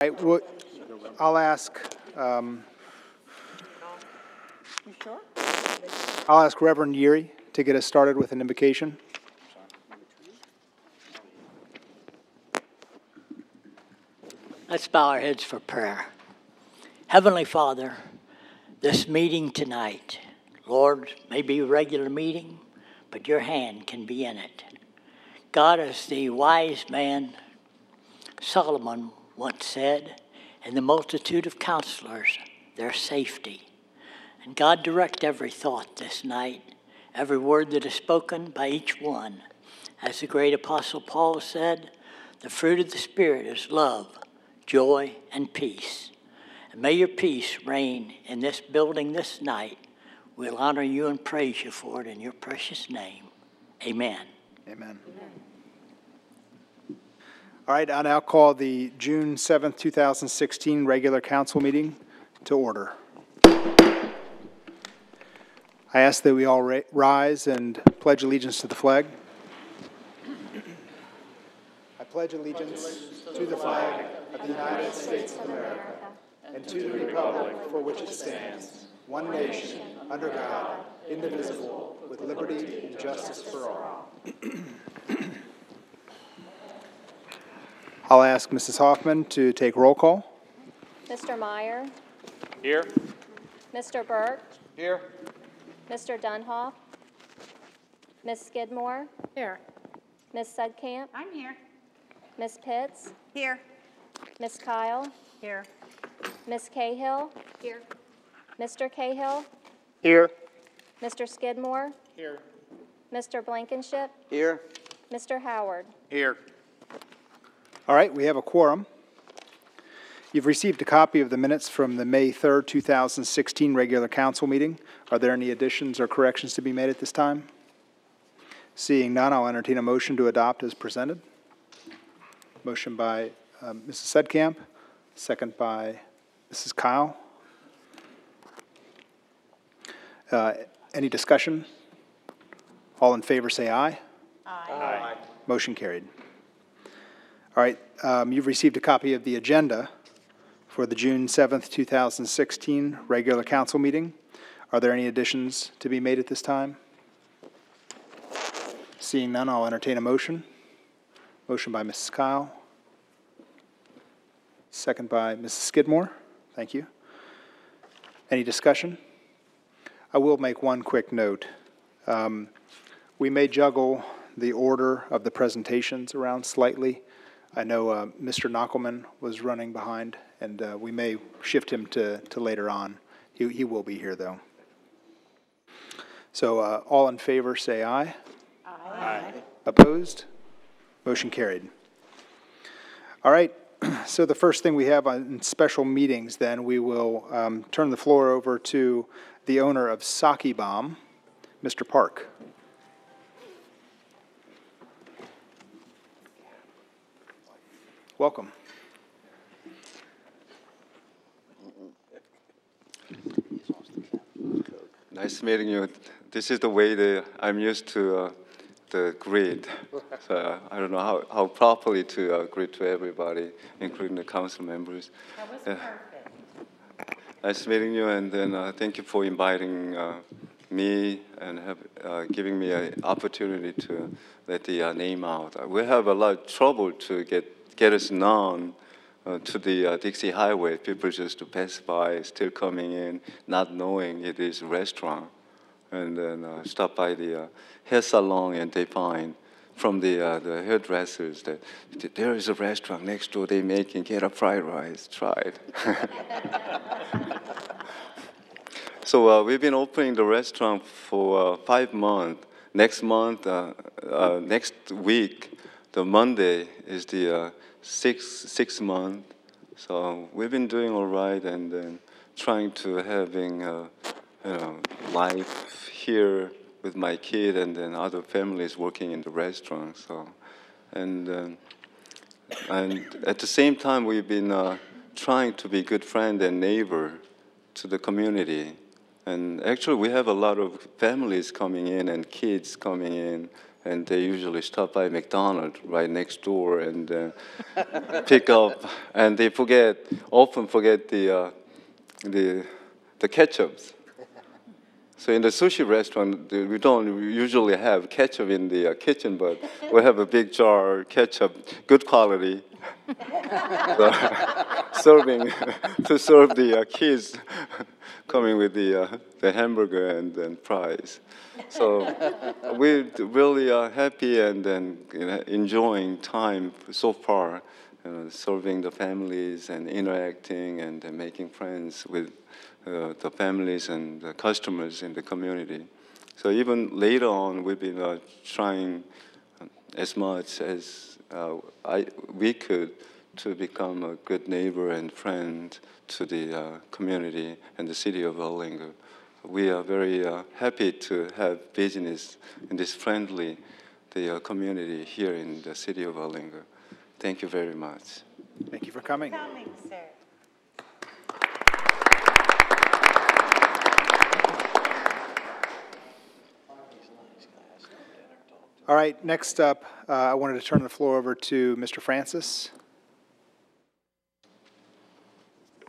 right, well, I'll ask, You sure? I'll ask Reverend Yeary to get us started with an invocation. Let's bow our heads for prayer. Heavenly Father, this meeting tonight, Lord, may be a regular meeting, but your hand can be in it. God, as the wise man Solomon once said, in the multitude of counselors, there's safety. And God, direct every thought this night, every word that is spoken by each one. As the great Apostle Paul said, the fruit of the Spirit is love, joy, and peace. And may your peace reign in this building this night. We'll honor you and praise you for it in your precious name. Amen. Amen. All right, I now call the June 7th, 2016 regular council meeting to order. I ask that we all rise and pledge allegiance to the flag. I pledge allegiance to the flag of the United States of America and to the republic for which it stands, one nation, under God, indivisible, with liberty and justice for all. I'll ask Mrs. Hoffman to take roll call. Mr. Meyer. Here. Mr. Burke. Here. Mr. Dunhoff. Ms. Skidmore. Here. Ms. Sudkamp. I'm here. Ms. Pitts. Here. Ms. Kyle. Here. Ms. Cahill. Here. Mr. Cahill. Here. Mr. Skidmore. Here. Mr. Blankenship. Here. Mr. Howard. Here. All right, we have a quorum. You've received a copy of the minutes from the May 3rd, 2016 regular council meeting. Are there any additions or corrections to be made at this time? Seeing none, I'll entertain a motion to adopt as presented. Motion by Mrs. Sedkamp, second by Mrs. Kyle. Any discussion? All in favor say aye. Aye. Motion carried. All right, you've received a copy of the agenda for the June 7th, 2016 regular council meeting. Are there any additions to be made at this time? Seeing none, I'll entertain a motion. Motion by Mrs. Kyle. Second by Mrs. Skidmore. Thank you. Any discussion? I will make one quick note. We may juggle the order of the presentations around slightly. I know Mr. Knockelman was running behind, and we may shift him to later on. He will be here, though. So all in favor say aye. Aye. Opposed? Motion carried. All right, so the first thing we have on special meetings, then, we will turn the floor over to the owner of Sake Bomb, Mr. Park. Welcome. Nice meeting you. This is the way that I'm used to the greet. So I don't know how properly to greet to everybody, including the council members. That was perfect. Nice meeting you, and then thank you for inviting me and giving me an opportunity to let the name out. We have a lot of trouble to get us known to the Dixie Highway. People just pass by, still coming in, not knowing it is a restaurant. And then stop by the hair salon, and they find from the hairdressers that there is a restaurant next door. They making get a fried rice. Try it. So we've been opening the restaurant for 5 months. Next month, next week, the Monday is the sixth month. So we've been doing all right, and then trying to having life here with my kid, and then other families working in the restaurant. So, and at the same time, we've been trying to be good friend and neighbor to the community. And actually, we have a lot of families coming in and kids coming in, and they usually stop by McDonald's right next door and pick up, and they often forget the ketchups. So in the sushi restaurant, we don't usually have ketchup in the kitchen, but we have a big jar of ketchup, good quality, to serve the kids coming with the hamburger and fries. So we're really happy and enjoying time so far, serving the families and interacting and making friends with the families and the customers in the community. So even later on, we've been trying as much as we could to become a good neighbor and friend to the community and the city of Erlanger. We are very happy to have business in this friendly community here in the city of Erlanger. Thank you very much. Thank you for coming. Coming, sir. All right, next up, I wanted to turn the floor over to Mr. Francis.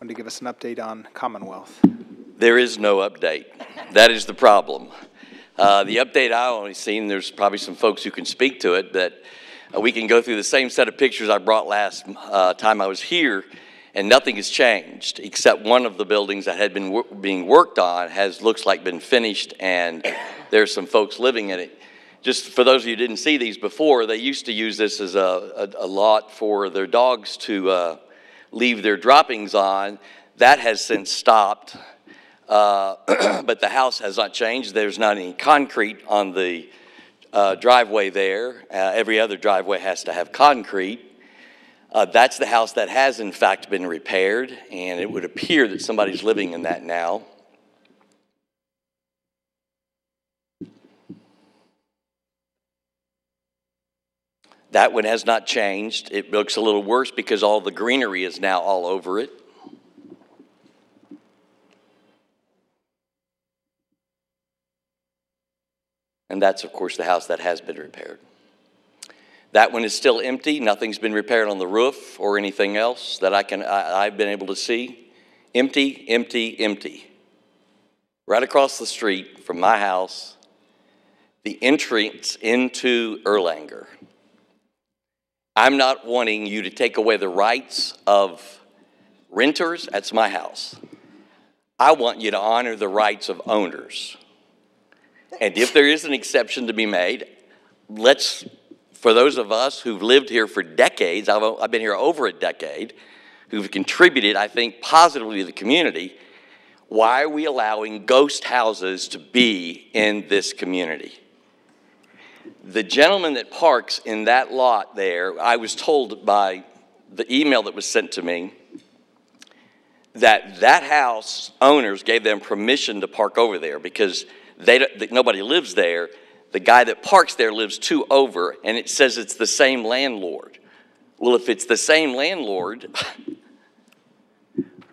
Wanted to give us an update on Commonwealth. There is no update. That is the problem. The update I only seen, there's probably some folks who can speak to it, but we can go through the same set of pictures I brought last time I was here, and nothing has changed except one of the buildings that had been being worked on looks like been finished, and there's some folks living in it. Just for those of you who didn't see these before, they used to use this as a lot for their dogs to leave their droppings on. That has since stopped, but the house has not changed. There's not any concrete on the driveway there. Every other driveway has to have concrete. That's the house that has in fact been repaired, and it would appear that somebody's living in that now. That one has not changed. It looks a little worse because all the greenery is now all over it. And that's, of course, the house that has been repaired. That one is still empty. Nothing's been repaired on the roof or anything else that I've been able to see. Empty, empty, empty. Right across the street from my house, the entrance into Erlanger. I'm not wanting you to take away the rights of renters. That's my house. I want you to honor the rights of owners. And if there is an exception to be made, for those of us who've lived here for decades, I've been here over a decade, who've contributed, I think, positively to the community, why are we allowing ghost houses to be in this community? The gentleman that parks in that lot there, I was told by the email that was sent to me that house owners gave them permission to park over there because nobody lives there. The guy that parks there lives 2 over, and it says it's the same landlord. Well, if it's the same landlord,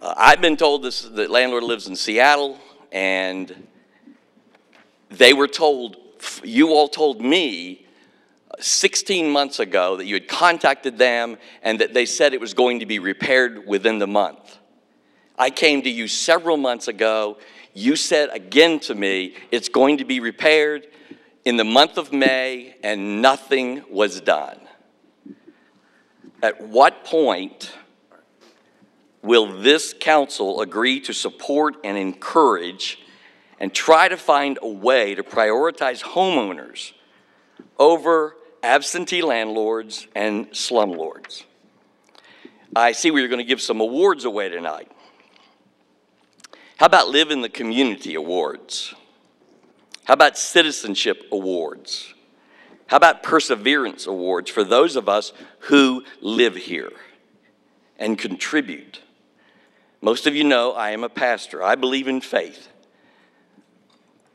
I've been told the landlord lives in Seattle, and they were told, you all told me 16 months ago that you had contacted them and that they said it was going to be repaired within the month. I came to you several months ago. You said again to me, it's going to be repaired in the month of May, and nothing was done. At what point will this council agree to support and encourage and try to find a way to prioritize homeowners over absentee landlords and slumlords? I see we're going to give some awards away tonight. How about Live in the Community awards? How about Citizenship awards? How about Perseverance awards for those of us who live here and contribute? Most of you know I am a pastor. I believe in faith.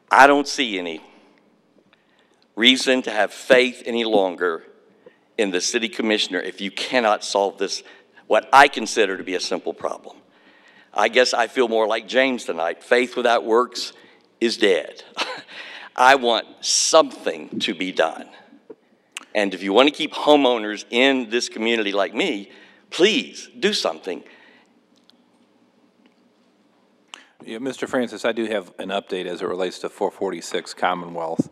I don't see any reason to have faith any longer in the city commissioner if you cannot solve this, what I consider to be a simple problem. I guess I feel more like James tonight. Faith without works is dead. I want something to be done. And if you want to keep homeowners in this community like me, please do something. Yeah, Mr. Francis, I do have an update as it relates to 446 Commonwealth.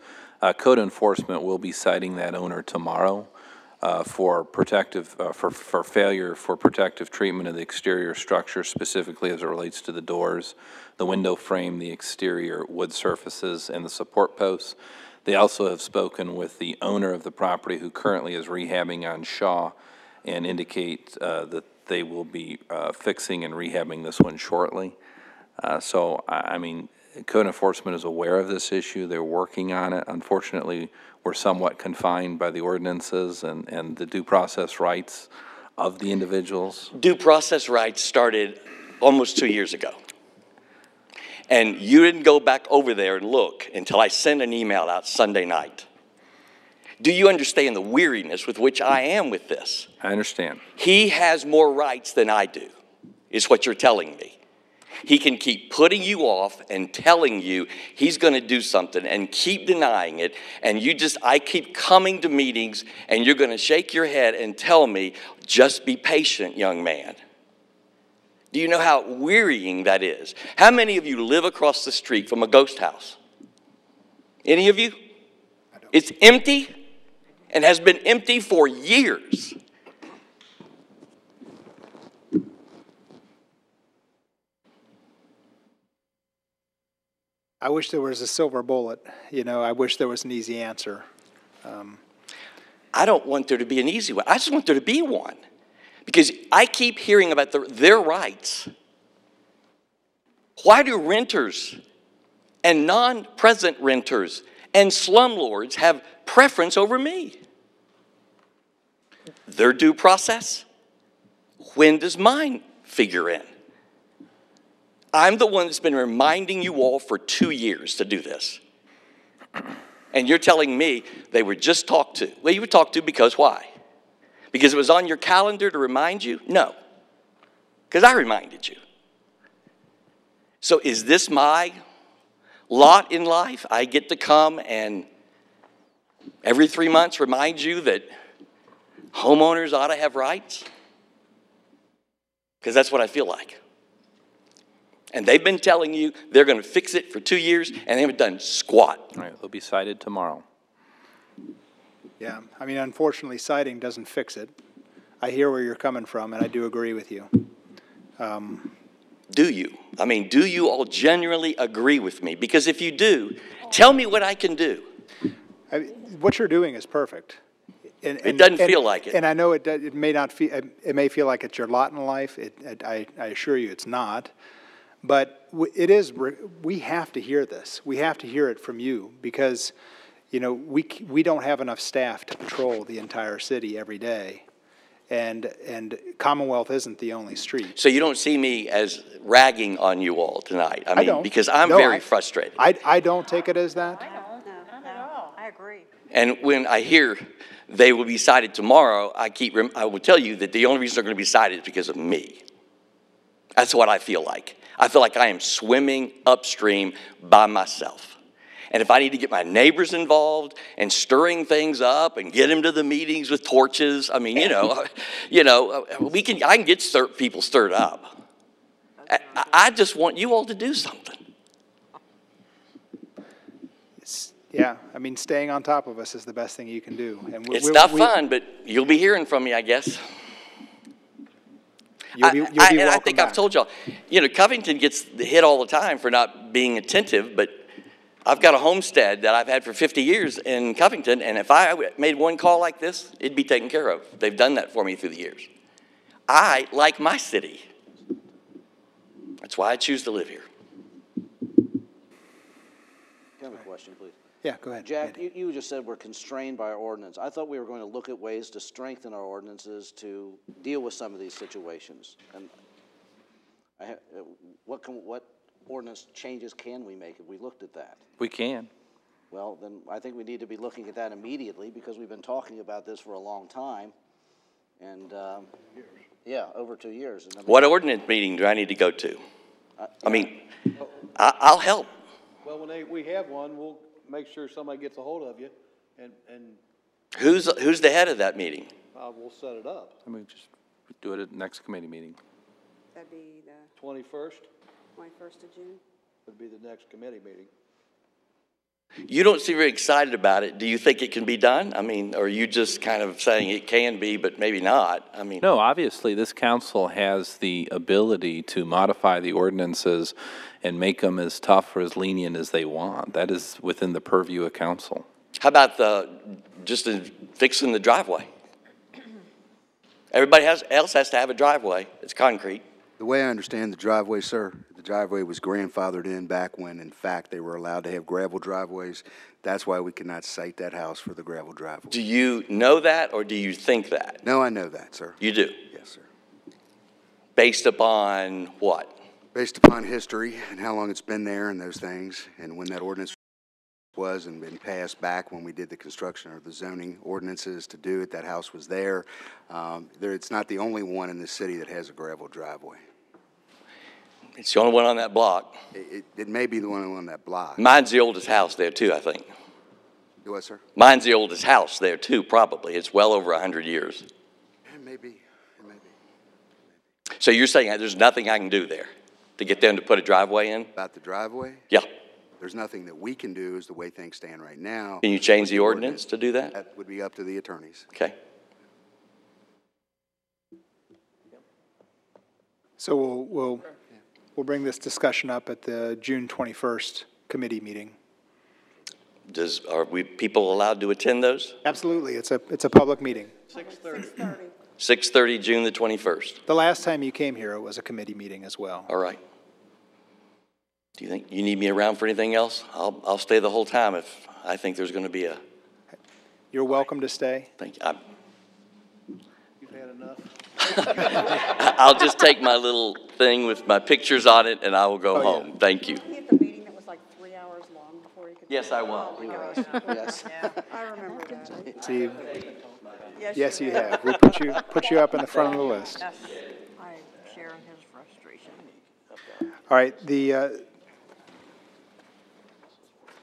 Code enforcement will be citing that owner tomorrow for failure for protective treatment of the exterior structure, specifically as it relates to the doors, the window frame, the exterior wood surfaces, and the support posts. They also have spoken with the owner of the property who currently is rehabbing on Shaw and indicate that they will be fixing and rehabbing this one shortly. I mean, code enforcement is aware of this issue. They're working on it. Unfortunately, we're somewhat confined by the ordinances and the due process rights of the individuals. Due process rights started almost 2 years ago. And you didn't go back over there and look until I sent an email out Sunday night. Do you understand the weariness with which I am with this? I understand. He has more rights than I do, is what you're telling me. He can keep putting you off and telling you he's going to do something and keep denying it. And I keep coming to meetings and you're going to shake your head and tell me, just be patient, young man. Do you know how wearying that is? How many of you live across the street from a ghost house? Any of you? It's empty and has been empty for years. I wish there was a silver bullet. You know, I wish there was an easy answer. I don't want there to be an easy one. I just want there to be one. Because I keep hearing about their rights. Why do renters and non-present renters and slumlords have preference over me? Their due process? When does mine figure in? I'm the one that's been reminding you all for 2 years to do this. And you're telling me they were just talked to. Well, you were talked to because why? Because it was on your calendar to remind you? No. Because I reminded you. So is this my lot in life? I get to come and every 3 months remind you that homeowners ought to have rights? Because that's what I feel like. And they've been telling you they're going to fix it for 2 years, and they haven't done squat. All right, they'll be cited tomorrow. Yeah, I mean, unfortunately, citing doesn't fix it. I hear where you're coming from, and I do agree with you. Do you? I mean, do you all genuinely agree with me? Because if you do, tell me what I can do. What you're doing is perfect. It doesn't feel like it. And I know it may not feel. It may feel like it's your lot in life. I assure you, it's not. But it is. We have to hear this. We have to hear it from you because, you know, we don't have enough staff to patrol the entire city every day, and Commonwealth isn't the only street. So you don't see me as ragging on you all tonight. I mean, don't. because I'm No, very frustrated. I don't take it as that. I agree. And when I hear they will be cited tomorrow, I will tell you that the only reason they're going to be cited is because of me. That's what I feel like. I feel like I am swimming upstream by myself. And if I need to get my neighbors involved and stirring things up and get them to the meetings with torches, I mean, I can get people stirred up. I just want you all to do something. Yeah, I mean, staying on top of us is the best thing you can do. And It's not fun, but you'll be hearing from me, I guess. You'll be I think back. I've told y'all, Covington gets hit all the time for not being attentive, but I've got a homestead that I've had for 50 years in Covington, and if I made one call like this, it'd be taken care of. They've done that for me through the years. I like my city. That's why I choose to live here. I have a question, please. Yeah, go ahead. Jack, Andy. you just said we're constrained by our ordinance. I thought we were going to look at ways to strengthen our ordinances to deal with some of these situations. And what ordinance changes can we make if we looked at that? We can. Well, then I think we need to be looking at that immediately because we've been talking about this for a long time. And Yeah, over 2 years. And I mean, What ordinance meeting do I need to go to? I mean, I'll help. Well, when we have one, we'll make sure somebody gets a hold of you, and Who's the head of that meeting? we'll set it up. I mean, just do it at the next committee meeting. That'd be the 21st 21st of June. would be the next committee meeting. You don't seem very excited about it. Do you think it can be done? I mean, or are you just kind of saying it can be, but maybe not? I mean, No, obviously, this council has the ability to modify the ordinances and make them as tough or as lenient as they want. That is within the purview of council. how about just fixing the driveway? Everybody else has to have a driveway. It's concrete. The way I understand the driveway, sir, the driveway was grandfathered in back when, in fact, they were allowed to have gravel driveways. That's why we cannot cite that house for the gravel driveway. Do you know that, or do you think that? No, I know that, sir. You do? Yes, sir. Based upon what? Based upon history and how long it's been there and those things, and when that ordinance was and been passed back when we did the construction or the zoning ordinances to do it, that house was there. It's not the only one in the city that has a gravel driveway. It's the only one on that block. It may be the one on that block. Mine's the oldest house there, too, I think. You what, sir? Mine's the oldest house there, too, probably. It's well over 100 years. It may be. It may be. So you're saying there's nothing I can do there to get them to put a driveway in? About the driveway? Yeah. There's nothing that we can do is the way things stand right now. Can you change the ordinance to do that? That would be up to the attorneys. Okay. So we'll bring this discussion up at the June 21st committee meeting. Are people allowed to attend those? Absolutely, it's a public meeting. 6:30. 6:30, June the 21st. The last time you came here, it was a committee meeting as well. All right. Do you think you need me around for anything else? I'll stay the whole time if I think there's going to be a. You're welcome to stay. Thank you. You've had enough. I'll just take my little thing with my pictures on it and I will go home. Yeah. Thank you. He had the meeting that was like 3 hours long before he could. Yes, I will. Oh, my gosh. Yes. I remember that. See, yes, you have. We put you up in the front of the list. I share in his frustration. All right,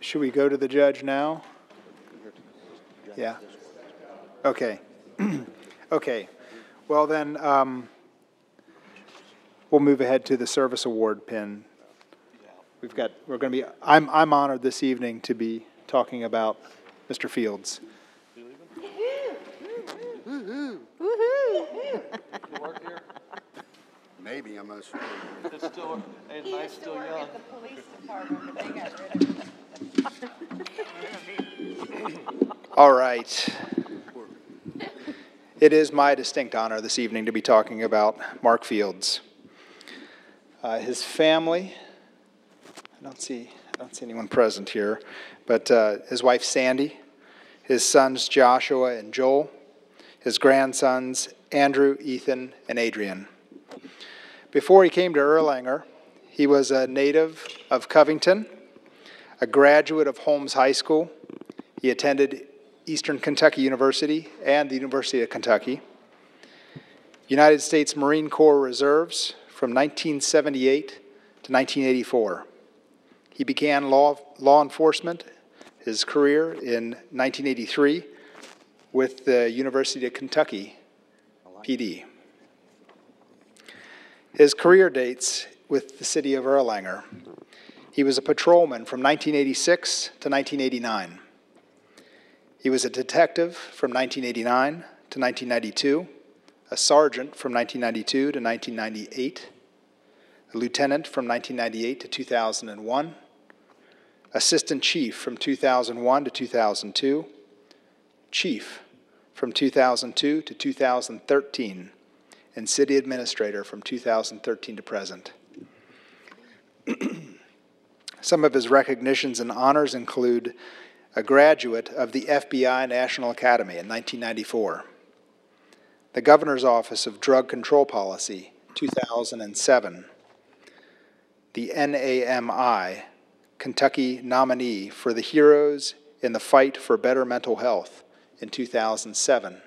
should we go to the judge now? Yeah. Okay. Okay. Well, then, we'll move ahead to the service award pin. I'm honored this evening to be talking about Mr. Fields. Maybe, I'm not sure. It's still, Mike's still young. The police department, but they got rid of it. All right. It is my distinct honor this evening to be talking about Mark Fields. His family, I don't see anyone present here, but his wife Sandy, his sons Joshua and Joel, his grandsons Andrew, Ethan, and Adrian. Before he came to Erlanger, he was a native of Covington, a graduate of Holmes High School. He attended Eastern Kentucky University and the University of Kentucky. United States Marine Corps Reserves from 1978 to 1984. He began law enforcement, his career in 1983 with the University of Kentucky PD. His career dates with the city of Erlanger. He was a patrolman from 1986 to 1989. He was a detective from 1989 to 1992, a sergeant from 1992 to 1998, a lieutenant from 1998 to 2001, assistant chief from 2001 to 2002, chief from 2002 to 2013, and city administrator from 2013 to present. Some of his recognitions and honors include a graduate of the FBI National Academy in 1994, the Governor's Office of Drug Control Policy, 2007, the NAMI Kentucky nominee for the Heroes in the Fight for Better Mental Health in 2007,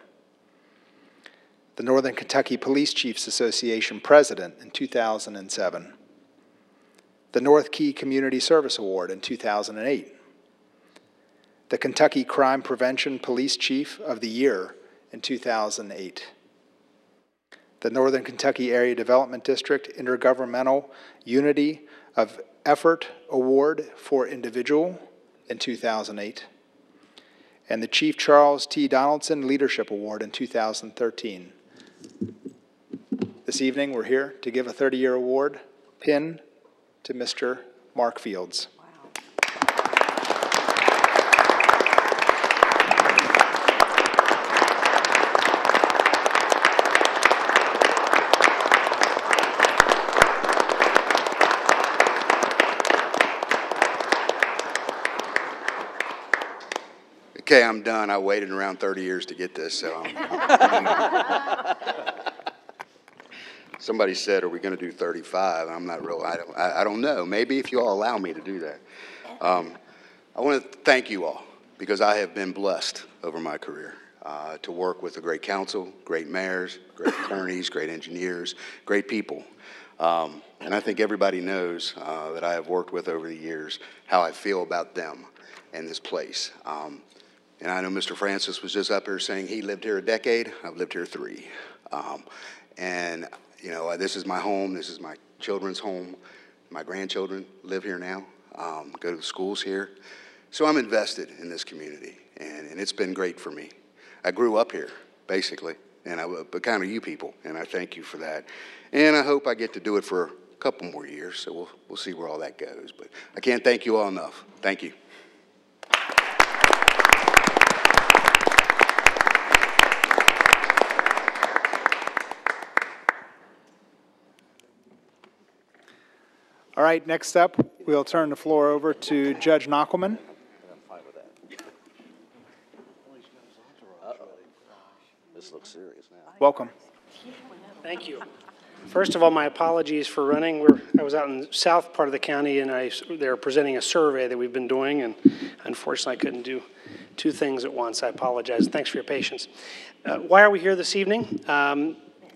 the Northern Kentucky Police Chiefs Association President in 2007, the North Key Community Service Award in 2008, the Kentucky Crime Prevention Police Chief of the Year in 2008, the Northern Kentucky Area Development District Intergovernmental Unity of Effort Award for Individual in 2008, and the Chief Charles T. Donaldson Leadership Award in 2013. This evening, we're here to give a 30-year award pin to Mr. Mark Fields. Okay, I'm done. I waited around 30 years to get this, so. Somebody said, are we going to do 35? I'm not real, I don't know. Maybe if you all allow me to do that. I want to thank you all because I have been blessed over my career to work with a great council, great mayors, great attorneys, great engineers, great people. And I think everybody knows that I have worked with over the years how I feel about them and this place. And I know Mr. Francis was just up here saying he lived here a decade. I've lived here 3. And, you know, this is my home. This is my children's home. My grandchildren live here now, go to the schools here. So I'm invested in this community, and it's been great for me. I grew up here, basically, and I kind of you people, and I thank you for that. And I hope I get to do it for a couple more years, so we'll see where all that goes. But I can't thank you all enough. Thank you. All right, next up, we'll turn the floor over to Judge Knockelman. This looks serious now. Welcome. Thank you. First of all, my apologies for running. I was out in the south part of the county, and they were presenting a survey that we've been doing, and unfortunately I couldn't do 2 things at once. I apologize. Thanks for your patience. Why are we here this evening?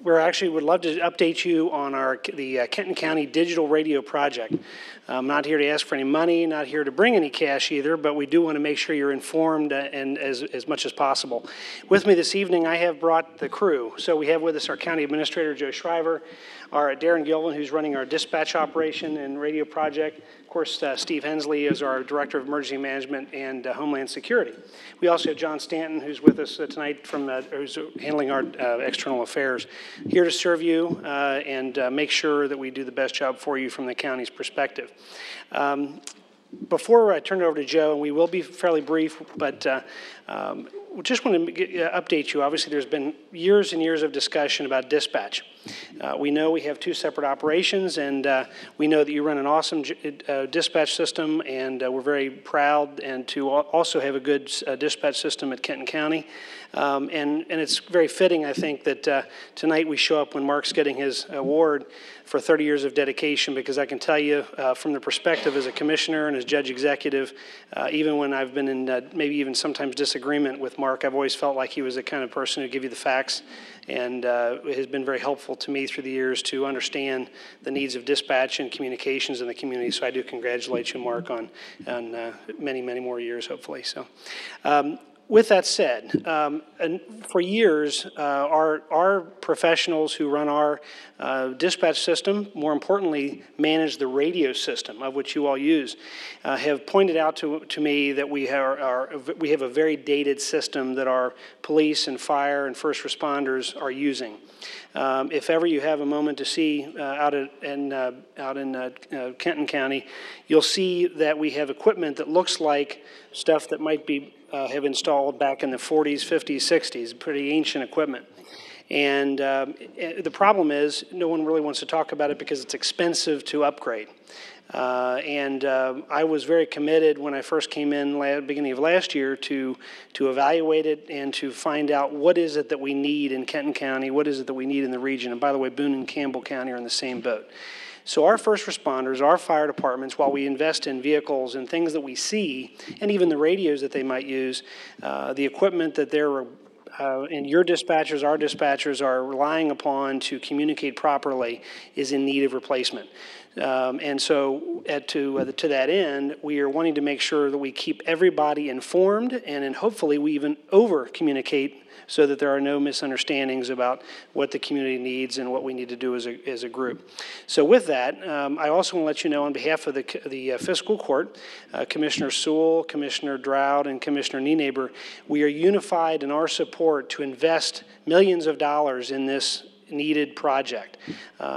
We actually would love to update you on the Kenton County Digital Radio Project. I'm not here to ask for any money, not here to bring any cash either, but we do want to make sure you're informed and as much as possible. With me this evening, I have brought the crew. So we have with us our County Administrator, Joe Shriver, our Darren Gilvin, who's running our dispatch operation and radio project. Of course, Steve Hensley is our Director of Emergency Management and Homeland Security. We also have John Stanton, who's with us tonight, who's handling our external affairs, here to serve you and make sure that we do the best job for you from the county's perspective. Before I turn it over to Joe, and we will be fairly brief, but we just want to update you. Obviously, there's been years and years of discussion about dispatch. We know we have 2 separate operations, and we know that you run an awesome dispatch system, and we're very proud and to also have a good dispatch system at Kenton County. And it's very fitting, I think, that tonight we show up when Mark's getting his award for 30 years of dedication, because I can tell you from the perspective as a commissioner and as judge executive, even when I've been in maybe even sometimes disagreement with Mark, I've always felt like he was the kind of person who'd give you the facts, and it has been very helpful to me through the years to understand the needs of dispatch and communications in the community. So I do congratulate you, Mark, on many, many more years, hopefully. So. With that said, and for years, our professionals who run our dispatch system, more importantly, manage the radio system of which you all use, have pointed out to me that we have a very dated system that our police and fire and first responders are using. If ever you have a moment to see out in Kenton County, you'll see that we have equipment that looks like stuff that might be have installed back in the 40s, 50s, 60s, pretty ancient equipment. And the problem is no one really wants to talk about it because it's expensive to upgrade. I was very committed when I first came in beginning of last year to evaluate it and to find out what is it that we need in Kenton County, what is it that we need in the region. And by the way, Boone and Campbell County are in the same boat. So our first responders, our fire departments, while we invest in vehicles and things that we see, and even the radios that they might use, the equipment that they're and your dispatchers, our dispatchers are relying upon to communicate properly is in need of replacement. And so to that end, we are wanting to make sure that we keep everybody informed, and then hopefully we even over-communicate so that there are no misunderstandings about what the community needs and what we need to do as a group. So with that, I also want to let you know on behalf of the fiscal court, Commissioner Sewell, Commissioner Drought, and Commissioner Nienaber, we are unified in our support to invest millions of dollars in this needed project.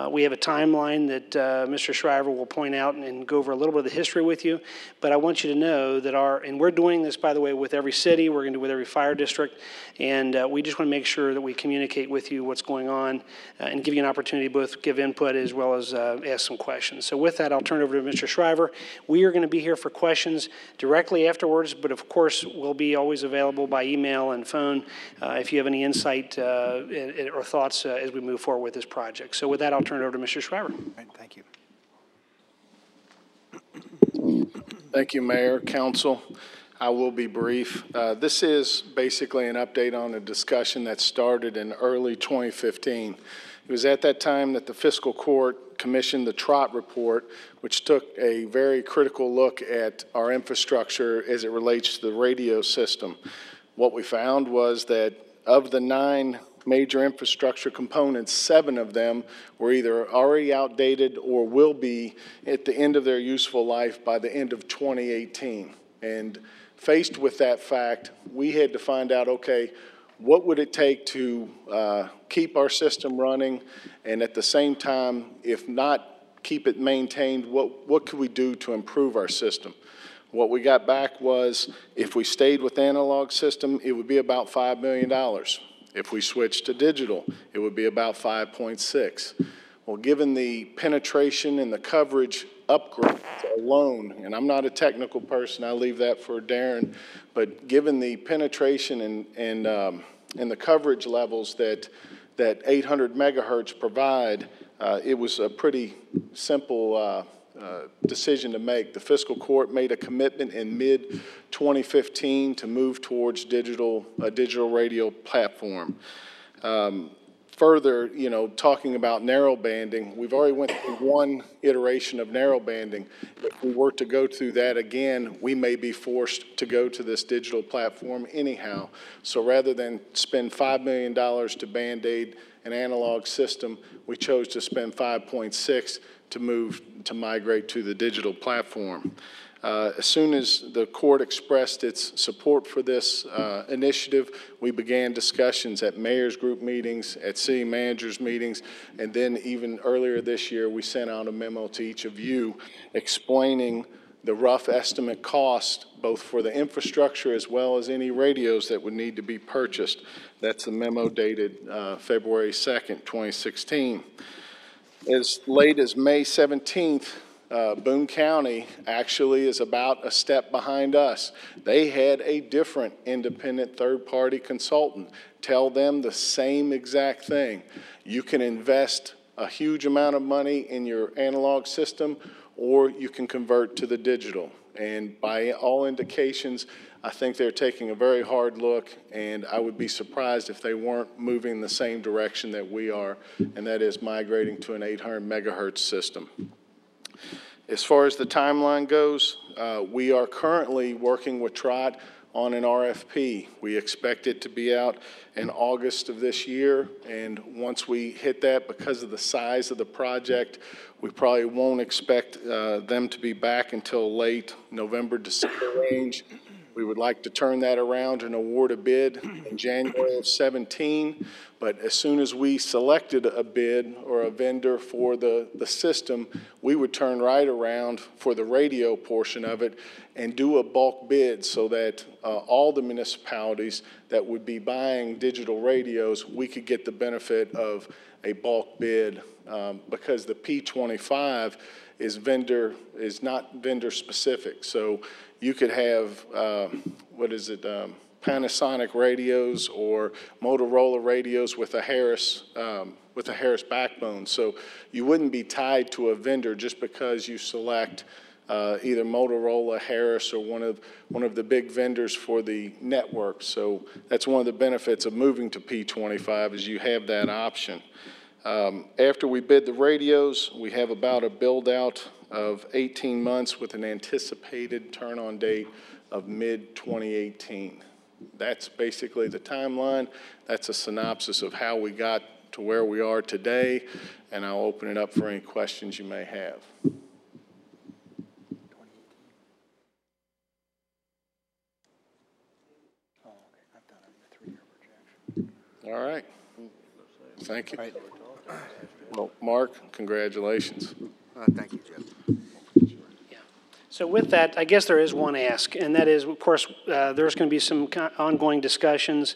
We have a timeline that Mr. Shriver will point out and go over a little bit of the history with you, but I want you to know that and we're doing this, by the way, with every city, we're going to do it with every fire district, and we just want to make sure that we communicate with you what's going on and give you an opportunity to both give input as well as ask some questions. So with that, I'll turn it over to Mr. Shriver. We are going to be here for questions directly afterwards, but of course, we'll be always available by email and phone if you have any insight or thoughts as we move forward with this project. So with that, I'll turn it over to Mr. Shriver. Right, thank you. Thank you, Mayor, Council. I will be brief. This is basically an update on a discussion that started in early 2015. It was at that time that the fiscal court commissioned the Trott report, which took a very critical look at our infrastructure as it relates to the radio system. What we found was that of the 9 major infrastructure components, 7 of them were either already outdated or will be at the end of their useful life by the end of 2018. And faced with that fact, we had to find out, okay, what would it take to keep our system running, and at the same time, if not keep it maintained, what could we do to improve our system? What we got back was, if we stayed with the analog system, it would be about $5 million. If we switched to digital, it would be about 5.6. Well, given the penetration and the coverage upgrades alone, and I'm not a technical person, I leave that for Darren, but given the penetration and the coverage levels that 800 megahertz provide, it was a pretty simple decision to make. The fiscal court made a commitment in mid-2015 to move towards a digital radio platform. Further, talking about narrow banding, we've already went through one iteration of narrow banding. If we were to go through that again, we may be forced to go to this digital platform anyhow. So rather than spend $5 million to Band-Aid an analog system, we chose to spend 5.6 to migrate to the digital platform. As soon as the court expressed its support for this initiative, we began discussions at mayor's group meetings, at city managers meetings, and then even earlier this year, we sent out a memo to each of you explaining the rough estimate cost, both for the infrastructure as well as any radios that would need to be purchased. That's the memo dated February 2nd, 2016. As late as May 17th, Boone County actually is about a step behind us. They had a different independent third-party consultant tell them the same exact thing. You can invest a huge amount of money in your analog system, or you can convert to the digital. And by all indications, I think they're taking a very hard look, and I would be surprised if they weren't moving in the same direction that we are, and that is migrating to an 800 megahertz system. As far as the timeline goes, we are currently working with Trott on an RFP. We expect it to be out in August of this year, and once we hit that, because of the size of the project, we probably won't expect them to be back until late November, December range. We would like to turn that around and award a bid in January of 17, but as soon as we selected a bid or a vendor for the system, we would turn right around for the radio portion of it and do a bulk bid so that all the municipalities that would be buying digital radios, we could get the benefit of a bulk bid because the P25 is not vendor specific. So you could have, Panasonic radios or Motorola radios with a Harris backbone. So you wouldn't be tied to a vendor just because you select either Motorola, Harris, or one of the big vendors for the network. So that's one of the benefits of moving to P25 is you have that option. After we bid the radios, we have about a build-out of 18 months with an anticipated turn-on date of mid-2018. That's basically the timeline. That's a synopsis of how we got to where we are today, and I'll open it up for any questions you may have. All right. Thank you. Well, Mark, congratulations. Thank you, Jeff. So with that, I guess there is one ask, and that is, of course, there's going to be some ongoing discussions.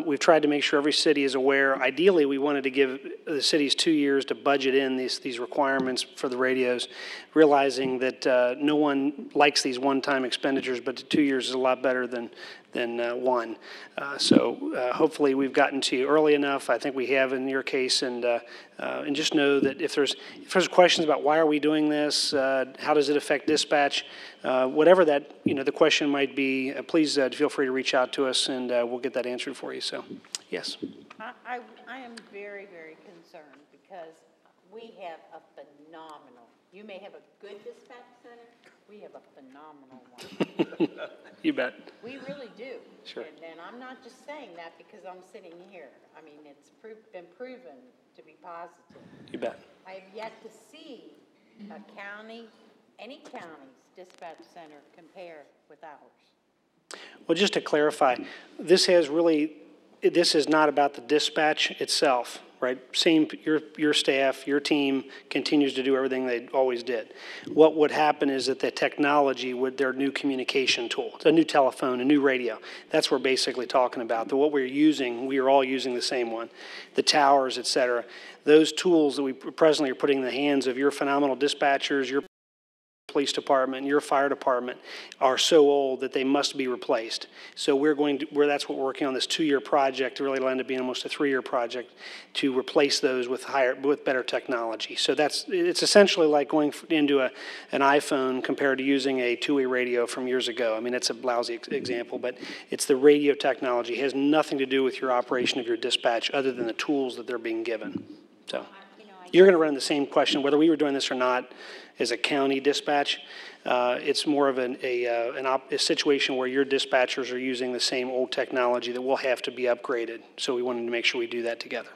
We've tried to make sure every city is aware. Ideally, we wanted to give the cities 2 years to budget in these requirements for the radios, realizing that no one likes these one-time expenditures, but 2 years is a lot better than one. So hopefully we've gotten to you early enough. I think we have in your case, and just know that if there's questions about why are we doing this, how does it affect dispatch, whatever that the question might be, please feel free to reach out to us, and we'll get that answered for you. So, yes. I am very, very concerned because we have a phenomenal. You may have a good dispatch center. We have a phenomenal one. You bet. We really do. Sure. And I'm not just saying that because I'm sitting here. I mean, it's been proven to be positive. You bet. I have yet to see a county, any county's dispatch center compare with ours. Well, just to clarify, this is not about the dispatch itself, right? Same, your staff, your team continues to do everything they always did. What would happen is that the technology their new communication tool, a new telephone, a new radio, that's what we're basically talking about. What we're using, we are all using the same one. The towers, et cetera. Those tools that we presently are putting in the hands of your phenomenal dispatchers, your police department, your fire department are so old that they must be replaced. So that's what we're working on, this 2-year project. Really will end up being almost a 3-year project to replace those with better technology. So it's essentially like going into an iPhone compared to using a two-way radio from years ago. I mean, it's a lousy example, but it's the radio technology. It has nothing to do with your operation of your dispatch other than the tools that they're being given. So you're going to run the same question, whether we were doing this or not, as a county dispatch. It's more of a situation where your dispatchers are using the same old technology that will have to be upgraded. So we wanted to make sure we do that together.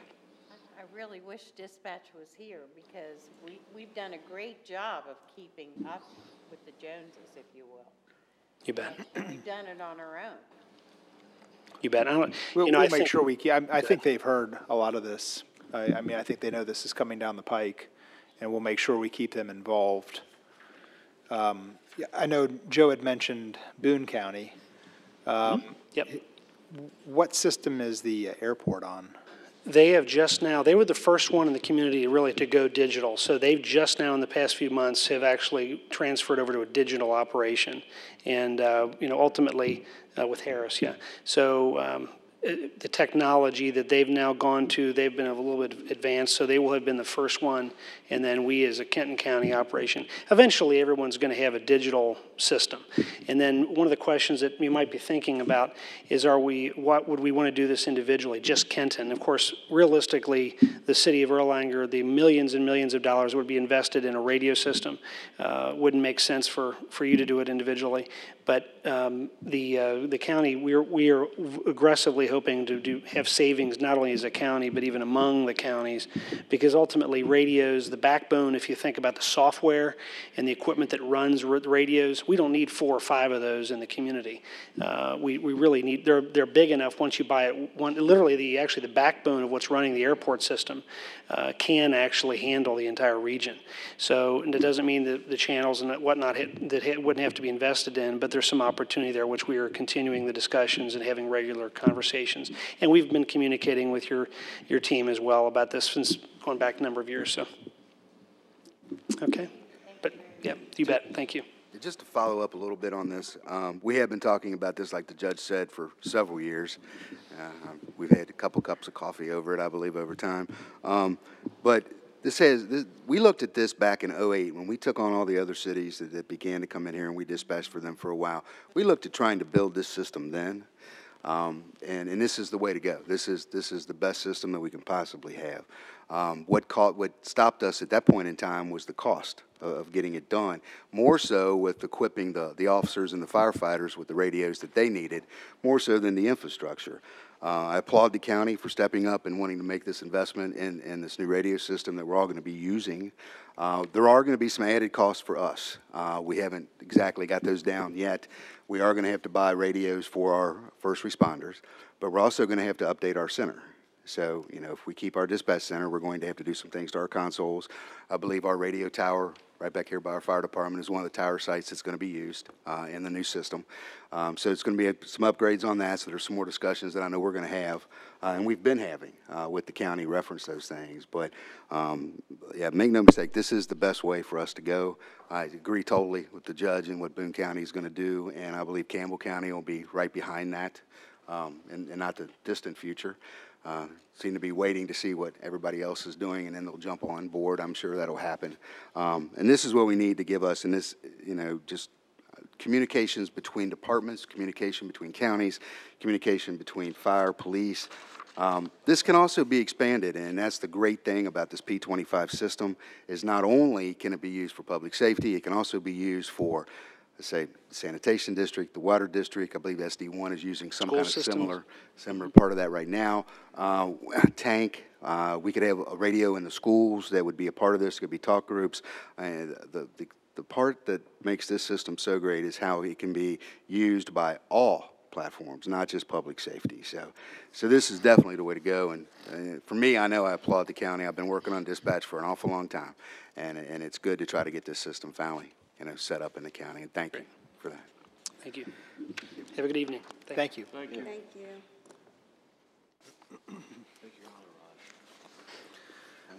I really wish dispatch was here because we've done a great job of keeping up with the Joneses, if you will. You bet. And we've done it on our own. You bet. We'll make sure we keep. I think they've heard a lot of this. I mean, I think they know this is coming down the pike, and we'll make sure we keep them involved. I know Joe had mentioned Boone County. Yep. What system is the airport on? They were the first one in the community really to go digital. So they've just now in the past few months have actually transferred over to a digital operation. And, ultimately with Harris, yeah. So the technology that they've now gone to, they've been a little bit advanced, so they will have been the first one, and then we as a Kenton County operation. Eventually, everyone's going to have a digital system. And then one of the questions that you might be thinking about is, what would we want to do this individually, just Kenton? Of course, realistically, the city of Erlanger, the millions and millions of dollars would be invested in a radio system. Wouldn't make sense for you to do it individually. But the county, we are aggressively hoping to have savings not only as a county, but even among the counties, because ultimately radios, the backbone, if you think about the software and the equipment that runs radios, we don't need 4 or 5 of those in the community. We really need, they're big enough once you buy it. Literally, the backbone of what's running the airport system can actually handle the entire region. So and it doesn't mean that the channels and whatnot wouldn't have to be invested in, but there's some opportunity there, which we are continuing the discussions and having regular conversations. And we've been communicating with your team as well about this since going back a number of years. So, okay. But yeah, you bet. Thank you. Just to follow up a little bit on this, we have been talking about this, like the judge said, for several years. We've had a couple cups of coffee over it, I believe, over time. But we looked at this back in '08 when we took on all the other cities that began to come in here and we dispatched for them for a while. We looked at trying to build this system then. And this is the way to go. This is the best system that we can possibly have. What stopped us at that point in time was the cost of getting it done, more so with equipping the officers and the firefighters with the radios that they needed, more so than the infrastructure. I applaud the county for stepping up and wanting to make this investment in this new radio system that we're all going to be using. There are going to be some added costs for us. We haven't exactly got those down yet. We are going to have to buy radios for our first responders, but we're also going to have to update our center. So, you know, if we keep our dispatch center, we're going to have to do some things to our consoles. I believe our radio tower right back here by our fire department is one of the tower sites that's going to be used in the new system. So it's going to be some upgrades on that. So there's some more discussions that I know we're going to have, and we've been having with the county reference those things. But yeah, make no mistake, this is the best way for us to go. I agree totally with the judge and what Boone County is going to do, and I believe Campbell County will be right behind that in not the distant future. Seem to be waiting to see what everybody else is doing, and then they'll jump on board. I'm sure that'll happen. And this is what we need to give us, and this, you know, just communications between departments, communication between counties, communication between fire, police. This can also be expanded, and that's the great thing about this P25 system, is not only can it be used for public safety, it can also be used for, let's say, the sanitation district, the water district. I believe SD1 is using some kind of similar part of that right now. Tank, we could have a radio in the schools that would be a part of this. It could be talk groups. The part that makes this system so great is how it can be used by all platforms, not just public safety. So this is definitely the way to go. And for me, I know I applaud the county. I've been working on dispatch for an awful long time, and it's good to try to get this system finally, you know, set up in the county. And thank you for that. Thank you. Have a good evening. Thank you. Thank you. Thank you.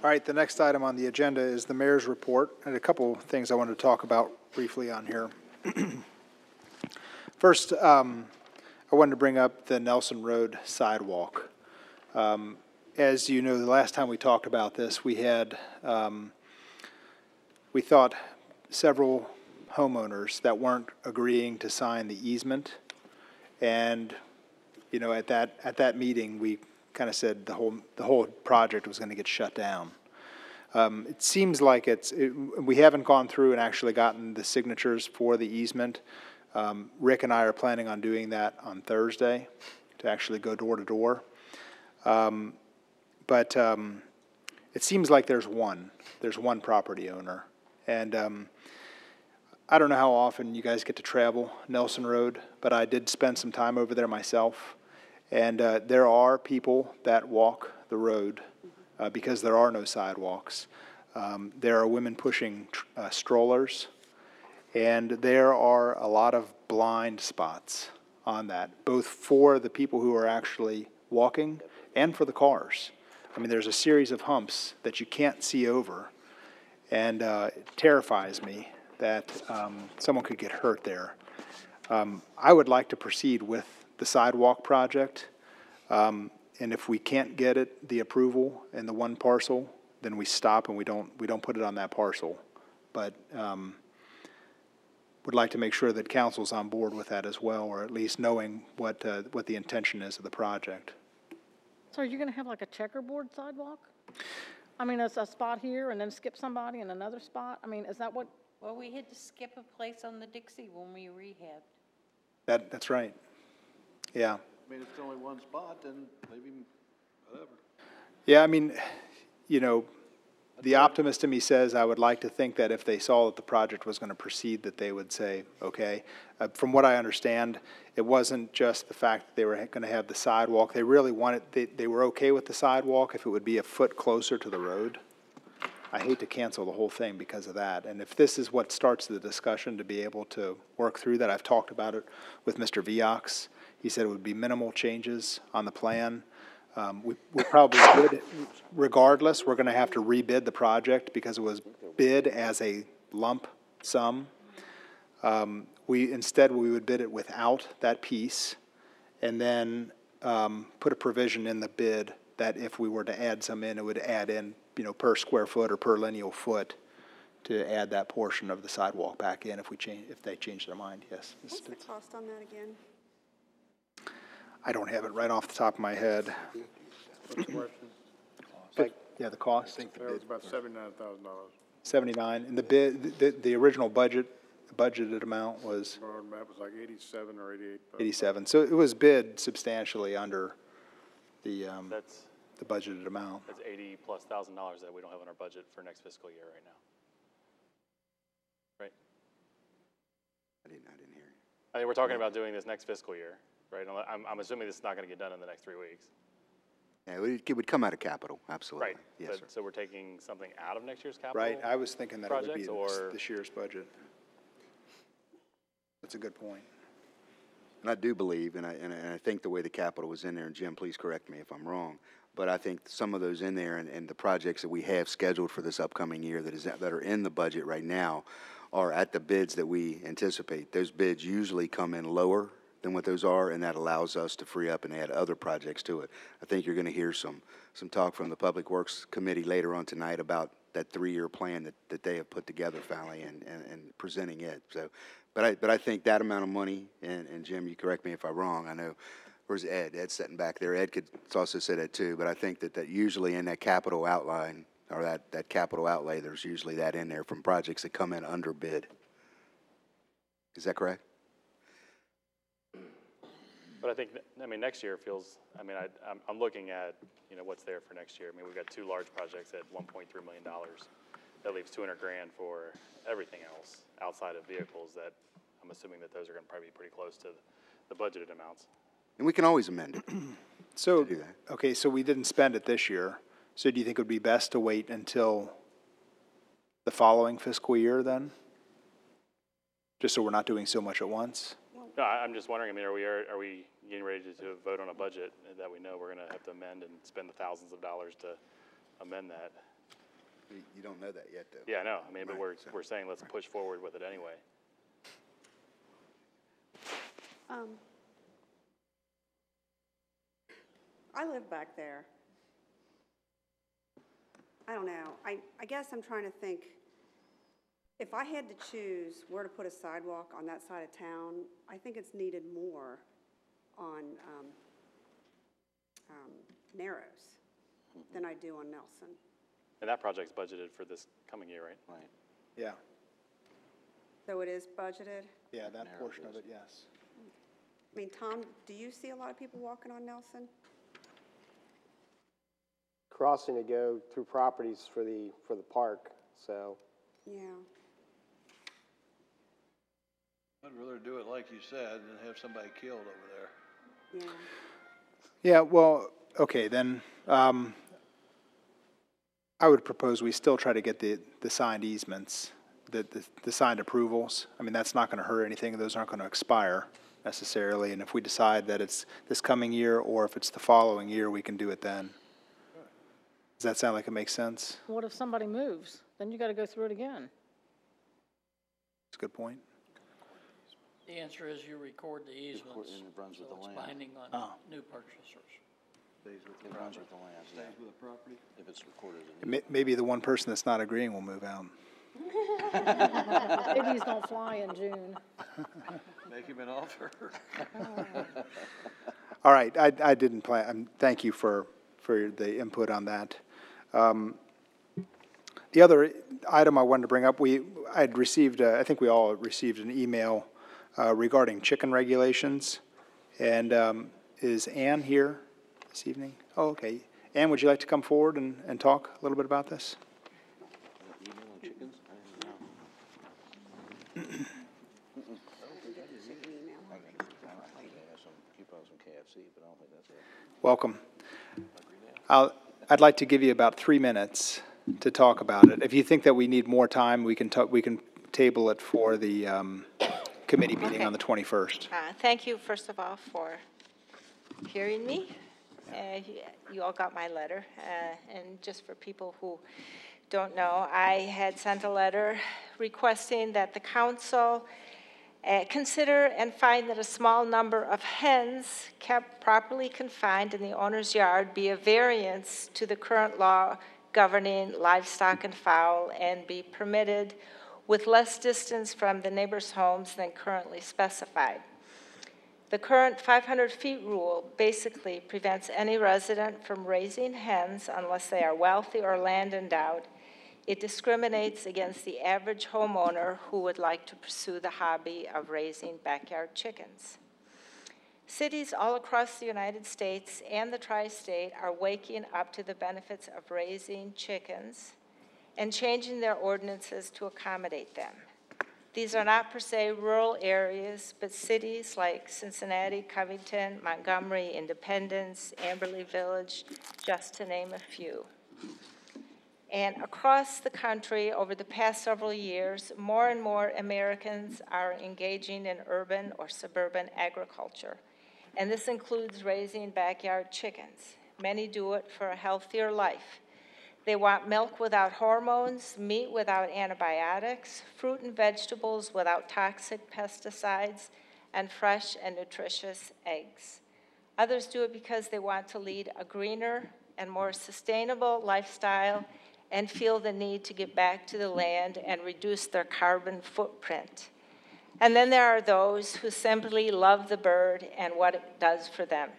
All right, the next item on the agenda is the mayor's report, and a couple things I wanted to talk about briefly on here. First, I wanted to bring up the Nelson Road sidewalk. As you know, the last time we talked about this, we had, we thought several homeowners that weren't agreeing to sign the easement, and, you know, at that meeting, we kind of said the whole project was going to get shut down. It seems like we haven't gone through and actually gotten the signatures for the easement. Rick and I are planning on doing that on Thursday to actually go door to door. But it seems like there's one property owner. And I don't know how often you guys get to travel Nelson Road, but I did spend some time over there myself. And there are people that walk the road because there are no sidewalks. There are women pushing strollers, and there are a lot of blind spots on that, both for the people who are actually walking and for the cars. I mean, there's a series of humps that you can't see over, and it terrifies me that someone could get hurt there. I would like to proceed with the sidewalk project, and if we can't get the approval in the one parcel, then we stop and we don't put it on that parcel. But would like to make sure that council's on board with that as well, or at least knowing what the intention is of the project. So are you going to have like a checkerboard sidewalk? I mean, it's a spot here and then skip somebody in another spot? I mean, is that what? Well, we had to skip a place on the Dixie when we rehabbed. That's right. Yeah. I mean, if it's only one spot, then maybe whatever. Yeah, I mean, you know, the optimist in me says I would like to think that if they saw that the project was going to proceed, that they would say, okay. From what I understand, it wasn't just the fact that they were going to have the sidewalk. They really wanted, they were okay with the sidewalk if it would be a foot closer to the road. I hate to cancel the whole thing because of that. And if this is what starts the discussion to be able to work through that, I've talked about it with Mr. Viox. He said it would be minimal changes on the plan. We probably would, regardless, we're going to have to rebid the project because it was bid as a lump sum. Instead, we would bid it without that piece and then put a provision in the bid that if we were to add some in, it would add in, per square foot or per lineal foot to add that portion of the sidewalk back in if they change their mind, yes. What's the cost on that again? I don't have it right off the top of my head. What's the question? Yeah, the cost? It was about $79,000. 79, and the bid, the original budget, the budgeted amount was That was like 87 or 88. 87. So it was bid substantially under the That's, the budgeted amount. that's $80+ thousand that we don't have in our budget for next fiscal year right now. Right? I didn't hear you. I mean, we're talking about doing this next fiscal year, right? I'm assuming this is not going to get done in the next 3 weeks. Yeah, it would come out of capital, absolutely. Right. Yes, But- sir. So we're taking something out of next year's capital? Right, I was thinking that it would be projects, or- this year's budget. That's a good point. And I do believe, and I think the way the capital was in there, and Jim, please correct me if I'm wrong, but I think some of those in there and the projects that we have scheduled for this upcoming year that are in the budget right now are at the bids that we anticipate. Those bids usually come in lower than what those are, and that allows us to free up and add other projects to it. I think you're going to hear some talk from the Public Works Committee later on tonight about that 3-year plan that they have put together finally and presenting it. So, but I think that amount of money, and Jim, you correct me if I'm wrong, I know, where's Ed? Ed's sitting back there. Ed could also say that too, but I think that usually in that capital outline, or that capital outlay, there's usually that in there from projects that come in under bid. Is that correct? But I think, next year feels, I'm looking at, what's there for next year. We've got 2 large projects at $1.3 million. That leaves $200,000 for everything else outside of vehicles that I'm assuming that those are going to probably be pretty close to the budgeted amounts. And we can always amend it. So, to do that. okay, so we didn't spend it this year. So do you think it would be best to wait until the following fiscal year then? Just so we're not doing so much at once? No, I'm just wondering, are we getting ready to vote on a budget that we know we're going to have to amend and spend the thousands of dollars to amend that? You don't know that yet, though. Yeah, I know. But Right, we're saying let's push forward with it anyway. I live back there. I don't know. I guess I'm trying to think, if I had to choose where to put a sidewalk on that side of town, I think it's needed more on Narrows than I do on Nelson. And that project's budgeted for this coming year, right? Right. Yeah, So it is budgeted? yeah, that portion of it, yes. Tom, do you see a lot of people walking on Nelson? Crossing to go through properties for the park, so. Yeah. I'd rather do it like you said than have somebody killed over there. Yeah. Yeah, well, okay, then, I would propose we still try to get the signed easements, the signed approvals. That's not gonna hurt anything, those aren't gonna expire necessarily, and if we decide that it's this coming year, or if it's the following year, we can do it then. Does that sound like it makes sense? What if somebody moves? Then you gotta go through it again. That's a good point. The answer is you record the easements, and it runs with so the it's land. binding on new purchasers. It runs with the land. Stays with the property? If it's recorded in. Maybe the one person that's not agreeing will move out. Maybe he's gonna fly in June. Make him an offer. All right, I didn't plan, thank you for the input on that. The other item I wanted to bring up, I'd received, I think we all received an email regarding chicken regulations. And is Ann here this evening? Oh, okay. Ann, would you like to come forward and talk a little bit about this? Email on chickens? I don't know. Keep on some KFC, but I don't think that's it. Welcome. I'd like to give you about 3 minutes to talk about it. If you think that we need more time, we can table it for the committee meeting on the 21st. Thank you, first of all, for hearing me. You all got my letter. And just for people who don't know, I had sent a letter requesting that the council Consider and find that a small number of hens kept properly confined in the owner's yard be a variance to the current law governing livestock and fowl and be permitted with less distance from the neighbors' homes than currently specified. The current 500 feet rule basically prevents any resident from raising hens unless they are wealthy or land endowed. It discriminates against the average homeowner who would like to pursue the hobby of raising backyard chickens. Cities all across the United States and the tri-state are waking up to the benefits of raising chickens and changing their ordinances to accommodate them. These are not per se rural areas, but cities like Cincinnati, Covington, Montgomery, Independence, Amberley Village, just to name a few. And across the country, over the past several years, more and more Americans are engaging in urban or suburban agriculture. And this includes raising backyard chickens. Many do it for a healthier life. They want milk without hormones, meat without antibiotics, fruit and vegetables without toxic pesticides, and fresh and nutritious eggs. Others do it because they want to lead a greener and more sustainable lifestyle and feel the need to get back to the land and reduce their carbon footprint. And then there are those who simply love the bird and what it does for them.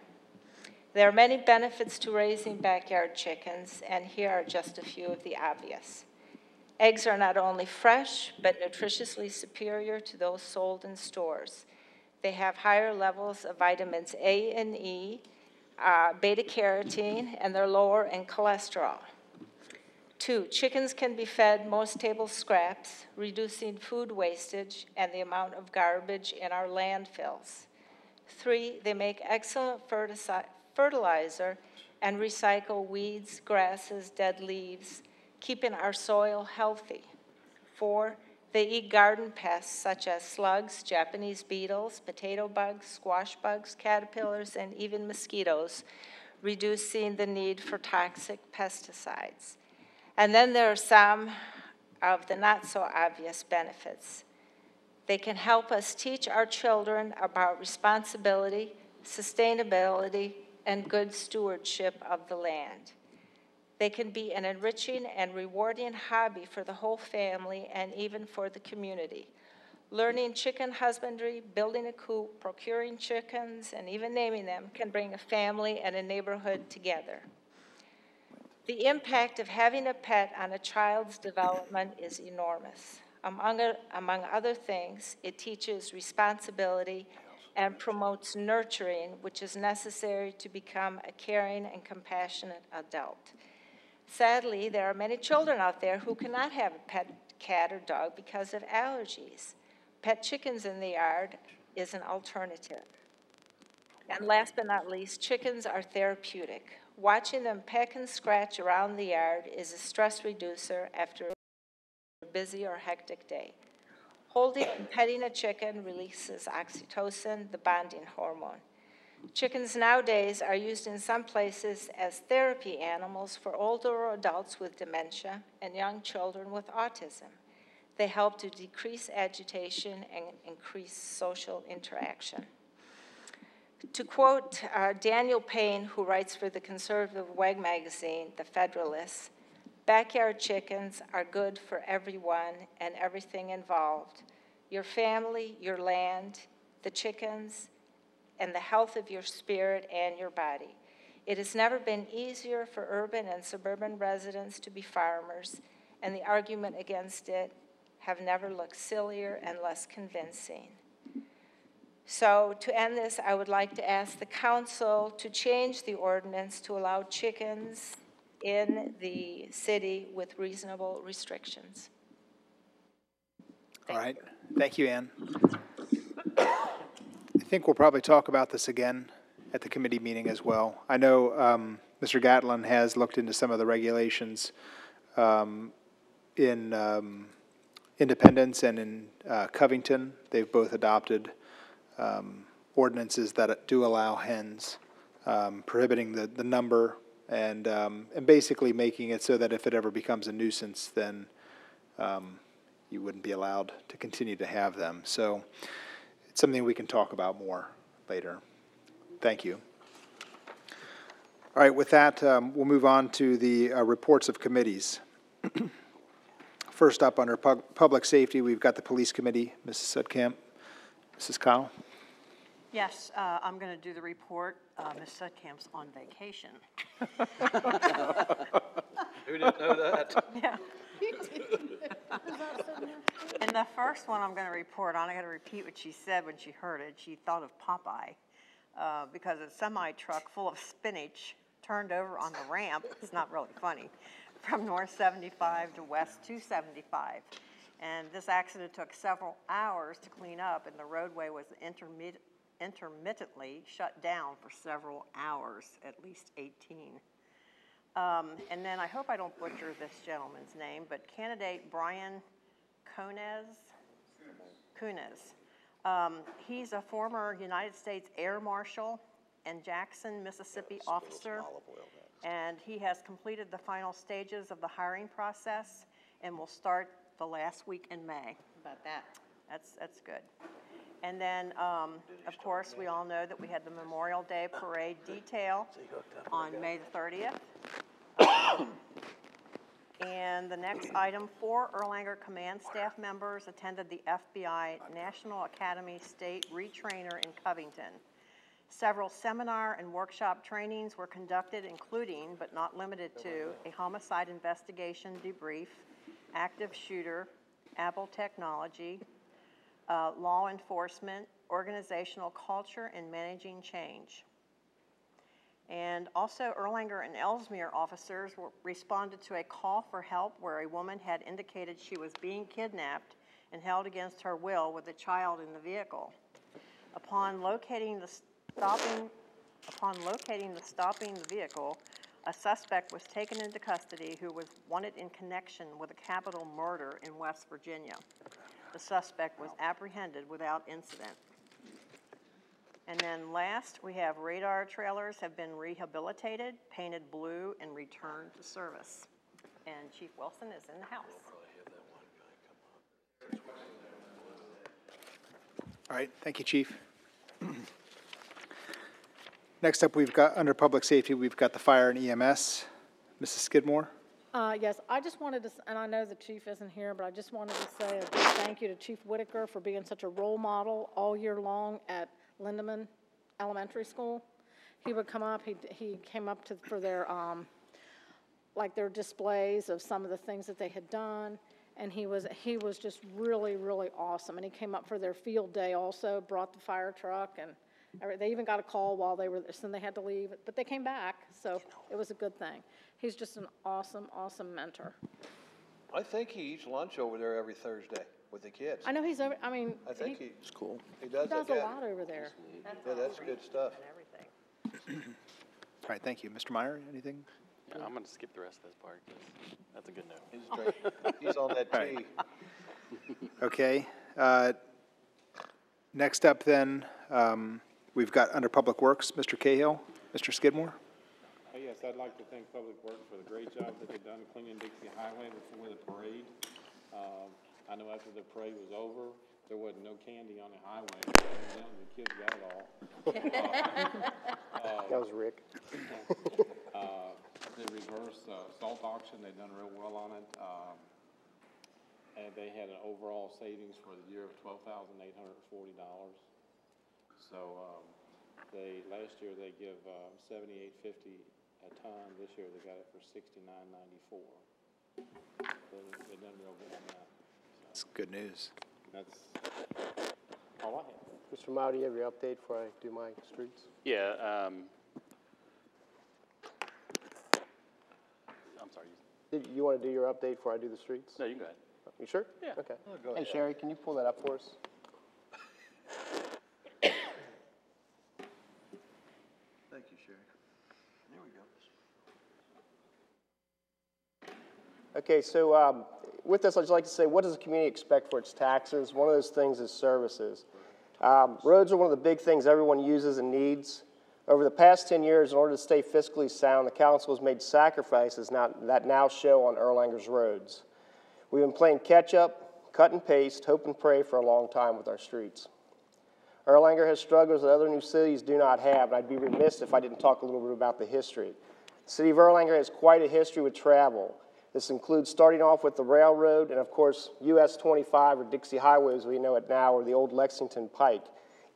There are many benefits to raising backyard chickens, and here are just a few of the obvious. Eggs are not only fresh, but nutritiously superior to those sold in stores. They have higher levels of vitamins A and E, beta-carotene, and they're lower in cholesterol. 2, chickens can be fed most table scraps, reducing food wastage and the amount of garbage in our landfills. 3, they make excellent fertilizer and recycle weeds, grasses, dead leaves, keeping our soil healthy. 4, they eat garden pests such as slugs, Japanese beetles, potato bugs, squash bugs, caterpillars, and even mosquitoes, reducing the need for toxic pesticides. And then there are some of the not so obvious benefits. They can help us teach our children about responsibility, sustainability, and good stewardship of the land. They can be an enriching and rewarding hobby for the whole family and even for the community. Learning chicken husbandry, building a coop, procuring chickens, and even naming them can bring a family and a neighborhood together. The impact of having a pet on a child's development is enormous. Among other things, it teaches responsibility and promotes nurturing, which is necessary to become a caring and compassionate adult. Sadly, there are many children out there who cannot have a pet cat or dog because of allergies. Pet chickens in the yard is an alternative. And last but not least, chickens are therapeutic. Watching them peck and scratch around the yard is a stress reducer after a busy or hectic day. Holding and petting a chicken releases oxytocin, the bonding hormone. Chickens nowadays are used in some places as therapy animals for older adults with dementia and young children with autism. They help to decrease agitation and increase social interaction. To quote Daniel Payne, who writes for the conservative WEG magazine, The Federalist, backyard chickens are good for everyone and everything involved. Your family, your land, the chickens, and the health of your spirit and your body. It has never been easier for urban and suburban residents to be farmers, and the argument against it have never looked sillier and less convincing. So to end this, I would like to ask the council to change the ordinance to allow chickens in the city with reasonable restrictions. All right. Thank you, Ann. I think we'll probably talk about this again at the committee meeting as well. I know Mr. Gatlin has looked into some of the regulations in Independence and in Covington. They've both adopted ordinances that do allow hens, prohibiting the number and basically making it so that if it ever becomes a nuisance, then you wouldn't be allowed to continue to have them. So something we can talk about more later. Thank you. All right, with that, we'll move on to the reports of committees. First up, under Public Safety, we've got the Police Committee. Mrs. Sudkamp. Mrs. Kyle. Yes, I'm going to do the report. Ms. Sudkamp's on vacation. Who didn't know that? Yeah. And the first one I'm going to report on, I got to repeat what she said when she heard it. She thought of Popeye because a semi-truck full of spinach turned over on the ramp. It's not really funny. From North 75 to West 275. And this accident took several hours to clean up, and the roadway was intermittently shut down for several hours, at least 18. And then I hope I don't butcher this gentleman's name, but candidate Brian Kunez. He's a former United States Air Marshal and Jackson, Mississippi officer, and he has completed the final stages of the hiring process and will start the last week in May. How about that? That's good. And then, of course, we all know that we had the Memorial Day Parade detail on May the 30th. And the next item, 4 Erlanger Command staff members attended the FBI National Academy State Retrainer in Covington. Several seminar and workshop trainings were conducted, including, but not limited to, a homicide investigation debrief, active shooter, Apple technology, law enforcement, organizational culture, and managing change. And also, Erlanger and Ellesmere officers responded to a call for help where a woman had indicated she was being kidnapped and held against her will with a child in the vehicle. Upon locating the stopping the vehicle, a suspect was taken into custody who was wanted in connection with a capital murder in West Virginia. The suspect was apprehended without incident. And then last, we have radar trailers have been rehabilitated, painted blue, and returned to service. And Chief Wilson is in the house. All right, thank you, Chief. Next up, we've got, under Public Safety, we've got the Fire and EMS. Mrs. Skidmore? Yes, I just wanted to, and I know the chief isn't here, but I just wanted to say a big thank you to Chief Whitaker for being such a role model all year long at Lindeman Elementary School. He would come up, he came up for their, like their displays of some of the things that they had done, and he was just really, really awesome. And he came up for their field day also, brought the fire truck, and they even got a call while they were there, so they had to leave, but they came back, so it was a good thing. He's just an awesome, awesome mentor. I think he eats lunch over there every Thursday with the kids. I know he's over, I mean. I think it's cool. He does a lot over there. Yeah, that's good stuff. All right, thank you. Mr. Meyer, anything? Yeah, I'm going to skip the rest of this part because that's a good note. He's great. He's on that tee. Okay. Next up then, we've got under Public Works, Mr. Cahill. Mr. Skidmore? Yes, I'd like to thank Public Works for the great job that they've done cleaning Dixie Highway before the parade. I know after the parade was over, there wasn't no candy on the highway. The kids got it all. That was Rick. The reverse salt auction, they've done real well on it. And they had an overall savings for the year of $12,840. So last year they give $78.50 a ton. This year they got it for $69.94. So they've done real good on that. That's good news. That's all I have. Mr. Mao, do you have your update before I do my streets? Yeah. I'm sorry. You want to do your update before I do the streets? No, you can go ahead. You sure? Yeah. Okay. Oh, go Hey, ahead. Sherry, can you pull that up for us? Thank you, Sherry. There we go. Okay, so with this, I'd just like to say, what does the community expect for its taxes? One of those things is services. Roads are one of the big things everyone uses and needs. Over the past 10 years, in order to stay fiscally sound, the council has made sacrifices that now show on Erlanger's roads. We've been playing catch up, cut and paste, hope and pray for a long time with our streets. Erlanger has struggles that other new cities do not have, and I'd be remiss if I didn't talk a little bit about the history. The city of Erlanger has quite a history with travel. This includes starting off with the railroad and, of course, US 25, or Dixie Highway as we know it now, or the old Lexington Pike,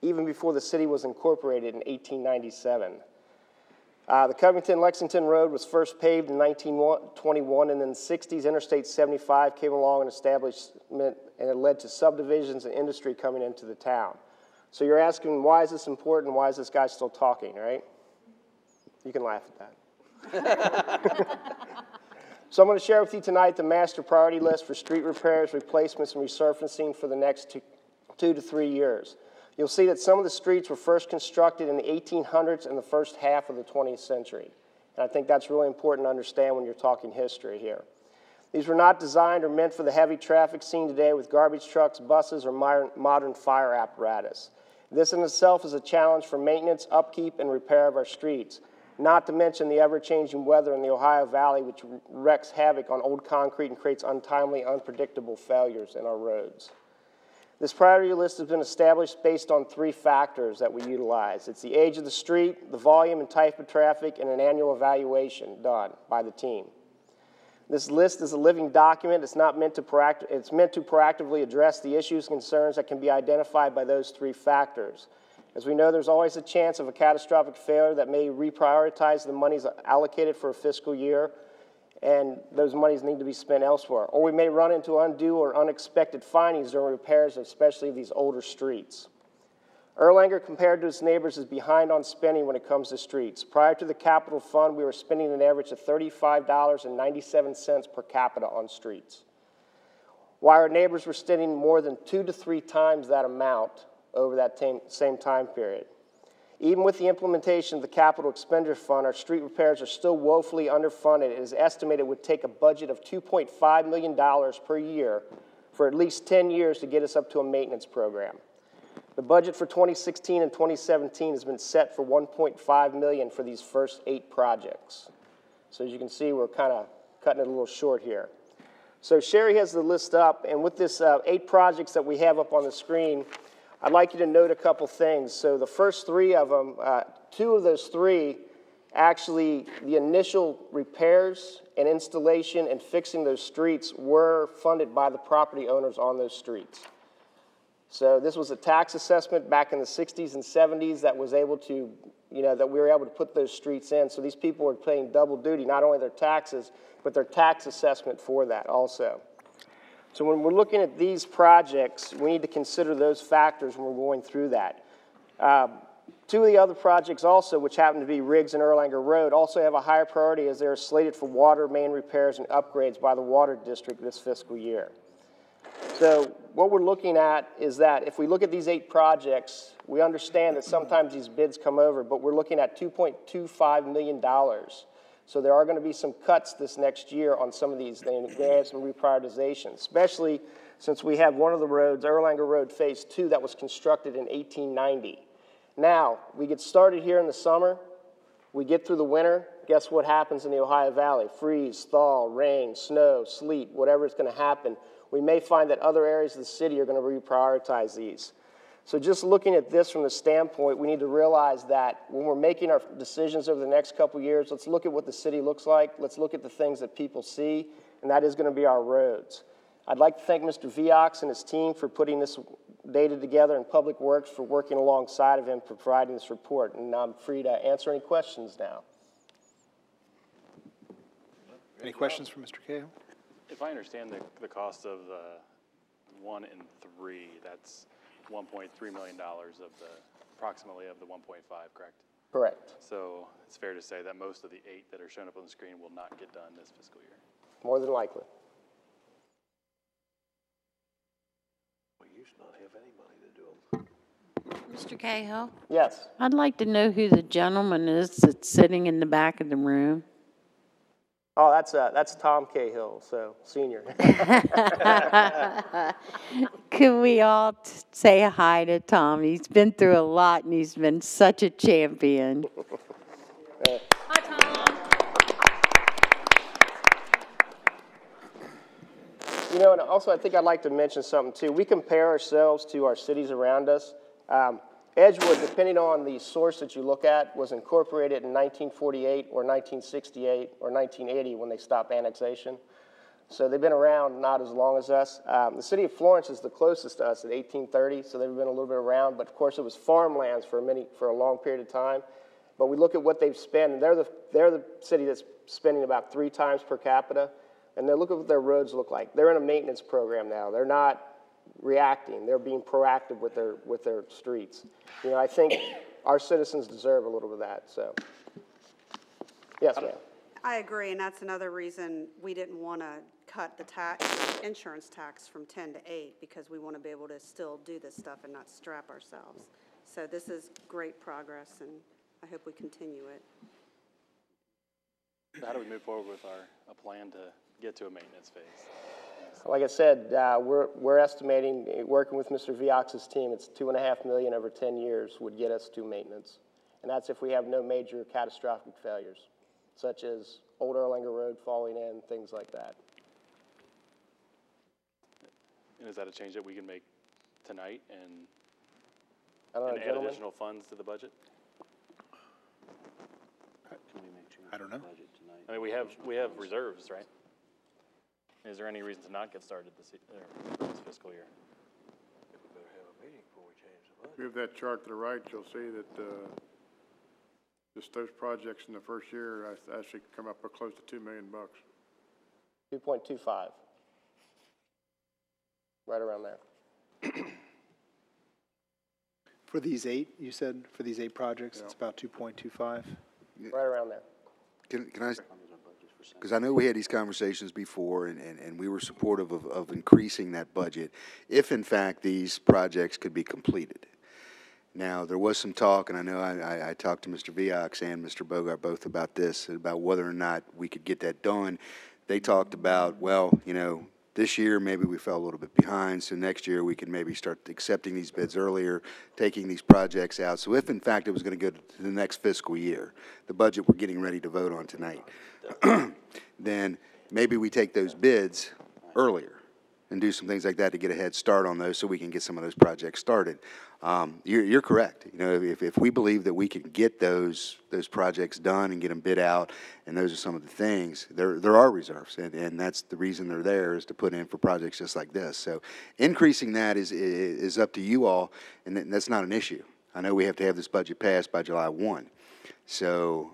even before the city was incorporated in 1897. The Covington-Lexington Road was first paved in 1921, and in the 60s, Interstate 75 came along and establishment, and it led to subdivisions and industry coming into the town. So you're asking, why is this important? Why is this guy still talking, right? You can laugh at that. So I'm going to share with you tonight the master priority list for street repairs, replacements, and resurfacing for the next 2 to 3 years. You'll see that some of the streets were first constructed in the 1800s and the first half of the 20th century. And I think that's really important to understand when you're talking history here. These were not designed or meant for the heavy traffic seen today with garbage trucks, buses, or modern fire apparatus. This in itself is a challenge for maintenance, upkeep, and repair of our streets, not to mention the ever-changing weather in the Ohio Valley, which wreaks havoc on old concrete and creates untimely, unpredictable failures in our roads. This priority list has been established based on 3 factors that we utilize. It's the age of the street, the volume and type of traffic, and an annual evaluation done by the team. This list is a living document. It's meant to proactively address the issues and concerns that can be identified by those 3 factors. As we know, there's always a chance of a catastrophic failure that may reprioritize the monies allocated for a fiscal year, and those monies need to be spent elsewhere. Or we may run into undue or unexpected findings during repairs, especially of these older streets. Erlanger, compared to its neighbors, is behind on spending when it comes to streets. Prior to the capital fund, we were spending an average of $35.97 per capita on streets, while our neighbors were spending more than 2 to 3 times that amount over that same time period. Even with the implementation of the capital expenditure fund, our street repairs are still woefully underfunded. It is estimated it would take a budget of $2.5 million per year for at least 10 years to get us up to a maintenance program. The budget for 2016 and 2017 has been set for $1.5 million for these first 8 projects. So as you can see, we're kind of cutting it a little short here. So Sherry has the list up, and with this 8 projects that we have up on the screen, I'd like you to note a couple things. So the first 3 of them, 2 of those 3, actually the initial repairs and installation and fixing those streets were funded by the property owners on those streets. So this was a tax assessment back in the 60s and 70s that was able to, that we were able to put those streets in. So these people were paying double duty, not only their taxes, but their tax assessment for that also. So when we're looking at these projects, we need to consider those factors when we're going through that. 2 of the other projects also, which happen to be Riggs and Erlanger Road, also have a higher priority as they're slated for water main repairs and upgrades by the Water District this fiscal year. So what we're looking at is that if we look at these 8 projects, we understand that sometimes these bids come over, but we're looking at $2.25 million. So there are going to be some cuts this next year on some of these. They have some reprioritization, especially since we have one of the roads, Erlanger Road Phase 2, that was constructed in 1890. Now, we get started here in the summer. We get through the winter. Guess what happens in the Ohio Valley? Freeze, thaw, rain, snow, sleet, whatever is going to happen. We may find that other areas of the city are going to reprioritize these. So just looking at this from the standpoint, we need to realize that when we're making our decisions over the next couple years, let's look at what the city looks like. Let's look at the things that people see, and that is going to be our roads. I'd like to thank Mr. Viox and his team for putting this data together, and Public Works for working alongside of him for providing this report. And I'm free to answer any questions now. Any questions for Mr. Cahill? If I understand the cost of 1 and 3, that's $1.3 million of approximately of the 1.5, correct? Correct. So it's fair to say that most of the 8 that are shown up on the screen will not get done this fiscal year. More than likely. We used to not have any money to do them. Mr. Cahill? Yes. I'd like to know who the gentleman is that's sitting in the back of the room. Oh, that's Tom Cahill, so senior. Can we all say hi to Tom? He's been through a lot, and he's been such a champion. Hi, Tom. And also I think I'd like to mention something too. We compare ourselves to our cities around us. Edgewood, depending on the source that you look at, was incorporated in 1948 or 1968 or 1980 when they stopped annexation. So they've been around not as long as us. The city of Florence is the closest to us at 1830, so they've been a little bit around, but of course it was farmlands for a long period of time. But we look at what they've spent, and they're the city that's spending about 3 times per capita, and then look at what their roads look like. They're in a maintenance program now. They're not reacting. They're being proactive with their streets. You know, I think our citizens deserve a little bit of that, so. Yes, ma'am. I agree, and that's another reason we didn't want to cut the insurance tax from 10 to 8, because we want to be able to still do this stuff and not strap ourselves. So this is great progress, and I hope we continue it. How do we move forward with a plan to get to a maintenance phase? Like I said, we're estimating, working with Mr. Viox's team, it's $2.5 million over 10 years would get us to maintenance. And that's if we have no major catastrophic failures, such as Old Erlanger Road falling in, things like that. And is that a change that we can make tonight and add additional funds to the budget? I don't know. I mean, we have reserves, right? Is there any reason to not get started this fiscal year? If you have that chart to the right, you'll see that just those projects in the first year actually come up close to $2 million. 2.25. Right around there. For these 8, you said, for these 8 projects, it's about 2.25? Right around there. Can I, because I know we had these conversations before, and we were supportive of increasing that budget if, in fact, these projects could be completed. Now, there was some talk, and I know I talked to Mr. Viox and Mr. Bogart both about this, about whether or not we could get that done. They talked about, well, you know, this year maybe we fell a little bit behind, so next year we can maybe start accepting these bids earlier, taking these projects out. So if, in fact, it was going to go to the next fiscal year, the budget we're getting ready to vote on tonight, then maybe we take those bids earlier and do some things like that to get a head start on those so we can get some of those projects started. You're correct. You know, if we believe that we can get those projects done and get them bid out, and those are some of the things, there are reserves, and that's the reason they're there, is to put in for projects just like this. So increasing that is up to you all, and that's not an issue. I know we have to have this budget passed by July 1. So,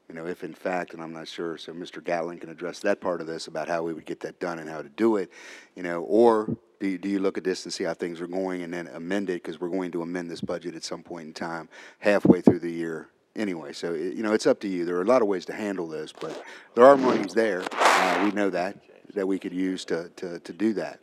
you know, if in fact, and I'm not sure, so Mr. Gatlin can address that part of this about how we would get that done and how to do it, you know, or do you look at this and see how things are going and then amend it, because we're going to amend this budget at some point in time halfway through the year anyway. So, you know, it's up to you. There are a lot of ways to handle this, but there are monies there. We know that we could use to do that.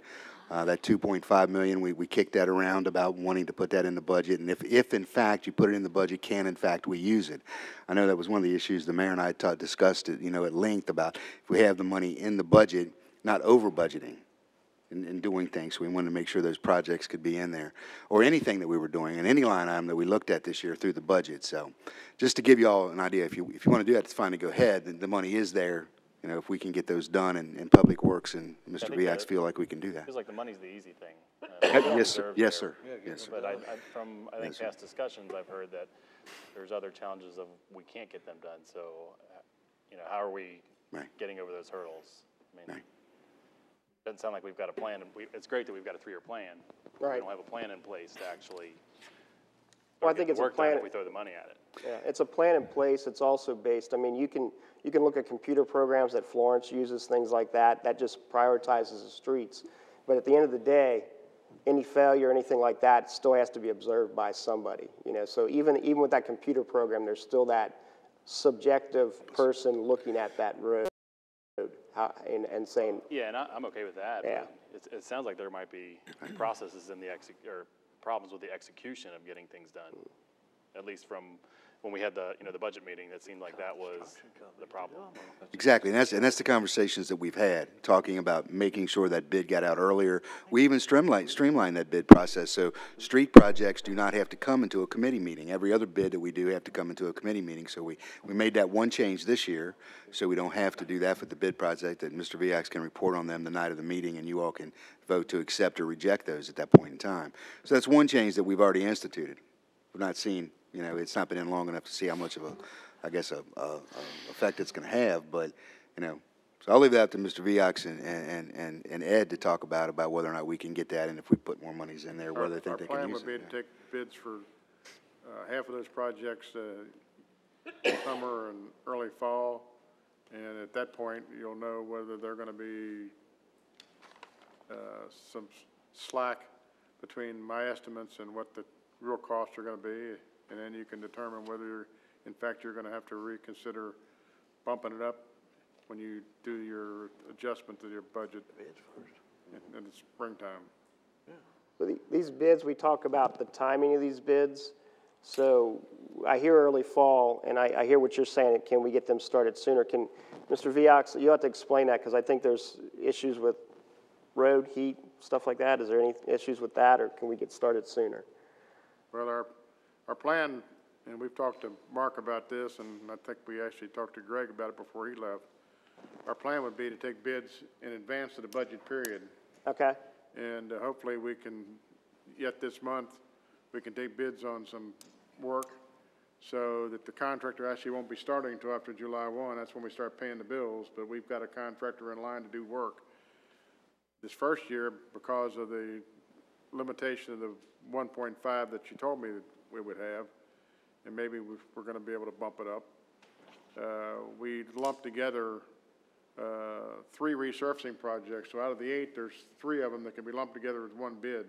That $2.5 million, we kicked that around about wanting to put that in the budget, and if in fact you put it in the budget, can in fact we use it? I know that was one of the issues the mayor and I discussed it, you know, at length about if we have the money in the budget, not over budgeting and doing things. So we wanted to make sure those projects could be in there, or anything that we were doing, and any line item that we looked at this year through the budget. So just to give you all an idea, if you want to do that, it's fine to go ahead. The money is there. You know, if we can get those done, and Public Works and Mr. Viax feel like we can do that. Feels like the money's the easy thing. Yes, sir. Yes, sir. Yes, sir. But from past discussions, I've heard that there's other challenges of we can't get them done. So, you know, how are we getting over those hurdles? I mean, it doesn't sound like we've got a plan. It's great that we've got a 3-year plan. Right. We don't have a plan in place to actually. Well, I think it's a plan. If we throw the money at it. Yeah, it's a plan in place. It's also based, I mean, you can look at computer programs that Florence uses, things like that. That just prioritizes the streets. But at the end of the day, any failure, anything like that, still has to be observed by somebody. You know, so even with that computer program, there's still that subjective person looking at that road and saying. Yeah, and I'm okay with that. Yeah. It sounds like there might be processes in or problems with the execution of getting things done. At least from when we had the budget meeting, that seemed like that was the problem. Exactly, and that's the conversations that we've had, talking about making sure that bid got out earlier. We even streamlined that bid process, so street projects do not have to come into a committee meeting. Every other bid that we do have to come into a committee meeting, so we made that one change this year, so we don't have to do that for the bid project, that Mr. Viax can report on them the night of the meeting, and you all can vote to accept or reject those at that point in time. So that's one change that we've already instituted. we've not seen, you know, it's not been in long enough to see how much of a, I guess, a effect it's going to have. But, you know, so I'll leave that up to Mr. Viox and Ed to talk about whether or not we can get that, and if we put more monies in there, whether they think they can use it. Our plan would be to take bids for half of those projects summer and early fall, and at that point, you'll know whether they're going to be some slack between my estimates and what the real costs are going to be, and then you can determine whether, in fact, you're going to have to reconsider bumping it up when you do your adjustment to your budget in the springtime. So these bids, we talk about the timing of these bids. So I hear early fall, and I hear what you're saying. Can we get them started sooner? Can Mr. Viox, you have to explain that, because I think there's issues with road, heat, stuff like that. Is there any issues with that, or can we get started sooner? Well, our plan, and we've talked to Mark about this, and I think we actually talked to Greg about it before he left. Our plan would be to take bids in advance of the budget period. Okay. And hopefully we can, yet this month, we can take bids on some work so that the contractor actually won't be starting until after July 1. That's when we start paying the bills, but we've got a contractor in line to do work. This first year, because of the limitation of the 1.5 that you told me that we would have, and maybe we're going to be able to bump it up, we lumped together 3 resurfacing projects. So out of the 8, there's 3 of them that can be lumped together as one bid.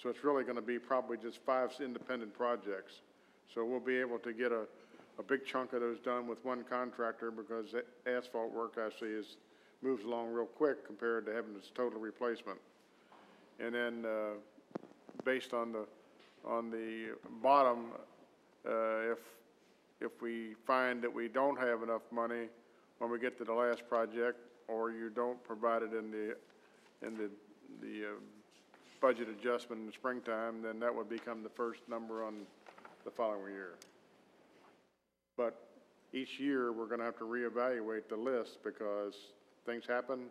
So it's really going to be probably just 5 independent projects. So we'll be able to get a big chunk of those done with one contractor, because asphalt work actually moves along real quick compared to having this total replacement. And then based on the bottom, if we find that we don't have enough money when we get to the last project, or you don't provide it in the budget adjustment in the springtime, then that would become the first number on the following year. But each year we're going to have to reevaluate the list, because things happen.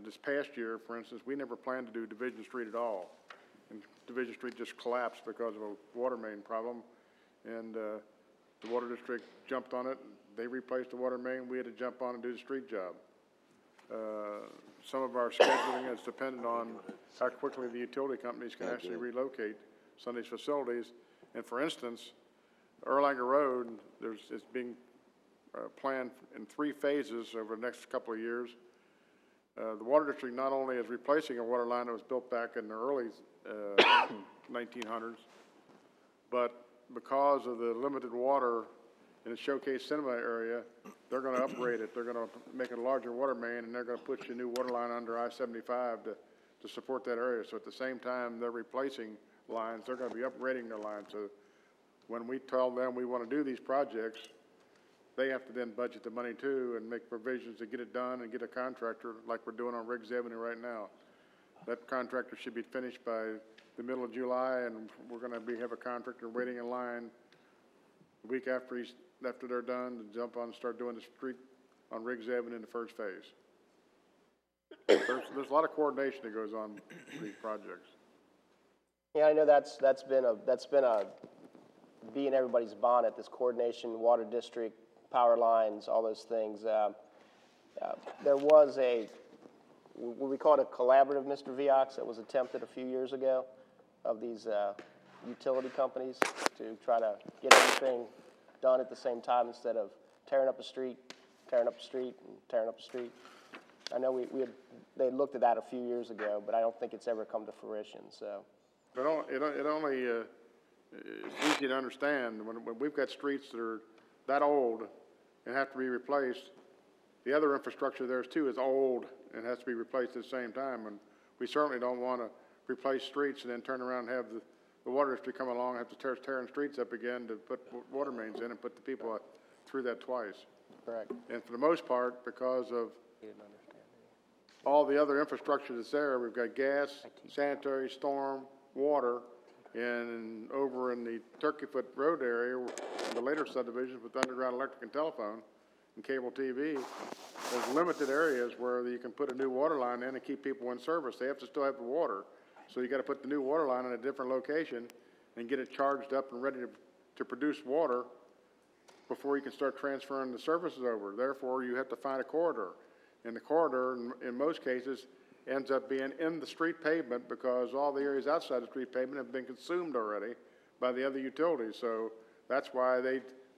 This past year, for instance, we never planned to do Division Street at all, and Division Street just collapsed because of a water main problem, and the water district jumped on it. They replaced the water main. We had to jump on and do the street job. Some of our scheduling is dependent on how quickly the utility companies can actually relocate some of these facilities. And for instance, Erlanger Road, it's being planned in 3 phases over the next couple of years. The water district not only is replacing a water line that was built back in the early 1900s, but because of the limited water in the Showcase Cinema area, they're going to upgrade it. They're going to make it a larger water main, and they're going to put a new water line under I-75 to support that area. So at the same time they're replacing lines, they're going to be upgrading their lines. So when we tell them we want to do these projects, they have to then budget the money too and make provisions to get it done and get a contractor, like we're doing on Riggs Avenue right now. That contractor should be finished by the middle of July, and we're going to have a contractor waiting in line the week after they're done to jump on and start doing the street on Riggs Avenue in the first phase. There's a lot of coordination that goes on with these projects. Yeah, I know that's been a bee in everybody's bonnet. This coordination, water district, power lines, all those things. There was we call it a collaborative, Mr. Viox, that was attempted a few years ago of these utility companies to try to get everything done at the same time instead of tearing up a street, tearing up a street, and tearing up a street. I know they looked at that a few years ago, but I don't think it's ever come to fruition. So it only it's easy to understand when we've got streets that are that old and have to be replaced. The other infrastructure there too is old and has to be replaced at the same time. And we certainly don't want to replace streets and then turn around and have the water district come along and have to tearing streets up again to put water mains in and put the people through that twice. Correct. And for the most part, because of all the other infrastructure that's there, we've got gas, sanitary, storm, water, and over in the Turkey Foot Road area, the later subdivisions with underground electric and telephone and cable TV, there's limited areas where you can put a new water line in and keep people in service. They have to still have the water. So you got to put the new water line in a different location and get it charged up and ready to produce water before you can start transferring the services over. Therefore, you have to find a corridor. And the corridor, in most cases, ends up being in the street pavement because all the areas outside the street pavement have been consumed already by the other utilities. So that's why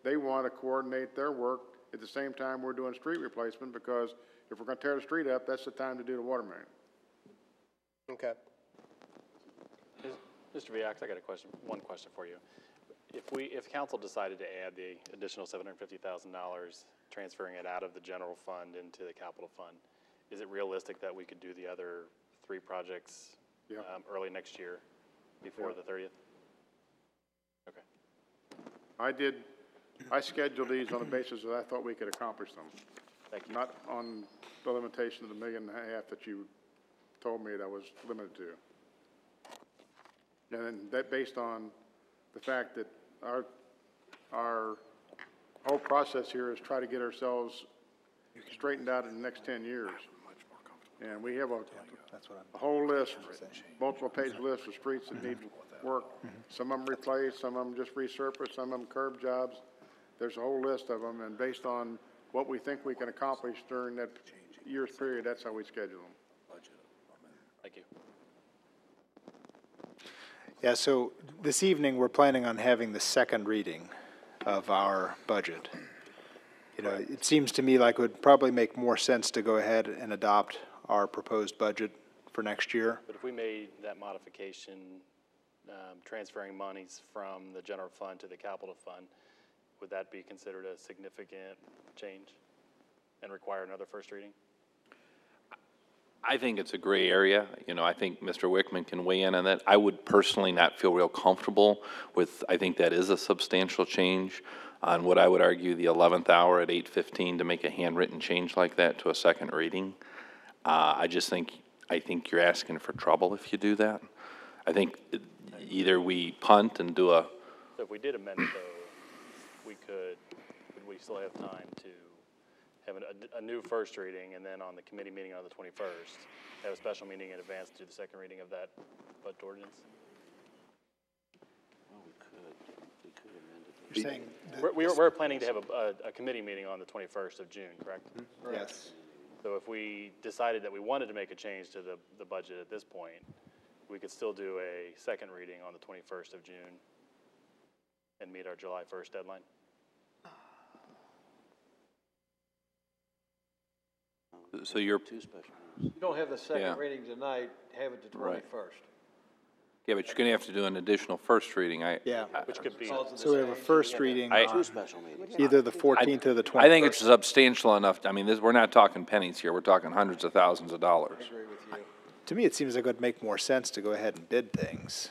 they want to coordinate their work at the same time we're doing street replacement, because if we're going to tear the street up, that's the time to do the water main. Okay. Mr. Viax, I got one question for you. If council decided to add the additional $750,000, transferring it out of the general fund into the capital fund, is it realistic that we could do the other 3 projects early next year before the 30th? Okay. I scheduled these on the basis that I thought we could accomplish them. Thank you. Not on the limitation of the $1.5 million that you told me that was limited to. And that based on the fact that our whole process here is try to get ourselves straightened out in the next 10 years. And we have a whole list, multiple page list of streets that need work. Some of them replaced, some of them just resurfaced, some of them curb jobs. There's a whole list of them, and based on what we think we can accomplish during that year's period, that's how we schedule them. Thank you. Yeah, so this evening, we're planning on having the second reading of our budget. You know, it seems to me like it would probably make more sense to go ahead and adopt our proposed budget for next year. But if we made that modification, transferring monies from the general fund to the capital fund, would that be considered a significant change and require another first reading? I think it's a gray area. You know, I think Mr. Wickman can weigh in on that. I would personally not feel real comfortable with, I think that is a substantial change on what I would argue the 11th hour at 8:15 to make a handwritten change like that to a second reading. I think you're asking for trouble if you do that. I think either we punt and do a... So if we did amend it though, would we still have time to have a new first reading, and then on the committee meeting on the 21st, have a special meeting in advance to do the second reading of that budget ordinance? Well, we could amend it. You're saying we're planning to have a committee meeting on the 21st of June, correct? Mm-hmm. Yes. So if we decided that we wanted to make a change to the budget at this point, we could still do a second reading on the 21st of June and meet our July 1st deadline? So you're... You don't have the second Yeah. reading tonight, have it the 21st. Right. Yeah, but you're going to have to do an additional first reading. Yeah. Which could be... So we have a first reading I- on Two special meetings. either the 14th or the 21st. I think it's substantial enough. I mean, we're not talking pennies here. We're talking hundreds of thousands of dollars. To me, it seems like it would make more sense to go ahead and bid things,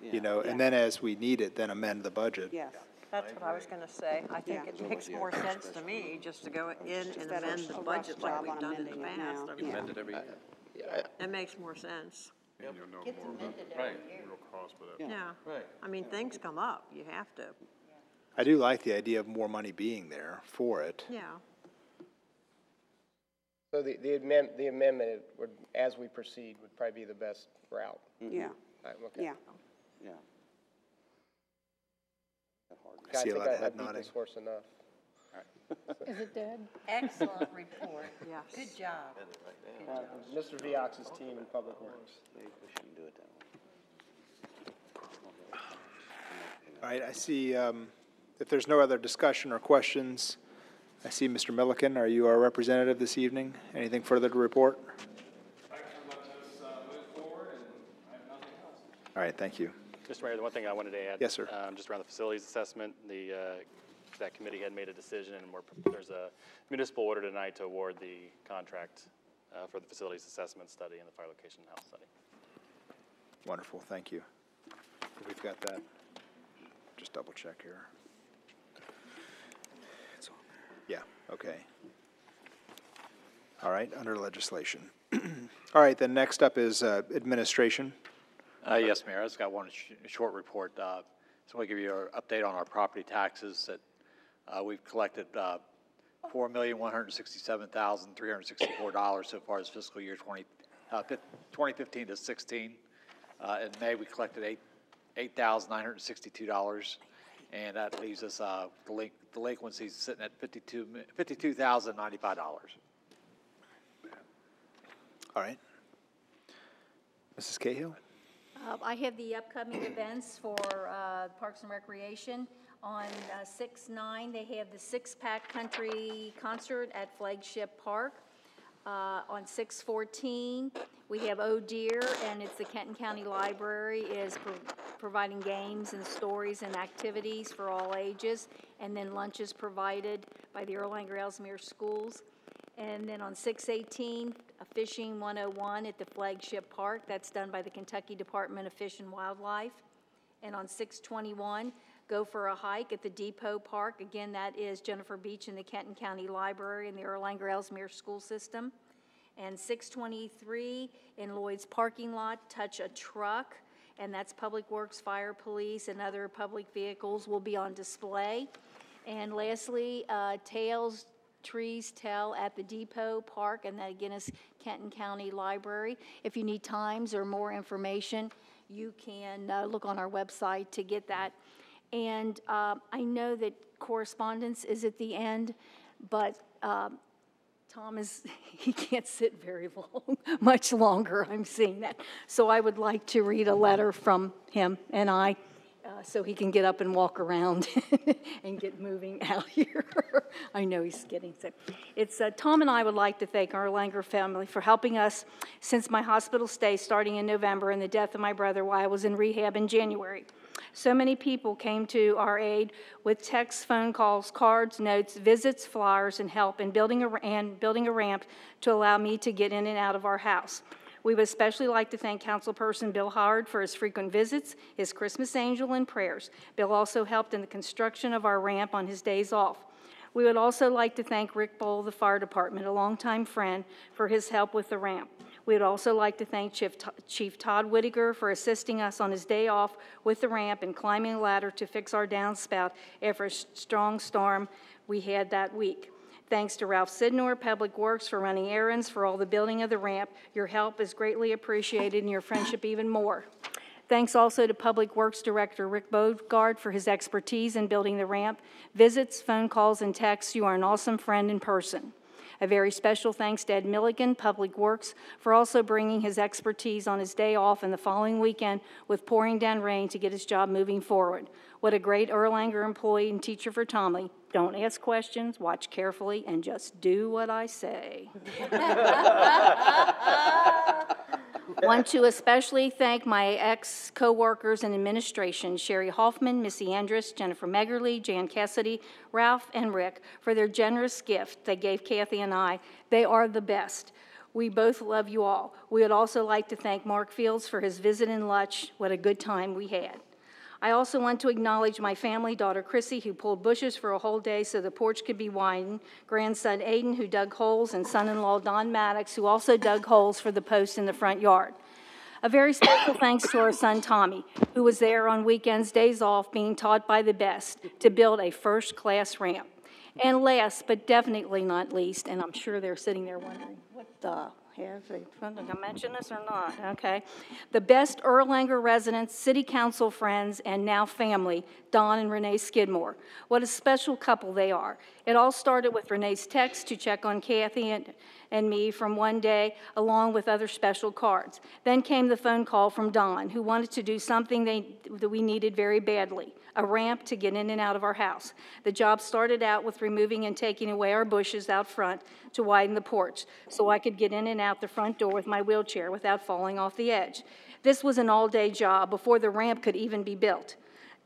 you know, and then as we need it, then amend the budget. Yes. That's what I was going to say. I think it makes more sense to me just to go in and amend the budget like we've done in the past. I mean, Amend it every year. it makes more sense. Gets amended every year. Yeah. Right. I mean, things come up. You have to. I do like the idea of more money being there for it. Yeah. So the amendment would, as we proceed, would probably be the best route. Yeah. Right, okay. Yeah. Yeah. I See a think lot of I head beat nodding. this horse enough. Is it dead? Excellent report. Yes. Good job. Mr. Viox's team in Public Works. We shouldn't do it that way. All right, I see, if there's no other discussion or questions, I see Mr. Milliken. Are you our representative this evening? Anything further to report? All right, thank you. Mr. Mayor, the one thing I wanted to add. Yes, sir. Just around the facilities assessment, that committee had made a decision, and there's a municipal order tonight to award the contract for the facilities assessment study and the fire location and health study. Wonderful, thank you. We've got that. Just double check here. Yeah, okay. All right, under legislation. All right, then next up is administration. Yes, Mayor, I just got one short report. So I want to give you an update on our property taxes that we've collected $4,167,364 so far this fiscal year 2015 to 16. In May, we collected $8,962, and that leaves us delinquencies sitting at $52,095. All right. Mrs. Cahill? I have the upcoming events for Parks and Recreation. On 6/9, they have the Six Pack Country Concert at Flagship Park. On 6/14, we have Oh Dear, and it's the Kenton County Library is providing games and stories and activities for all ages, and then lunch is provided by the Erlanger-Ellesmere schools. And then on 6/18, a Fishing 101 at the Flagship Park. That's done by the Kentucky Department of Fish and Wildlife. And on 6/21, Go for a Hike at the Depot Park. Again, that is Jennifer Beach and the Kenton County Library and the Erlanger-Ellesmere School System. And 6/23, in Lloyd's parking lot, Touch a Truck, and that's Public Works, Fire, Police, and other public vehicles will be on display. And lastly, Tales, Trees Tell at the Depot Park, and that again is Kenton County Library. If you need times or more information, you can look on our website to get that. And I know that correspondence is at the end, but Tom he can't sit very long, much longer, I'm seeing that. So I would like to read a letter from him and I, so he can get up and walk around and get moving out here. I know he's getting sick. It's Tom and I would like to thank our Erlanger family for helping us since my hospital stay starting in November and the death of my brother while I was in rehab in January. So many people came to our aid with texts, phone calls, cards, notes, visits, flyers, and help in building a ramp to allow me to get in and out of our house. We would especially like to thank Councilperson Bill Howard for his frequent visits, his Christmas angel, and prayers. Bill also helped in the construction of our ramp on his days off. We would also like to thank Rick Bowl of the Fire Department, a longtime friend, for his help with the ramp. We would also like to thank Chief Todd Whittaker for assisting us on his day off with the ramp and climbing a ladder to fix our downspout after a strong storm we had that week. Thanks to Ralph Sidnor, Public Works, for running errands for all the building of the ramp. Your help is greatly appreciated and your friendship even more. Thanks also to Public Works Director Rick Bogard for his expertise in building the ramp. Visits, phone calls, and texts, you are an awesome friend in person. A very special thanks to Ed Milligan, Public Works, for also bringing his expertise on his day off and the following weekend with pouring down rain to get his job moving forward. What a great Erlanger employee and teacher for Tommy. Don't ask questions, watch carefully, and just do what I say. Want to especially thank my ex-co-workers and administration, Sherry Hoffman, Missy Andrus, Jennifer Meggerly, Jan Cassidy, Ralph, and Rick, for their generous gift they gave Kathy and I. They are the best. We both love you all. We would also like to thank Mark Fields for his visit in Lutch. What a good time we had. I also want to acknowledge my family, daughter Chrissy, who pulled bushes for a whole day so the porch could be widened, grandson Aiden, who dug holes, and son-in-law Don Maddox, who also dug holes for the posts in the front yard. A very special thanks to our son Tommy, who was there on weekends, days off, being taught by the best to build a first-class ramp. And last, but definitely not least, and I'm sure they're sitting there wondering, what the hell, did I mention this or not? Okay. The best Erlanger residents, city council friends, and now family, Don and Renee Skidmore. What a special couple they are. It all started with Renee's text to check on Kathy and me from one day, along with other special cards. Then came the phone call from Don, who wanted to do something that we needed very badly, a ramp to get in and out of our house. The job started out with removing and taking away our bushes out front to widen the porch, so I could get in and out the front door with my wheelchair without falling off the edge. This was an all-day job before the ramp could even be built.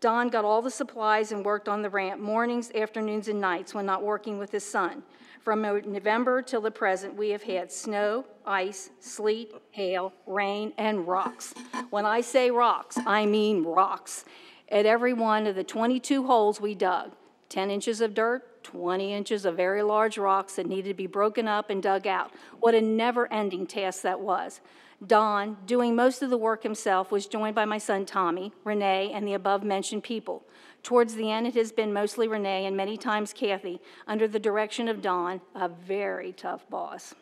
Don got all the supplies and worked on the ramp mornings, afternoons, and nights when not working with his son. From November till the present, we have had snow, ice, sleet, hail, rain, and rocks. When I say rocks, I mean rocks. At every one of the 22 holes we dug, 10 inches of dirt, 20 inches of very large rocks that needed to be broken up and dug out. What a never-ending task that was. Don, doing most of the work himself, was joined by my son Tommy, Renee, and the above-mentioned people. Towards the end, it has been mostly Renee and many times Kathy, under the direction of Don, a very tough boss,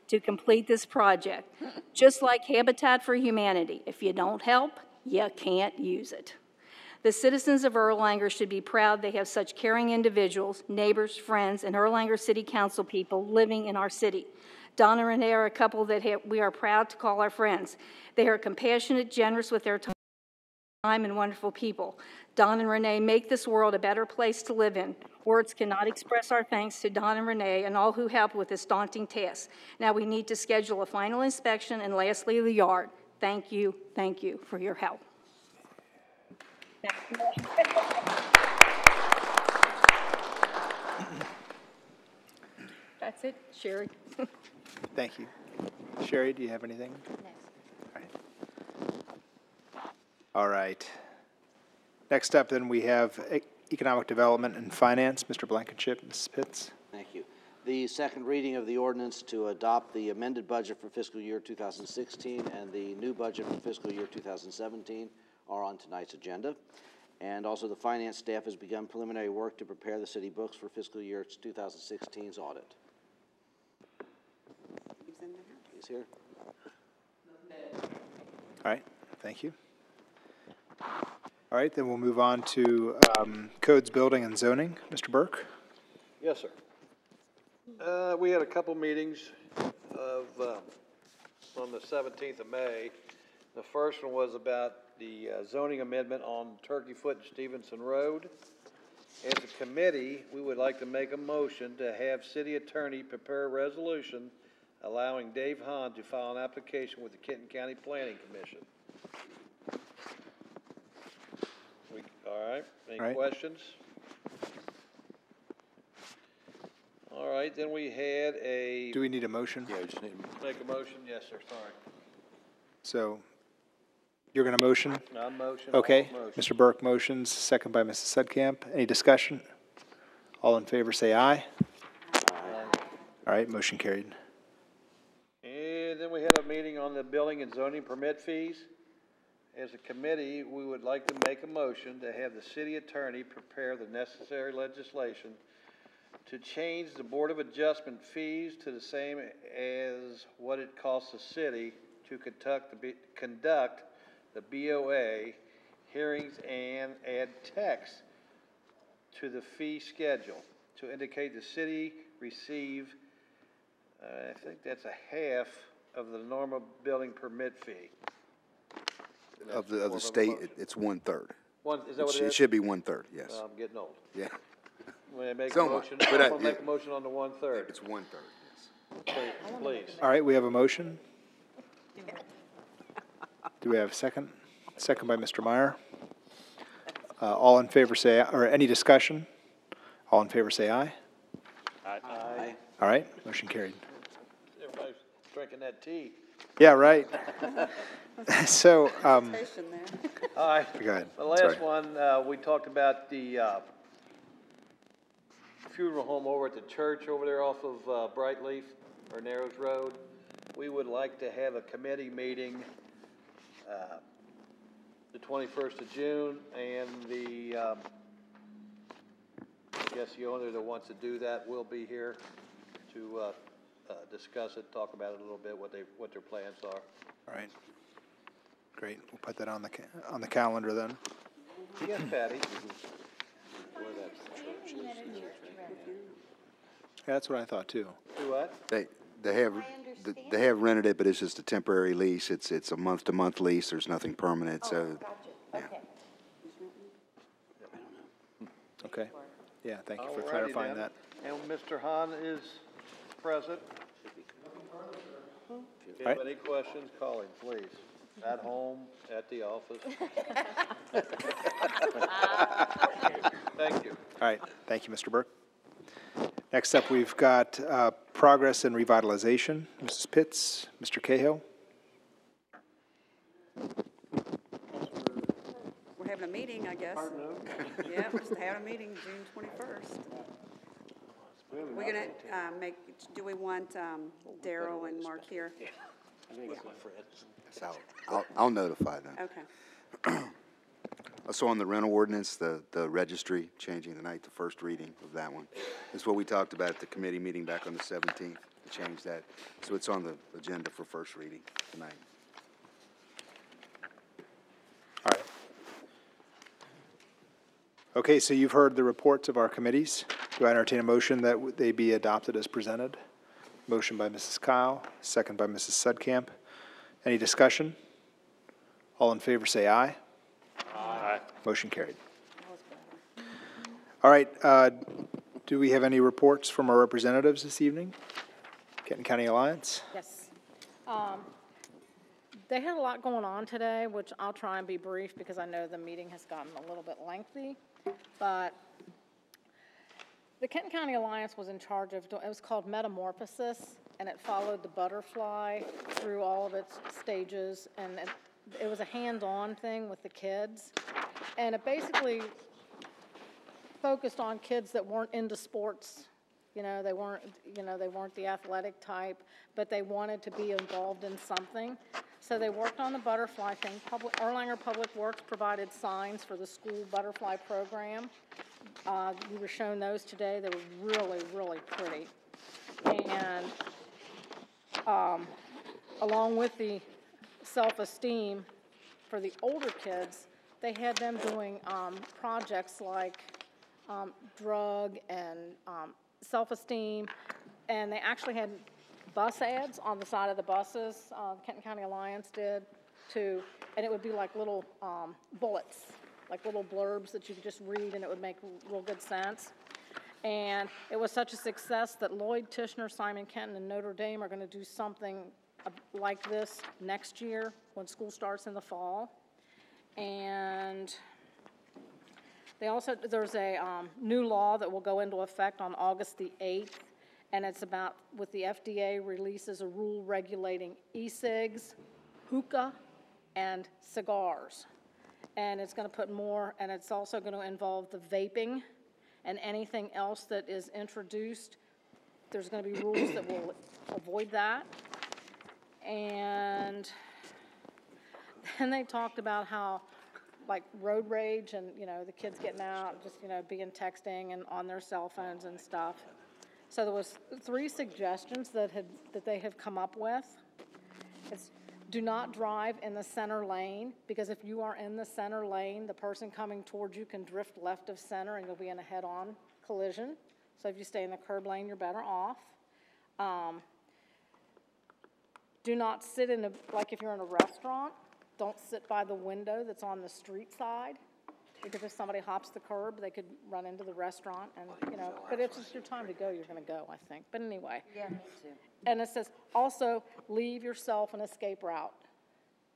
to complete this project. Just like Habitat for Humanity, if you don't help, you can't use it. The citizens of Erlanger should be proud they have such caring individuals, neighbors, friends, and Erlanger City Council people living in our city. Don and Renee are a couple that we are proud to call our friends. They are compassionate, generous with their time, and wonderful people. Don and Renee make this world a better place to live in. Words cannot express our thanks to Don and Renee and all who helped with this daunting task. Now we need to schedule a final inspection and lastly, the yard. Thank you for your help. That's it, Sherry. Thank you. Sherry, do you have anything? No. All right. Next up, then, we have Economic Development and Finance. Mr. Blankenship, Mrs. Pitts. Thank you. The second reading of the ordinance to adopt the amended budget for fiscal year 2016 and the new budget for fiscal year 2017 are on tonight's agenda. And also the finance staff has begun preliminary work to prepare the city books for fiscal year 2016's audit. He's here. All right, thank you. All right, then we'll move on to Codes, Building, and Zoning. Mr. Burke? Yes, sir. We had a couple meetings on the 17th of May. The first one was about the zoning amendment on Turkey Foot and Stevenson Road. As a committee, we would like to make a motion to have city attorney prepare a resolution allowing Dave Hahn to file an application with the Kenton County Planning Commission. All right, any questions? All right, then we had a... Do we need a motion? Yeah, we just need to make a motion. Yes, sir, sorry. So, you're going to motion? I'm motion. Okay. Motion. Mr. Burke motions, second by Mrs. Sudkamp. Any discussion? All in favor say aye. Aye. All right, motion carried. And then we had a meeting on the building and zoning permit fees. As a committee, we would like to make a motion to have the city attorney prepare the necessary legislation to change the Board of Adjustment fees to the same as what it costs the city to conduct the BOA hearings and add text to the fee schedule to indicate the city receive, I think that's a half of the normal building permit fee. Of the state, it's 1/3. Is that what it is? It should be 1/3, yes. I'm getting old. Yeah. When I make a Somewhat, motion, but I'll make a motion on the 1/3. It's 1/3, yes. Please. All right, we have a motion. Do we have a second? Second by Mr. Meyer. All in favor say, or any discussion? All in favor say aye. Aye. All right, motion carried. Everybody's drinking that tea. Yeah, right. So, All right. Go ahead. The last Sorry. one, we talked about the funeral home over at the church over there off of Brightleaf or Narrows Road. We would like to have a committee meeting the 21st of June, and the, I guess the owner that wants to do that will be here to discuss it, talk about it a little bit, what their plans are. All right. Great. We'll put that on the calendar then. Yes, Patty. Yeah, that's what I thought too. Do what? They have rented it, but it's just a temporary lease. It's a month-to-month lease. There's nothing permanent, so. Okay. Okay. Yeah, thank you for Alrighty clarifying then. that. And Mr. Hahn is present. If you have any questions, call him, please. At home, at the office. Thank you. All right, thank you, Mr. Burke. Next up, we've got Progress and Revitalization. Mrs. Pitts, Mr. Cahill. We're having a meeting, I guess. Yeah, we're just having a meeting June 21st. We're gonna do we want Daryl and Mark here? I'll notify them. Okay. So on the rental ordinance, the registry, changing the night to first reading of that one. Is what we talked about at the committee meeting back on the 17th, to change that. So it's on the agenda for first reading tonight. Okay, so you've heard the reports of our committees. Do I entertain a motion that they be adopted as presented? Motion by Mrs. Kyle, second by Mrs. Sudkamp. Any discussion? All in favor say aye. Aye. Motion carried. All right, do we have any reports from our representatives this evening? Kenton County Alliance? Yes. They had a lot going on today, which I'll try and be brief because I know the meeting has gotten a little bit lengthy. But the Kenton County Alliance was in charge of, it was called Metamorphosis, and it followed the butterfly through all of its stages, and it was a hands-on thing with the kids. And it basically focused on kids that weren't into sports. They weren't the athletic type, but they wanted to be involved in something. So they worked on the butterfly thing. Erlanger Public Works provided signs for the school butterfly program. We were shown those today. They were really, really pretty. And along with the self-esteem for the older kids, they had them doing projects like drug and self-esteem, and they actually had bus ads on the side of the buses. Kenton County Alliance did too, and it would be like little bullets, like little blurbs that you could just read, and it would make real good sense. And it was such a success that Lloyd, Tishner, Simon Kenton, and Notre Dame are going to do something like this next year when school starts in the fall. And they also, there's a new law that will go into effect on August the 8th, and it's about, with the FDA releases a rule regulating e-cigs, hookah, and cigars. And it's going to put more, and it's also going to involve the vaping and anything else that is introduced. There's going to be rules that will avoid that. And then they talked about how, like, road rage and, the kids getting out, just, being texting and on their cell phones and stuff. So there was 3 suggestions that they have come up with. It's do not drive in the center lane, because if you are in the center lane, the person coming towards you can drift left of center and you'll be in a head-on collision. So if you stay in the curb lane, you're better off. Do not sit like if you're in a restaurant, don't sit by the window that's on the street side, because if somebody hops the curb, they could run into the restaurant, and, but if it's your time to go, you're going to go, I think. But anyway. Yeah, me too. And it says, also, leave yourself an escape route.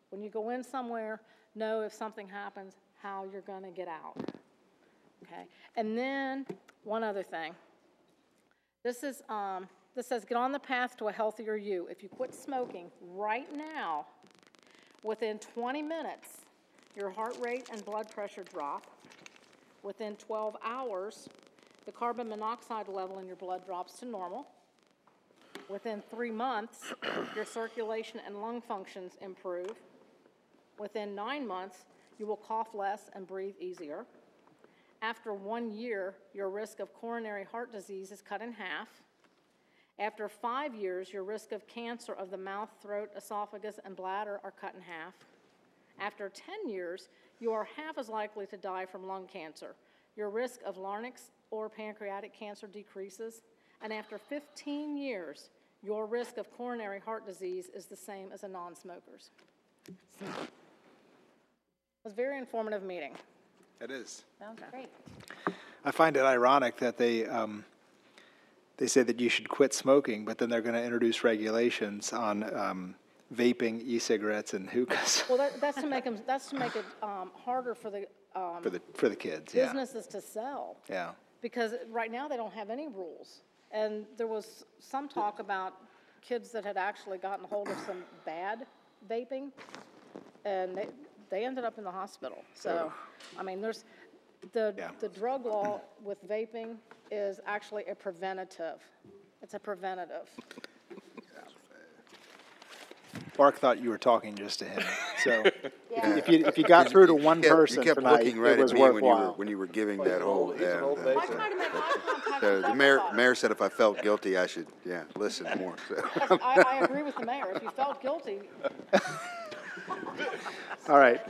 When you go in somewhere, know if something happens, how you're going to get out. Okay? And then, one other thing. This says, get on the path to a healthier you. If you quit smoking right now, within 20 minutes, your heart rate and blood pressure drop. Within 12 hours, the carbon monoxide level in your blood drops to normal. Within 3 months, your circulation and lung functions improve. Within 9 months, you will cough less and breathe easier. After 1 year, your risk of coronary heart disease is cut in half. After 5 years, your risk of cancer of the mouth, throat, esophagus, and bladder are cut in half. After 10 years, you are half as likely to die from lung cancer. Your risk of larynx or pancreatic cancer decreases. And after 15 years, your risk of coronary heart disease is the same as a non-smoker's. It was a very informative meeting. It is. Sounds great. I find it ironic that they say that you should quit smoking, but then they're going to introduce regulations on vaping, e-cigarettes, and hookahs. Well, that's to make it harder for the for the kids. Yeah. businesses to sell. Yeah. Because right now they don't have any rules, and there was some talk about kids that had actually gotten hold of some bad vaping, and they ended up in the hospital. So, I mean, there's the drug law with vaping is actually a preventative. It's a preventative. Mark thought you were talking just to him. So if you got through to one person you kept tonight, looking right it was at me worthwhile. when you were giving that whole. I try to make eye contact So with the mayor said if I felt guilty, I should listen more. So. I agree with the mayor. If you felt guilty. All right.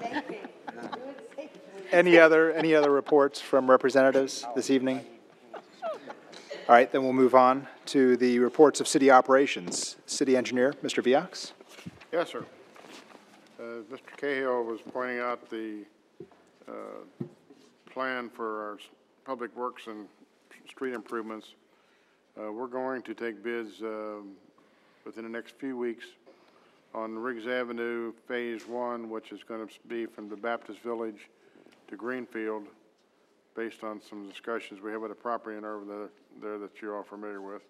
Any other reports from representatives this evening? All right, then we'll move on to the reports of city operations. City Engineer, Mr. Viox. Yes, sir. Mr. Cahill was pointing out the plan for our public works and street improvements. We're going to take bids within the next few weeks on Riggs Avenue Phase 1, which is going to be from the Baptist Village to Greenfield, based on some discussions we have with a property owner over there that you're all familiar with.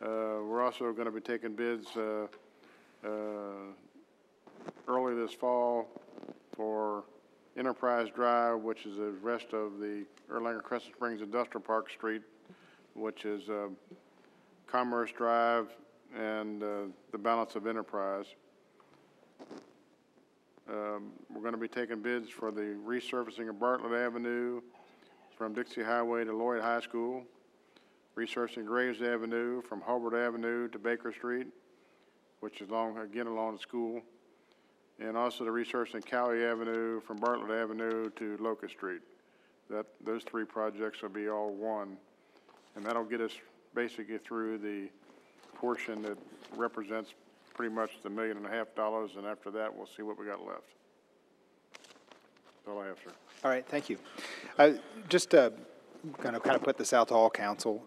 We're also going to be taking bids early this fall for Enterprise Drive, which is the rest of the Erlanger Crescent Springs Industrial Park Street, which is Commerce Drive and the balance of Enterprise. We're going to be taking bids for the resurfacing of Bartlett Avenue from Dixie Highway to Lloyd High School, resurfacing Graves Avenue from Hobart Avenue to Baker Street, which is along the school, and also the resurfacing Cowley Avenue from Bartlett Avenue to Locust Street. Those three projects will be all one, and that'll get us basically through the portion that represents pretty much the $1.5 million, and after that, we'll see what we got left. That's all I have, sir. All right, thank you. Just going to kind of put this out to all council.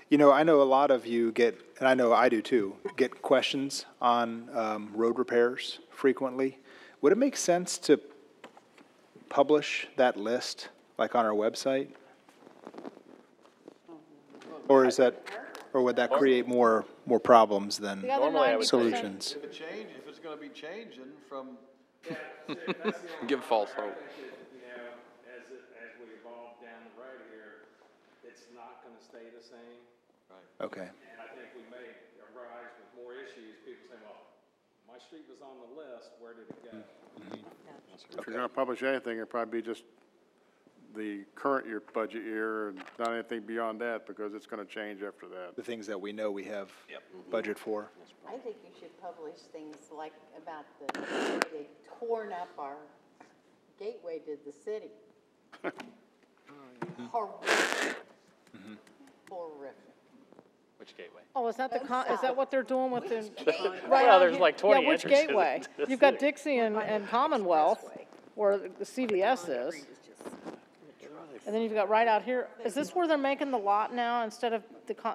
You know, I know a lot of you get, and I know I do too, get questions on road repairs frequently. Would it make sense to publish that list, like on our website? Or is that, or would that create more problems than solutions? If it's going to be changing from. Give false hope. As we evolve down the road here, it's not going to stay the same. Right. Okay. And I think we may arise with more issues. People say, well, my street was on the list. Where did it go? Mm-hmm. If you're going to publish anything, it'll probably be just the current year budget year, and not anything beyond that, because it's going to change after that. The things that we know we have budget for. I think you should publish things like about they torn up our gateway to the city. Horrific. Horrific. Which gateway? Oh, is that is that what they're doing with the? Well, there's like 20 Yeah, which entrances. gateway? You've got Dixie and Commonwealth, where the CVS is. And then you've got right out here, is this where they're making the lot now instead of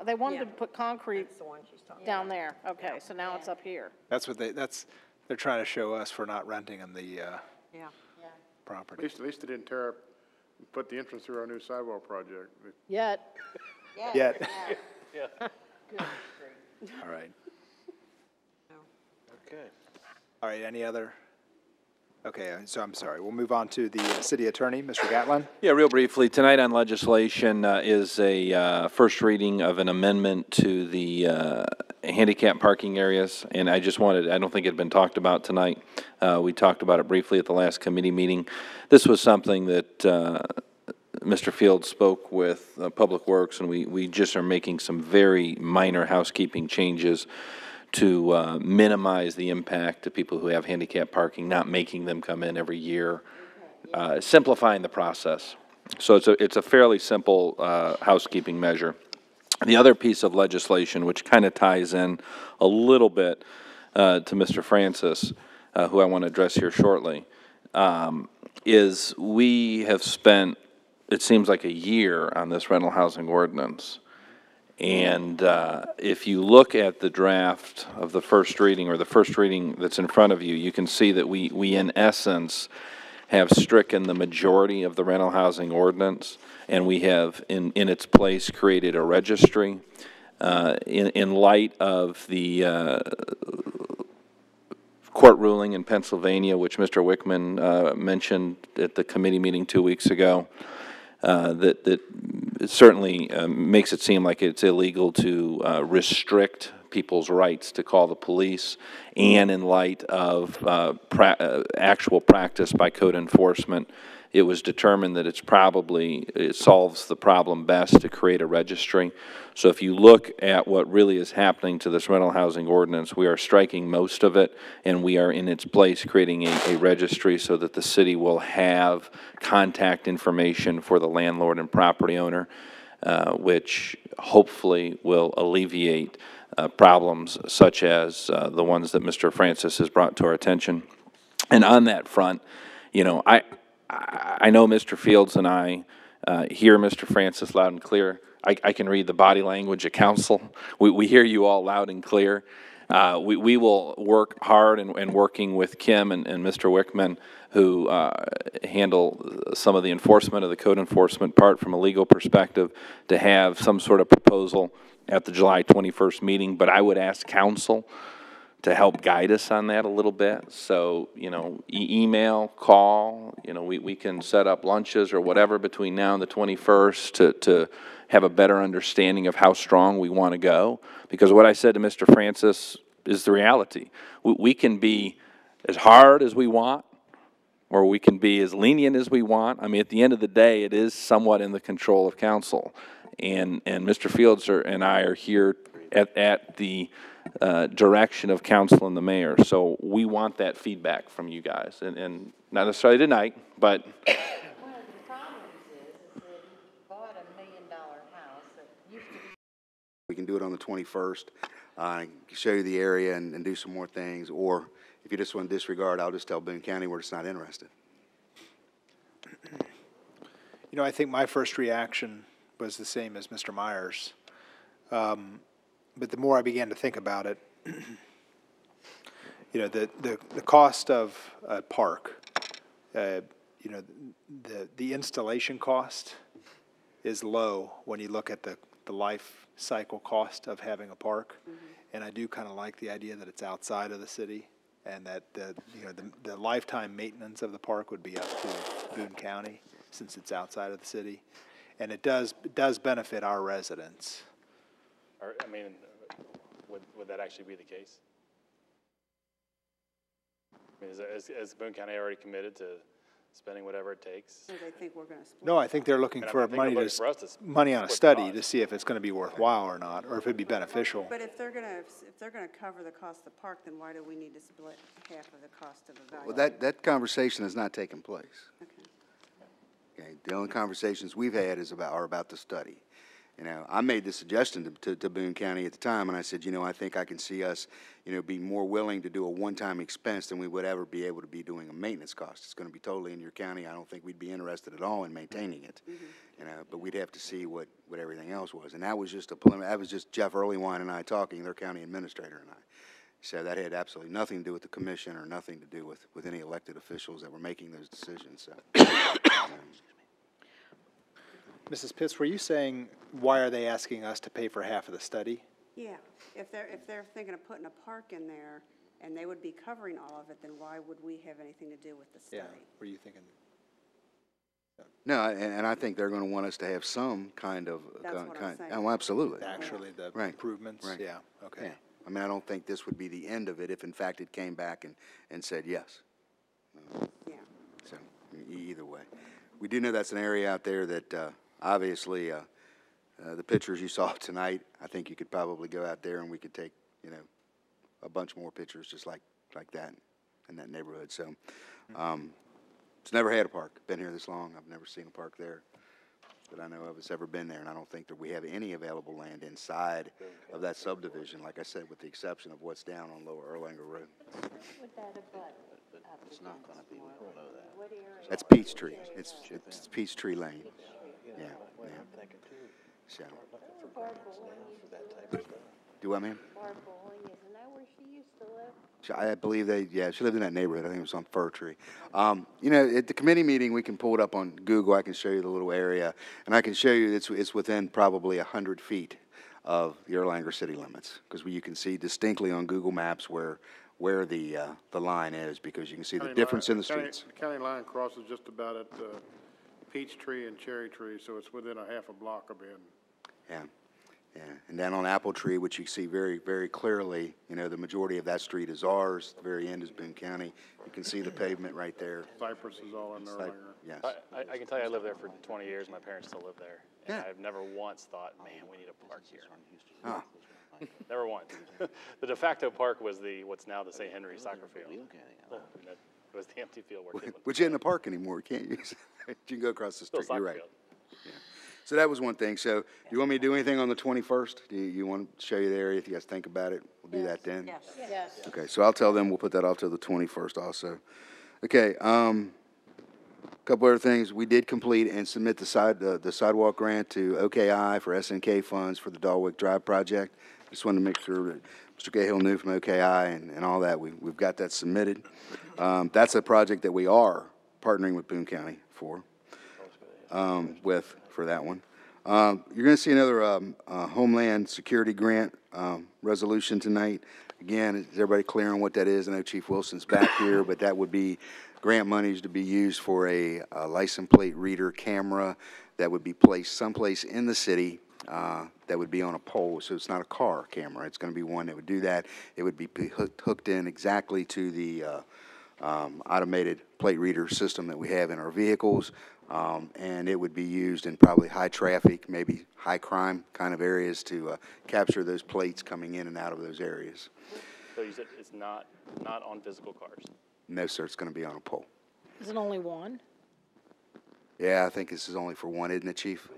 they wanted to put concrete down there? Okay, so now it's up here. That's what they're trying to show us for not renting them the property. At least they didn't tear up and put the entrance through our new sidewalk project. Yet. Yet. Yeah. All right. Okay. All right, any other? Okay, so I'm sorry. We'll move on to the city attorney, Mr. Gatlin. Yeah, real briefly, tonight on legislation is a first reading of an amendment to the handicap parking areas, and I don't think it had been talked about tonight. We talked about it briefly at the last committee meeting. This was something that Mr. Fields spoke with Public Works, and we just are making some very minor housekeeping changes to minimize the impact to people who have handicap parking, not making them come in every year, simplifying the process. So it's a fairly simple housekeeping measure. The other piece of legislation, which kind of ties in a little bit to Mr. Francis, who I want to address here shortly, is we have spent, it seems like, a year on this rental housing ordinance. And if you look at the draft of the first reading, or the first reading that's in front of you, you can see that we in essence have stricken the majority of the rental housing ordinance, and we have in its place created a registry. In light of the court ruling in Pennsylvania, which Mr. Wickman mentioned at the committee meeting 2 weeks ago, that certainly makes it seem like it's illegal to restrict people's rights to call the police, and in light of actual practice by code enforcement, it was determined that it solves the problem best to create a registry. So if you look at what really is happening to this rental housing ordinance, we are striking most of it, and we are in its place creating a registry so that the city will have contact information for the landlord and property owner, which hopefully will alleviate problems such as the ones that Mr. Francis has brought to our attention. And on that front, you know, I know Mr. Fields and I hear Mr. Francis loud and clear. I can read the body language of council. We hear you all loud and clear. We will work hard and working with Kim and Mr. Wickman, who handle some of the enforcement of the code enforcement part from a legal perspective, to have some sort of proposal at the July 21st meeting. But I would ask council to help guide us on that a little bit. So, you know, email, call, you know, we can set up lunches or whatever between now and the 21st to have a better understanding of how strong we want to go. Because what I said to Mr. Francis is the reality. We can be as hard as we want, or we can be as lenient as we want. I mean, at the end of the day, it is somewhat in the control of council. And Mr. Fields and I are here at the direction of council and the mayor. So we want that feedback from you guys, and not necessarily tonight, but. One of the problems is that he bought $1 million house that used to be. We can do it on the 21st, show you the area and do some more things, or if you just want to disregard, I'll just tell Boone County we're just not interested. You know, I think my first reaction was the same as Mr. Myers. But the more I began to think about it, you know, the cost of a park, you know, the installation cost is low when you look at the life cycle cost of having a park. Mm-hmm. And I do kind of like the idea that it's outside of the city, and that the lifetime maintenance of the park would be up to Boone County since it's outside of the city. And it does benefit our residents. I mean, would that actually be the case? I mean, is Boone County already committed to spending whatever it takes? So they think we're going to split? No, I think they're looking for money on a study to see if it's going to be worthwhile or not, or if it'd be beneficial. But if they're going to cover the cost of the park, then why do we need to split half of the cost of evaluation? Well, that conversation has not taken place. Okay. The only conversations we've had are about the study. You know, I made the suggestion to Boone County at the time, and I said, you know, I think I can see us, you know, be more willing to do a one-time expense than we would ever be able to be doing a maintenance cost. It's going to be totally in your county. I don't think we'd be interested at all in maintaining it, you know, but we'd have to see what everything else was. And that was just that was just Jeff Earlywine and I talking, their county administrator and I. So that had absolutely nothing to do with the commission or nothing to do with any elected officials that were making those decisions. So. Mrs. Pitts, were you saying, why are they asking us to pay for half of the study? Yeah, if they're thinking of putting a park in there and they would be covering all of it, then why would we have anything to do with the study? Yeah, were you thinking? No, and I think they're going to want us to have some kind of. That's what I'm saying. Oh, absolutely. Actually, the improvements? Right. Yeah, okay. Yeah. I mean, I don't think this would be the end of it if, in fact, it came back and said yes. Yeah. So, either way. We do know that's an area out there that, obviously, the pictures you saw tonight, I think you could probably go out there and we could take, you know, a bunch more pictures just like that in that neighborhood. So, it's never had a park. Been here this long. I've never seen a park there that I know of that's ever been there, and I don't think that we have any available land inside of that subdivision, like I said, with the exception of what's down on Lower Erlanger Road. It's not going to be, we don't know that. That's Peachtree. It's Peachtree Lane. Yeah. So. Do what, ma'am? Barb Bowling, isn't that where she used to live? I believe she lived in that neighborhood. I think it was on Fir Tree. You know, at the committee meeting, we can pull it up on Google. I can show you the little area, and I can show you it's within probably 100 feet of the Erlanger city limits, because you can see distinctly on Google Maps where the line is, because you can see the difference in the streets. The county line crosses just about at Peachtree and Cherry Tree, so it's within a half a block of being. Yeah. Yeah, and down on Apple Tree, which you see very, very clearly, you know, the majority of that street is ours. The very end is Boone County. You can see the pavement right there. Cypress is all in there. Yes. I can tell you I lived there for 20 years. My parents still live there. And Yeah. I've never once thought, man, we need a park here. Ah. Never once. The de facto park was what's now the St. Henry soccer field. It was the empty field where kids Which isn't a park anymore. You can't use it. You can go across the Still street. You're soccer right. field. Yeah. So that was one thing. So do you want me to do anything on the 21st? Do you want to show you the area? If you guys think about it, we'll do that then. Yes. Yes. Okay, so I'll tell them we'll put that off till the 21st also. Okay, couple other things. We did complete and submit the sidewalk grant to OKI for SNK funds for the Dalwick Drive project. Just wanted to make sure that Mr. Cahill knew from OKI and all that. We've got that submitted. That's a project that we are partnering with Boone County for that one. You're going to see another Homeland Security Grant resolution tonight. Again, is everybody clear on what that is? I know Chief Wilson's back here, but that would be grant monies to be used for a license plate reader camera that would be placed someplace in the city that would be on a pole. So it's not a car camera. It's going to be one that would do that. It would be hooked in exactly to the automated plate reader system that we have in our vehicles. And it would be used in probably high traffic, maybe high crime kind of areas to capture those plates coming in and out of those areas. So you said it's not on physical cars? No, sir, it's going to be on a pole. Is it only one? Yeah, I think this is only for one, isn't it, Chief?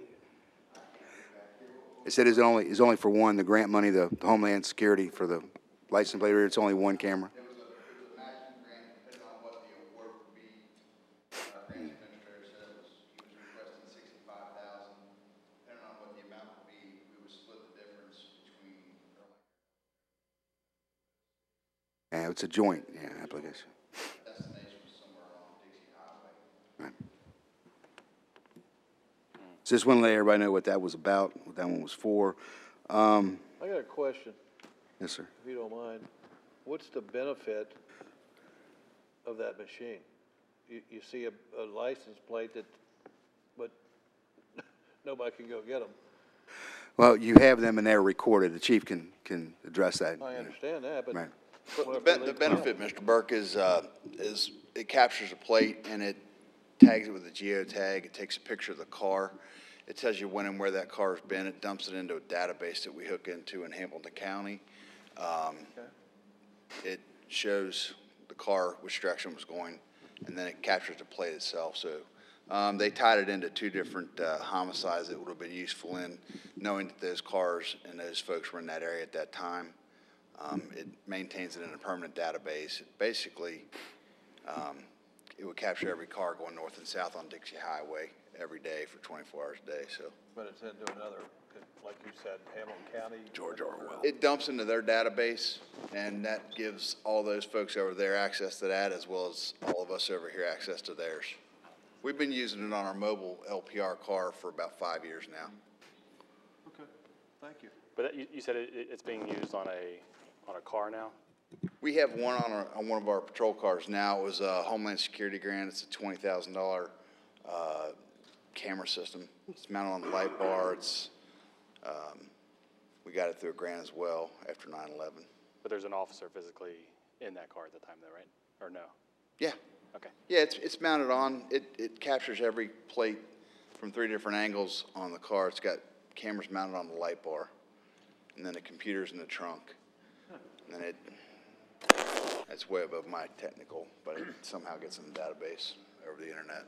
It said it's only for one, the grant money, the Homeland Security for the license plate reader, it's only one camera. Yeah, it's a joint application. Right. So just want to let everybody know what that was about, what that one was for. I got a question, Yes, sir. if you don't mind. What's the benefit of that machine? You see a license plate but nobody can go get them. Well, you have them and they're recorded. The chief can address that. I understand that, but. Right. what if The they benefit, Mr. Burke, is it captures a plate and it tags it with a geotag. It takes a picture of the car. It tells you when and where that car's been. It dumps it into a database that we hook into in Hamilton County. It shows the car, which direction it was going, and then it captures the plate itself. So they tied it into two different homicides that would have been useful in knowing that those cars and those folks were in that area at that time. It maintains it in a permanent database. Basically, it would capture every car going north and south on Dixie Highway every day for 24 hours a day. So, But it's into another, like you said, Hamilton County. George Orwell. It dumps into their database, and that gives all those folks over there access to that, as well as all of us over here access to theirs. We've been using it on our mobile LPR car for about 5 years now. Okay, thank you. But you said it's being used on a car now? We have one on one of our patrol cars now. It was a Homeland Security grant. It's a $20,000 camera system. It's mounted on the light bar. We got it through a grant as well after 9/11. But there's an officer physically in that car at the time, though, right? Or no? Yeah. Okay. Yeah, it's mounted on. It captures every plate from 3 different angles on the car. It's got cameras mounted on the light bar, and then the computer's in the trunk. And then that's way above my technical, but it somehow gets in the database over the internet.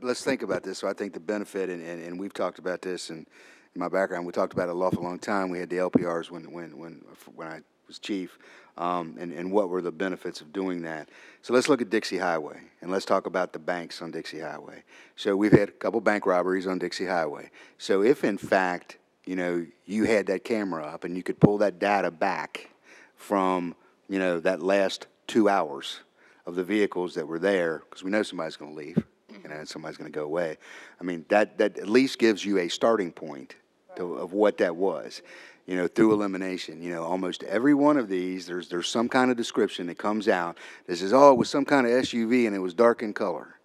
Let's think about this. So I think the benefit, and we've talked about this, and in my background, we talked about it an awful long time. We had the LPRs when I was chief, and what were the benefits of doing that. So let's look at Dixie Highway, and let's talk about the banks on Dixie Highway. So we've had a couple bank robberies on Dixie Highway. So if, in fact, you had that camera up and you could pull that data back from, that last 2 hours of the vehicles that were there, because we know somebody's going to leave, and somebody's going to go away. I mean, that at least gives you a starting point of what that was, through elimination. Almost every one of these, there's some kind of description that comes out that says, oh, it was some kind of SUV and it was dark in color.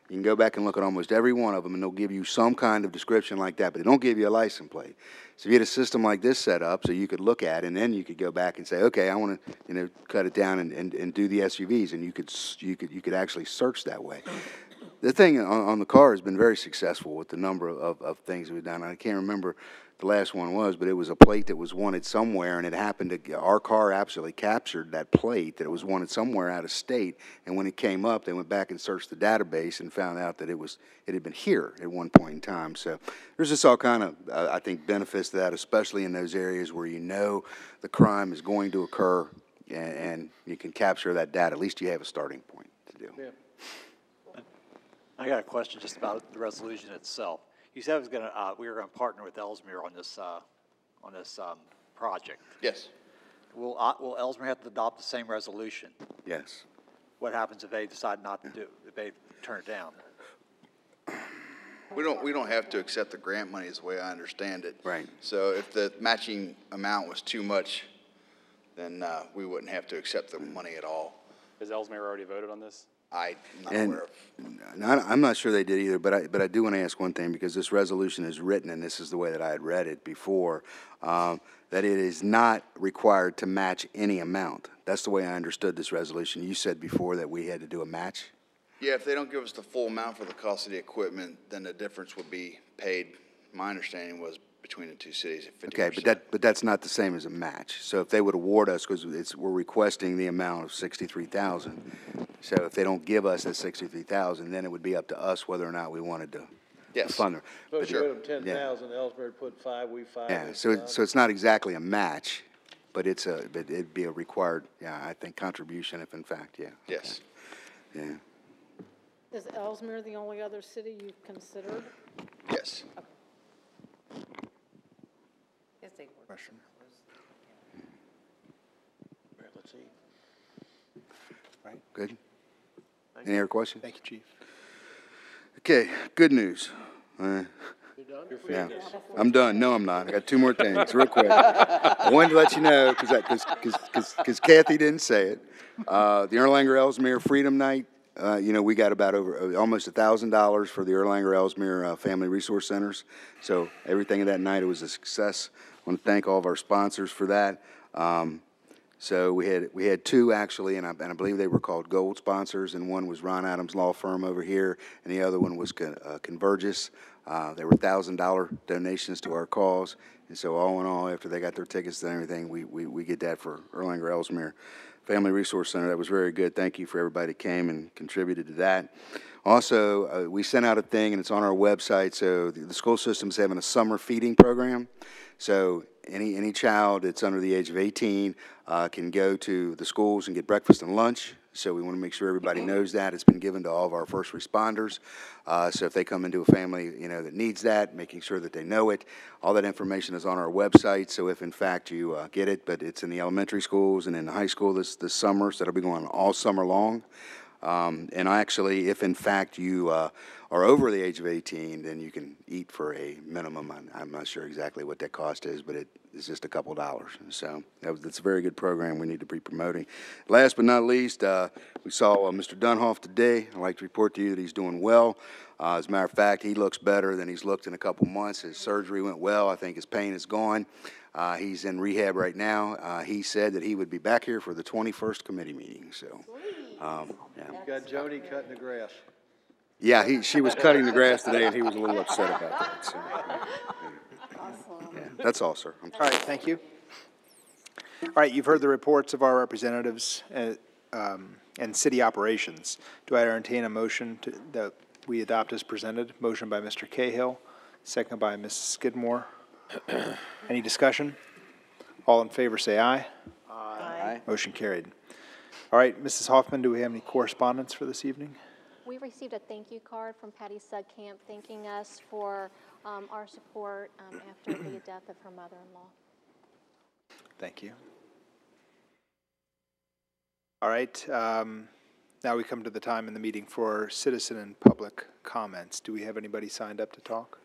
You can go back and look at almost every one of them, and they'll give you some kind of description like that, but they don't give you a license plate. So if you had a system like this set up, so you could look at it, and then you could go back and say, okay, I want to, cut it down and do the SUVs, and you could actually search that way. The thing on the car has been very successful with the number of things we've done. I can't remember the last one was, but it was a plate that was wanted somewhere, and it happened to, our car absolutely captured that plate that it was wanted somewhere out of state, and when it came up, they went back and searched the database and found out that it had been here at one point in time. So there's just all kind of, I think, benefits to that, especially in those areas where you know the crime is going to occur, and you can capture that data. At least you have a starting point to do. Yeah. I got a question just about the resolution itself. You said we were going to partner with Ellesmere on this project. Yes. Will Ellesmere have to adopt the same resolution? Yes. What happens if they decide not to do it, if they turn it down? We don't have to accept the grant money is the way I understand it. Right. So if the matching amount was too much, then we wouldn't have to accept the money at all. Has Ellesmere already voted on this? I'm not aware of. I'm not sure they did either, but I do want to ask one thing, because this resolution is written, and this is the way that I had read it before, that it is not required to match any amount. That's the way I understood this resolution. You said before that we had to do a match? Yeah, if they don't give us the full amount for the cost of the equipment, then the difference would be paid, my understanding was, between the two cities at 50%. Okay, but that's not the same as a match. So if they would award us, because we're requesting the amount of $63,000. So if they don't give us that $63,000, then it would be up to us whether or not we wanted to fund them. So if you Sure. put them 10,000, Ellesmere put 5, we 5. Yeah, so it's not exactly a match, but it'd be a required, I think, contribution if in fact, yeah. Yes. Yeah. Is Ellesmere the only other city you've considered? Yes. Yes, they were. Question. Let's see. Right. Good. Any other questions? Thank you, Chief. Okay, good news. You done? Yeah, I'm done. No, I'm not. I got two more things, real quick. I wanted to let you know, because Kathy didn't say it. The Erlanger Ellesmere Freedom Night, we got about almost $1,000 for the Erlanger Ellesmere Family Resource Centers. So everything of that night, it was a success. I want to thank all of our sponsors for that. So we had two actually, and I believe they were called gold sponsors, and one was Ron Adams Law Firm over here, and the other one was Convergys. They were $1,000 donations to our cause, and so all in all, after they got their tickets and everything, we get that for Erlanger Ellesmere Family Resource Center. That was very good. Thank you for everybody that came and contributed to that. Also, we sent out a thing, and it's on our website. So the school system's having a summer feeding program. So any child that's under the age of 18 can go to the schools and get breakfast and lunch. So we want to make sure everybody knows that. It's been given to all of our first responders. So if they come into a family, that needs that, making sure that they know it. All that information is on our website. So if in fact you get it, but it's in the elementary schools and in the high school this summer, so that'll be going on all summer long. And actually, if in fact you are over the age of 18, then you can eat for a minimum. I'm not sure exactly what that cost is, but it's just a couple dollars. So that's a very good program we need to be promoting. Last but not least, we saw Mr. Dunhoff today. I'd like to report to you that he's doing well. As a matter of fact, he looks better than he's looked in a couple months. His surgery went well. I think his pain is gone. He's in rehab right now. He said that he would be back here for the 21st committee meeting. So, yeah. Got Jody cutting the grass. Yeah, she was cutting the grass today, and he was a little upset about that. So, yeah, that's all, sir. All right, thank you. All right, you've heard the reports of our representatives and city operations. Do I entertain a motion that we adopt as presented? Motion by Mr. Cahill, second by Mrs. Skidmore. Any discussion? All in favor say aye. Aye. Motion carried. All right, Mrs. Hoffman, do we have any correspondence for this evening? We received a thank you card from Patty Sudcamp thanking us for our support after the death of her mother-in-law. Thank you. All right, now we come to the time in the meeting for citizen and public comments. Do we have anybody signed up to talk?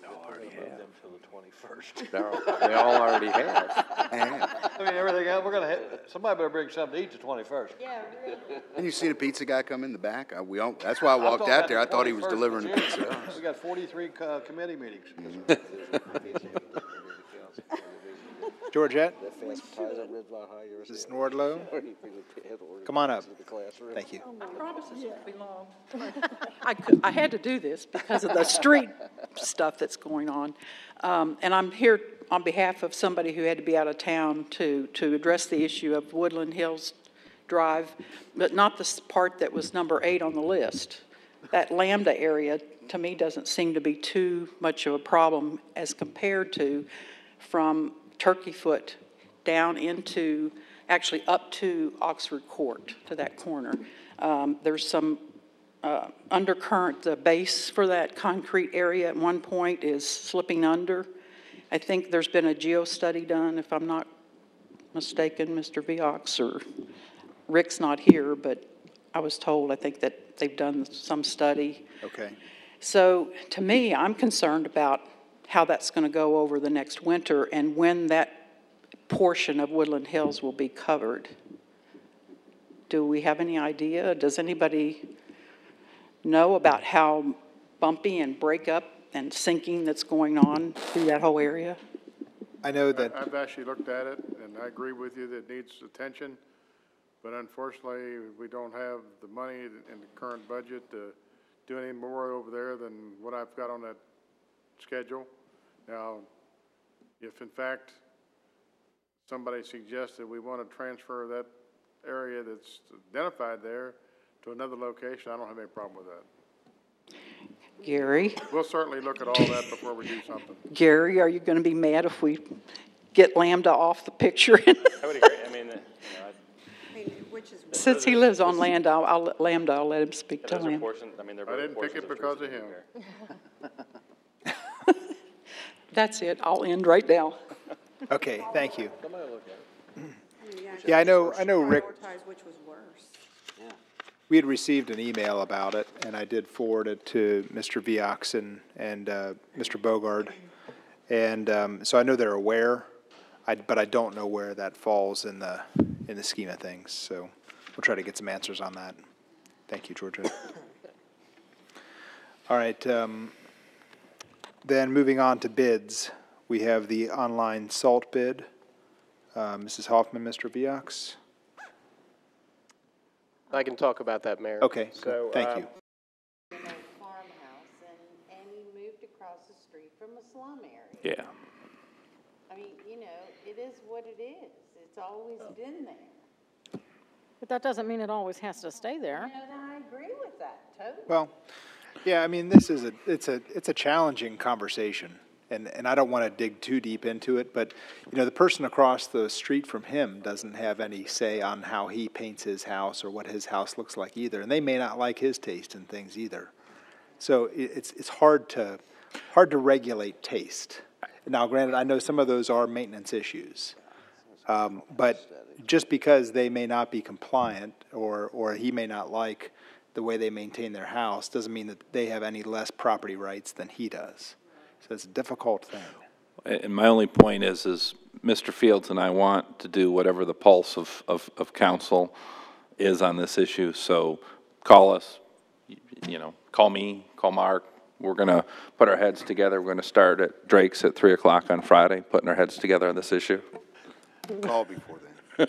No, I already have. 21st. They all already have. I mean, everything else, we're gonna, somebody better bring something to eat the 21st. Yeah, really. And you see the pizza guy come in the back? That's why I walked out there. I thought he was delivering the pizza. We got 43 committee meetings. Georgette? Mrs. Nordlow? Come on up. Thank you. I promise this won't be long. I had to do this because of the street stuff that's going on. And I'm here on behalf of somebody who had to be out of town to address the issue of Woodland Hills Drive, but not the part that was number 8 on the list. That Lambda area, to me, doesn't seem to be too much of a problem as compared to from Turkey Foot down into, actually up to Oxford Court, to that corner. There's some undercurrent. The base for that concrete area at one point is slipping under. I think there's been a geo-study done, if I'm not mistaken, Mr. Viox, or Rick's not here, but I was told, I think that they've done some study. Okay. So to me, I'm concerned about how that's going to go over the next winter and when that portion of Woodland Hills will be covered. Do we have any idea? Does anybody know about how bumpy and breakup and sinking that's going on through that whole area? I know that I've actually looked at it, and I agree with you that it needs attention, but unfortunately, we don't have the money in the current budget to do any more over there than what I've got on that schedule. Now, if in fact somebody suggests that we want to transfer that area that's identified there to another location, I don't have any problem with that. Gary? We'll certainly look at all that before we do something. Gary, are you going to be mad if we get Lambda off the picture? I would agree. I mean, Since he lives on Lambda, I'll let him speak to those are Lambda. portions, I mean, they're I both didn't pick portions it because of him. That's it. I'll end right now. Okay, thank you. Yeah, I know Rick, Prioritize which was worse. we had received an email about it, and I did forward it to Mr. Viox and Mr. Bogard. And so I know they're aware, but I don't know where that falls in the scheme of things. So we'll try to get some answers on that. Thank you, Georgia. All right, then moving on to bids, we have the online salt bid. Mrs. Hoffman, Mr. Viox. I can talk about that, Mayor. Okay, so thank you. Farmhouse and he moved across the street from a slum area. Yeah. I mean, you know, it is what it is. It's always been there. But that doesn't mean it always has to stay there. And I agree with that, totally. Well, yeah, I mean, this is it's a challenging conversation, and I don't want to dig too deep into it, but you know, the person across the street from him doesn't have any say on how he paints his house or what his house looks like either, and they may not like his taste in things either. So it's hard to regulate taste. Now, granted, I know some of those are maintenance issues, but just because they may not be compliant or he may not like the way they maintain their house doesn't mean that they have any less property rights than he does. So it's a difficult thing. And my only point is Mr. Fields and I want to do whatever the pulse of council is on this issue. So call us, you know, call me, call Mark. We're going to put our heads together. We're going to start at Drake's at 3 o'clock on Friday, putting our heads together on this issue. Call before then.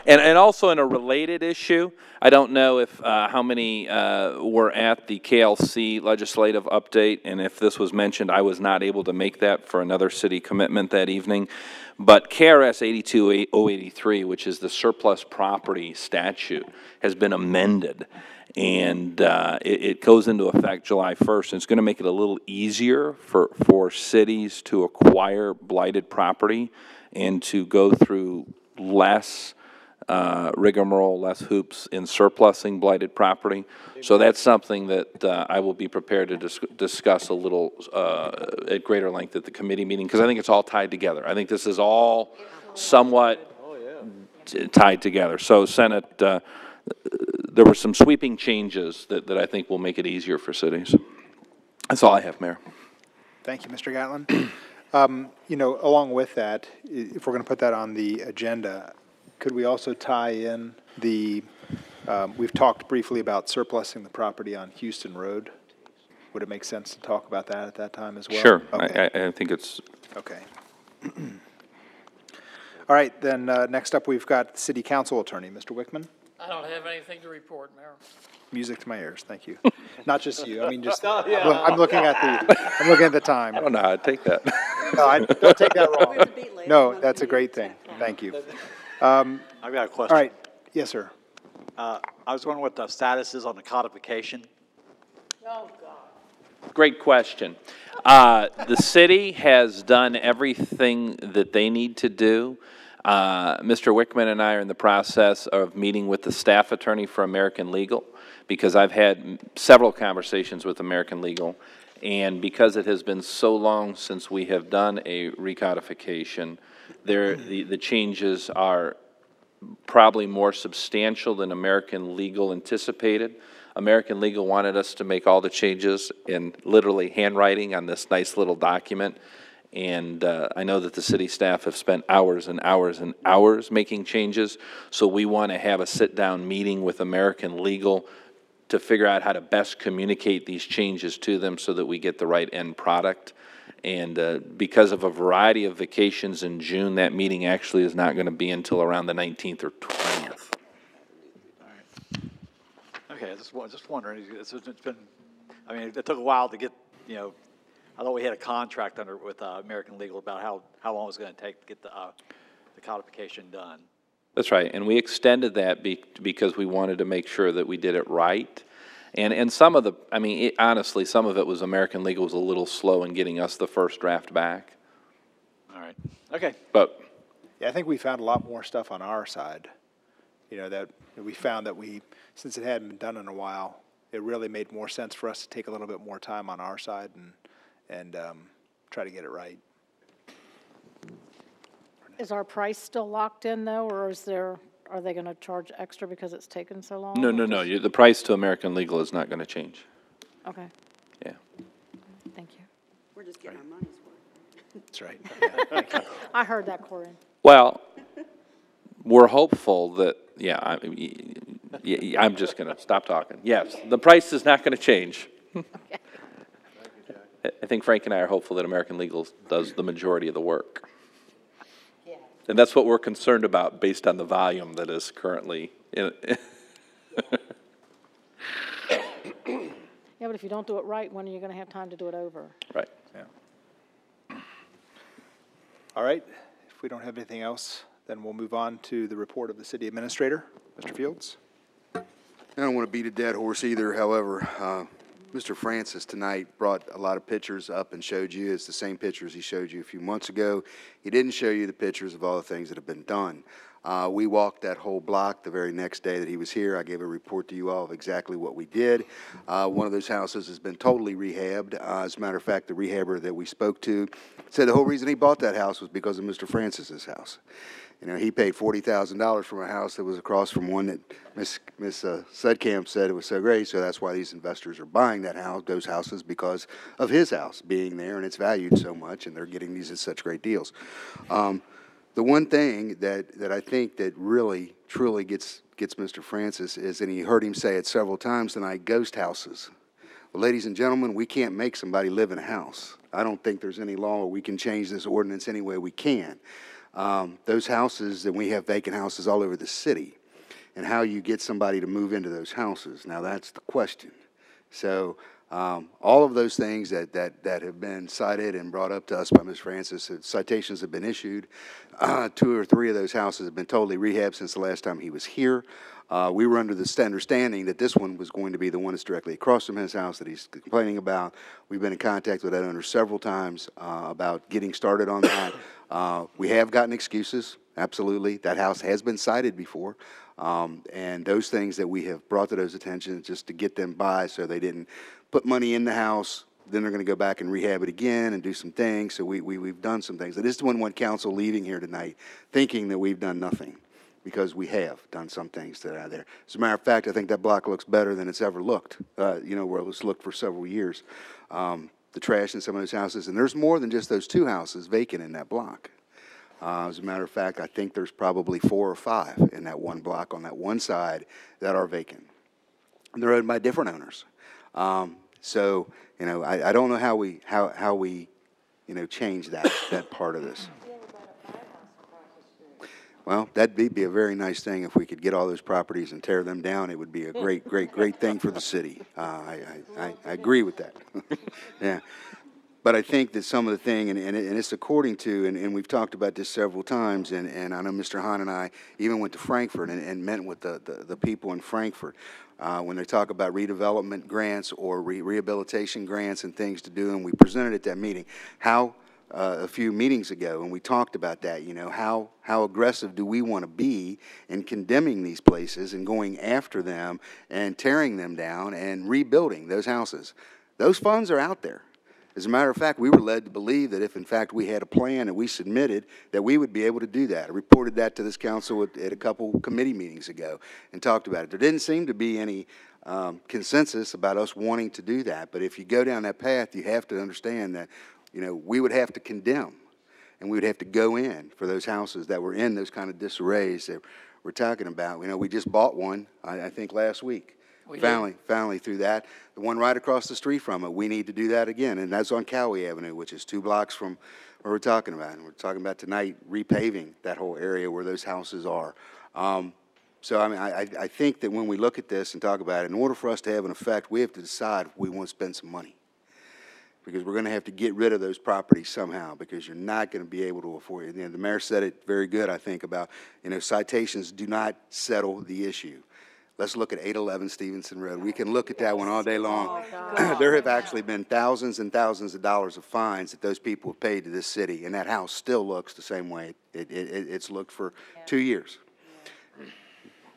And also in a related issue, I don't know if how many were at the KLC legislative update, and if this was mentioned, I was not able to make that for another city commitment that evening. But KRS 82083, which is the surplus property statute, has been amended. And it goes into effect July 1st, and it's going to make it a little easier for cities to acquire blighted property and to go through less rigmarole, less hoops in surplusing blighted property. So that's something that I will be prepared to discuss a little at greater length at the committee meeting, because I think it's all tied together. I think this is all somewhat tied together. So Senate, there were some sweeping changes that I think will make it easier for cities. That's all I have, Mayor. Thank you, Mr. Gatlin. You know, along with that, if we're going to put that on the agenda, could we also tie in the, we've talked briefly about surplusing the property on Houston Road. Would it make sense to talk about that at that time as well? Sure. Okay. I think it's. Okay. All right, then next up, we've got City Council Attorney, Mr. Wickman. I don't have anything to report, Mayor. Music to my ears, thank you. Not just you, I mean, just, Oh, yeah. I'm looking at the time. I don't know how to take that. No, don't take that wrong. No, that's a great thing, thank you. I've got a question. All right, yes, sir. I was wondering what the status is on the codification. Oh, God. Great question. The city has done everything that they need to do. Mr. Wickman and I are in the process of meeting with the staff attorney for American Legal, because I've had several conversations with American Legal, and because it has been so long since we have done a recodification, the changes are probably more substantial than American Legal anticipated. American Legal wanted us to make all the changes in literally handwriting on this nice little document. And I know that the city staff have spent hours and hours and hours making changes. So we want to have a sit-down meeting with American Legal to figure out how to best communicate these changes to them so that we get the right end product. And because of a variety of vacations in June, that meeting actually is not going to be until around the 19th or 20th. Okay, just wondering. It's been, I mean, it took a while to get, you know, I thought we had a contract with American Legal about how long it was going to take to get the codification done. That's right, and we extended that because we wanted to make sure that we did it right. And some of the, I mean, honestly, some of it was American Legal was a little slow in getting us the first draft back. All right, okay. But yeah, I think we found a lot more stuff on our side. You know, that we found that since it hadn't been done in a while, it really made more sense for us to take a little bit more time on our side and try to get it right. Is our price still locked in, though, or are they going to charge extra because it's taken so long? No. The price to American Legal is not going to change. Okay. Yeah. Thank you. We're just getting our money's worth. That's right. Yeah, thank you. I heard that, Corinne. Well, we're hopeful that, I'm just going to stop talking. Yes, the price is not going to change. Okay. I think Frank and I are hopeful that American Legal does the majority of the work. And that's what we're concerned about based on the volume that is currently in it. Yeah, but if you don't do it right, when are you going to have time to do it over? Right. Yeah. All right. If we don't have anything else, then we'll move on to the report of the city administrator. Mr. Fields. I don't want to beat a dead horse either. However, Mr. Francis tonight brought a lot of pictures up and showed you. It's the same pictures he showed you a few months ago. He didn't show you the pictures of all the things that have been done. We walked that whole block the very next day that he was here. I gave a report to you all of exactly what we did. One of those houses has been totally rehabbed. As a matter of fact, the rehabber that we spoke to said the whole reason he bought that house was because of Mr. Francis's house. You know, he paid $40,000 for a house that was across from one that Miss Sudkamp said it was so great, so that's why these investors are buying that house, those houses, because of his house being there and it's valued so much, and they're getting these at such great deals. The one thing that I think that really, truly gets Mr. Francis is, and you heard him say it several times tonight, ghost houses. Well, ladies and gentlemen, we can't make somebody live in a house. I don't think there's any law where we can change this ordinance any way we can. Those houses, and we have vacant houses all over the city, and how you get somebody to move into those houses. Now, that's the question. So all of those things that have been cited and brought up to us by Ms. Francis, citations have been issued. 2 or 3 of those houses have been totally rehabbed since the last time he was here. We were under the understanding that this one was going to be the one that's directly across from his house that he's complaining about. We've been in contact with that owner several times about getting started on that. We have gotten excuses, absolutely. That house has been cited before. And those things that we have brought to those attention just to get them by so they didn't put money in the house, then they're going to go back and rehab it again and do some things. So we've done some things. I just wouldn't want council leaving here tonight thinking that we've done nothing, because we have done some things that are there. As a matter of fact, I think that block looks better than it's ever looked, where it was looked for several years. the trash in some of those houses, and there's more than just those 2 houses vacant in that block. As a matter of fact, I think there's probably 4 or 5 in that one block on that one side that are vacant. And they're owned by different owners. So, you know, I don't know how we, you know, change that part of this. Well, that'd be a very nice thing if we could get all those properties and tear them down. It would be a great thing for the city. I agree with that. Yeah. But I think that some of the thing, and it's according to, and we've talked about this several times, and I know Mr. Hahn and I even went to Frankfurt and met with the people in Frankfurt. When they talk about redevelopment grants or rehabilitation grants and things to do, and we presented at that meeting, how a few meetings ago, and we talked about that, you know, how aggressive do we want to be in condemning these places and going after them and tearing them down and rebuilding those houses. Those funds are out there. As a matter of fact, we were led to believe that if, in fact, we had a plan that we submitted, that we would be able to do that. I reported that to this council at a couple committee meetings ago and talked about it. There didn't seem to be any consensus about us wanting to do that. But if you go down that path, you have to understand that, you know, we would have to condemn, and we would have to go in for those houses that were in those kind of disarrays that we're talking about. You know, we just bought one, I think, last week. Finally through that. The one right across the street from it, we need to do that again, and that's on Cowie Avenue, which is 2 blocks from where we're talking about. And we're talking about tonight repaving that whole area where those houses are. So, I mean, I think that when we look at this and talk about it, in order for us to have an effect, we have to decide if we want to spend some money. Because we're going to have to get rid of those properties somehow, because you're not going to be able to afford it. You know, the mayor said it very good, I think, about, you know, citations do not settle the issue. Let's look at 811 Stevenson Road. We can look at that one all day long. There have actually been thousands and thousands of dollars of fines that those people have paid to this city, and that house still looks the same way it's looked for 2 years.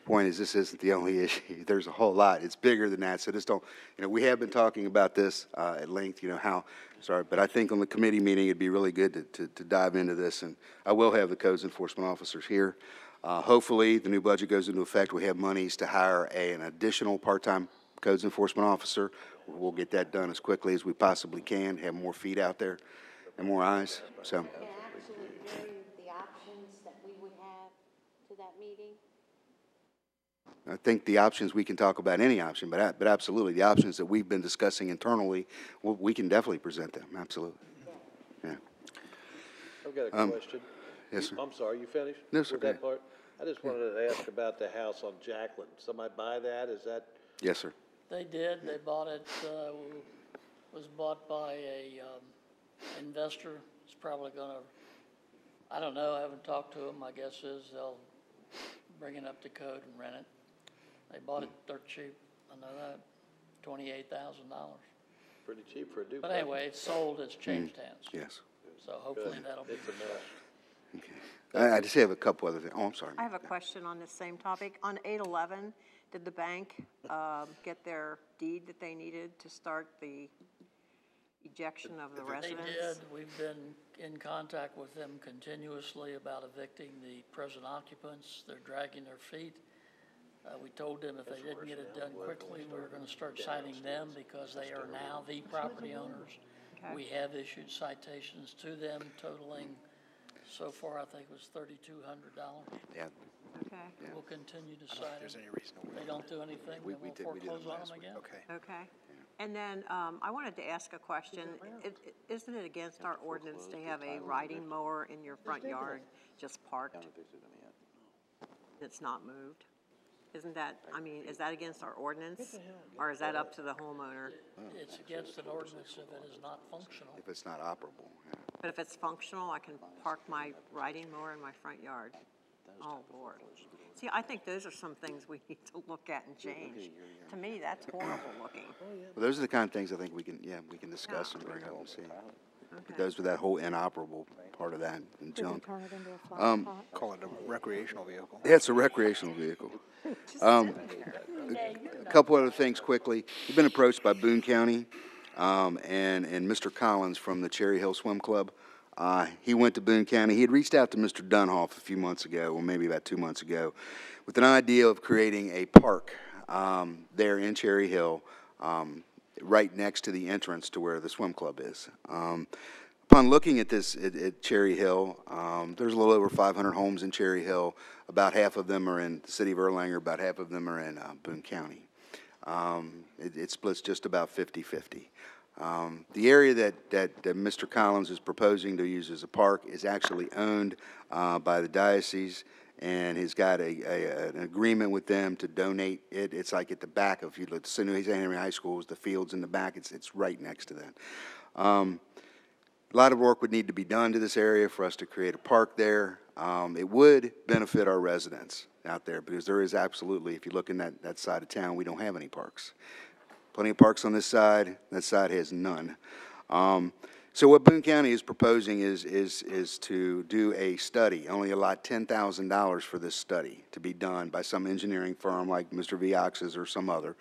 Point is, this isn't the only issue. There's a whole lot. It's bigger than that. So just don't, you know, we have been talking about this at length, you know, but I think on the committee meeting, it'd be really good to dive into this. And I will have the codes enforcement officers here. Hopefully, the new budget goes into effect. We have monies to hire an additional part-time codes enforcement officer. We'll get that done as quickly as we possibly can, have more feet out there and more eyes. So. Can actually bring the options that we would have to that meeting? I think the options, we can talk about any option, but absolutely, the options that we've been discussing internally, we can definitely present them, absolutely. Yeah. I've got a question. Yes, sir. I'm sorry, you finished? No, sir. With that part? I just wanted to ask about the house on Jacqueline. Somebody buy that? Is that? Yes, sir. They did. They bought it, was bought by a investor. It's probably gonna, I don't know, I haven't talked to them. My guess is they'll bring it up to code and rent it. They bought it dirt cheap. I know that, $28,000. Pretty cheap for a duplex. But anyway, it's sold, it's changed hands. Yes. So hopefully that'll be. It's a mess. Okay. I just have a couple other things. Oh, I'm sorry. I have a question on this same topic. On 811, did the bank get their deed that they needed to start the ejection of the residents? They did. We've been in contact with them continuously about evicting the present occupants. They're dragging their feet. We told them if they didn't get it done quickly, we were going to start citing them because they are now the property owners. Okay. We have issued citations to them totaling, so far I think it was $3,200. Yeah. Okay. We'll continue to cite them. If they don't do anything, then we'll foreclose on them again. Okay. And then I wanted to ask a question. Isn't it against our ordinance to have a riding mower in your front yard just parked? It's not moved? Isn't that, I mean, is that against our ordinance? Or is that up to the homeowner? It's against an ordinance if it is not functional. If it's not operable. Yeah. But if it's functional, I can park my riding mower in my front yard. Oh, Lord. See, I think those are some things we need to look at and change. To me, that's horrible looking. Well, those are the kind of things I think we can discuss and bring up and see. It goes with that whole inoperable part of that and junk. Call it a recreational vehicle. Yeah, it's a recreational vehicle. A couple other things quickly. We've been approached by Boone County and Mr. Collins from the Cherry Hill Swim Club. He went to Boone County. He had reached out to Mr. Dunhoff a few months ago, or maybe about 2 months ago, with an idea of creating a park there in Cherry Hill right next to the entrance to where the swim club is. Upon looking at this at Cherry Hill, there's a little over 500 homes in Cherry Hill. About half of them are in the city of Erlanger, about half of them are in Boone County. It splits just about 50-50. The area that Mr. Collins is proposing to use as a park is actually owned by the diocese, and he's got an agreement with them to donate it. It's like at the back of, if you look, St. Henry High School is the fields in the back. It's right next to that. A lot of work would need to be done to this area for us to create a park there. It would benefit our residents out there because there is absolutely, if you look in that side of town, we don't have any parks. Plenty of parks on this side. That side has none. So what Boone County is proposing is to do a study, only allot $10,000 for this study to be done by some engineering firm like Mr. Viox's or some other,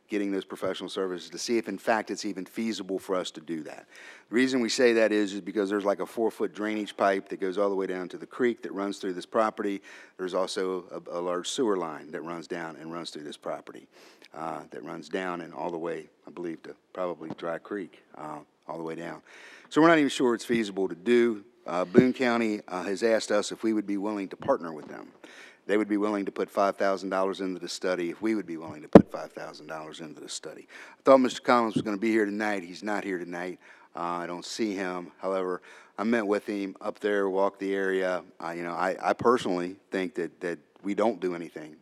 getting those professional services to see if in fact it's even feasible for us to do that. The reason we say that is because there's like a 4-foot drainage pipe that goes all the way down to the creek that runs through this property. There's also a large sewer line that runs down and runs through this property. That runs down and all the way, I believe, to probably Dry Creek, all the way down. So we're not even sure it's feasible to do. Boone County has asked us if we would be willing to partner with them. They would be willing to put $5,000 into the study if we would be willing to put $5,000 into the study. I thought Mr. Collins was going to be here tonight. He's not here tonight. I don't see him. However, I met with him up there, walked the area. I personally think that we don't do anything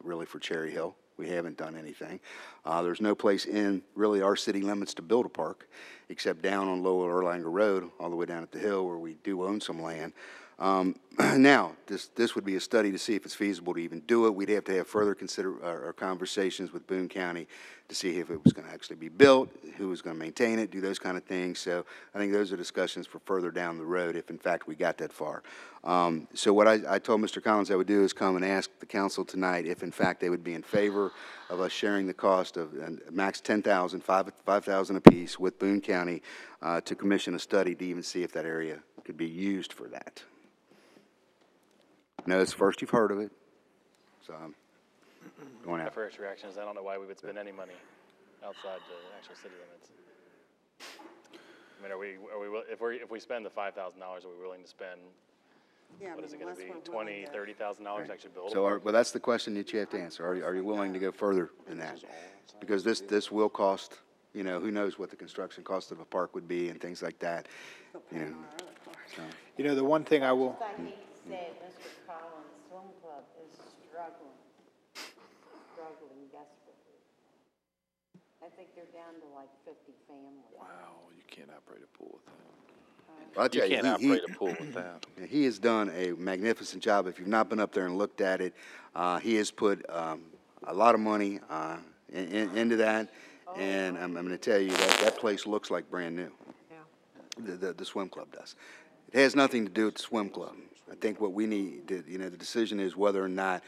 really for Cherry Hill. We haven't done anything. There's no place in really our city limits to build a park except down on Lower Erlanger Road all the way down at the hill where we do own some land. Now, this would be a study to see if it's feasible to even do it. We'd have to have further conversations with Boone County to see if it was going to actually be built, who was going to maintain it, do those kind of things. So I think those are discussions for further down the road if, in fact, we got that far. So what I told Mr. Collins I would do is come and ask the council tonight if, in fact, they would be in favor of us sharing the cost of max $10,000, $5,000 apiece with Boone County to commission a study to even see if that area could be used for that. I know it's the first you've heard of it, so I'm going My out. first reaction is I don't know why we would spend any money outside the actual city limits. I mean, if we spend the $5,000, are we willing to spend? Yeah, What is it going to be? $20,000, $30,000 to actually build? So, well, that's the question that you have to answer. Are you willing to go further than that? Because this will cost. Who knows what the construction cost of a park would be and things like that. So. The one thing I will. I hate to say it, Mr. Collins Swim Club is struggling desperately. I think they're down to like 50 families. Wow, you can't operate a pool with that. Well, I'll tell You you, can't operate a pool with that. He has done a magnificent job. If you've not been up there and looked at it, he has put a lot of money into that, and I'm going to tell you that place looks like brand new. Yeah. The swim club does. It has nothing to do with the swim club. I think what we need, the decision is whether or not,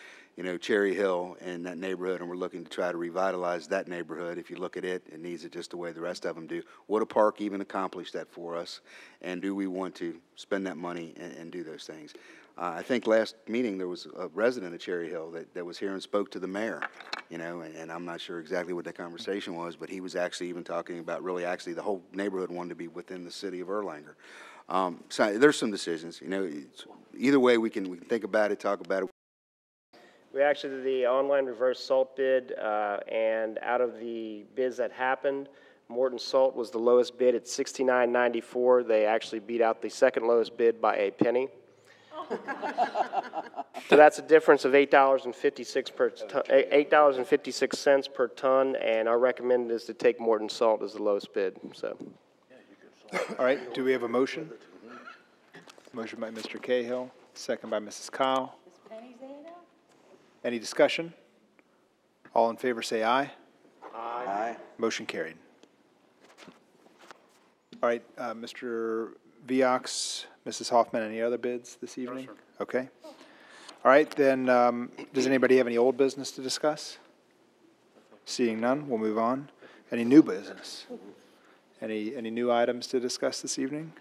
Cherry Hill and that neighborhood, and we're looking to try to revitalize that neighborhood. If you look at it, it needs it just the way the rest of them do. Would a park even accomplish that for us? And do we want to spend that money and do those things? I think last meeting there was a resident of Cherry Hill that was here and spoke to the mayor, and I'm not sure exactly what that conversation was, but he was actually even talking about really actually the whole neighborhood wanted to be within the city of Erlanger. So there's some decisions, either way we can think about it, talk about it. We actually did the online reverse salt bid, and out of the bids that happened, Morton Salt was the lowest bid at $69.94. They actually beat out the second lowest bid by a penny. So that's a difference of $8.56 per ton, and our recommended is to take Morton Salt as the lowest bid. So. All right, do we have a motion? Motion by Mr. Cahill, second by Mrs. Kyle. Any discussion? All in favor say aye. Aye. Motion carried. All right, Mr. Viox, Mrs. Hoffman, any other bids this evening? No, sir. Okay. All right, then, does anybody have any old business to discuss? Seeing none, we'll move on. Any new business? Any new items to discuss this evening?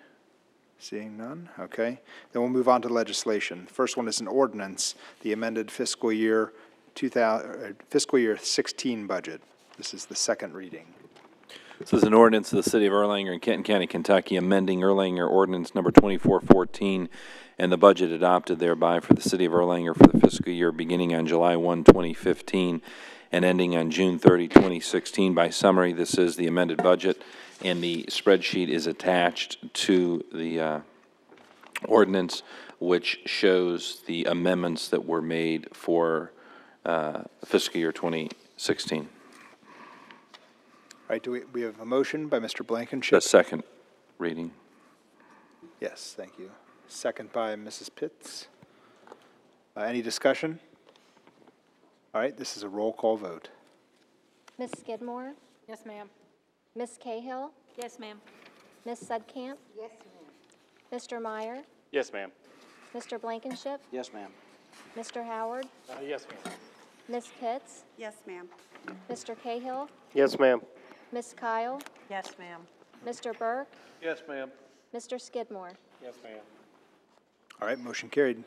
Seeing none, okay. Then we'll move on to legislation. First one is an ordinance, the amended fiscal year 16 budget. This is the second reading. This is an ordinance of the City of Erlanger in Kenton County, Kentucky, amending Erlanger Ordinance Number 2414 and the budget adopted thereby for the City of Erlanger for the fiscal year beginning on July 1, 2015 and ending on June 30, 2016. By summary, this is the amended budget, and the spreadsheet is attached to the ordinance, which shows the amendments that were made for fiscal year 2016. All right, do we have a motion by Mr. Blankenship? The second reading. Yes, thank you. Second by Mrs. Pitts. Any discussion? All right, this is a roll call vote. Ms. Skidmore? Yes, ma'am. Ms. Cahill? Yes, ma'am. Ms. Sudcamp? Yes, ma'am. Mr. Meyer? Yes, ma'am. Mr. Blankenship? Yes, ma'am. Mr. Howard? Yes, ma'am. Ms. Pitts? Yes, ma'am. Mr. Cahill? Yes, ma'am. Ms. Kyle? Yes, ma'am. Mr. Burke? Yes, ma'am. Mr. Skidmore? Yes, ma'am. All right, motion carried.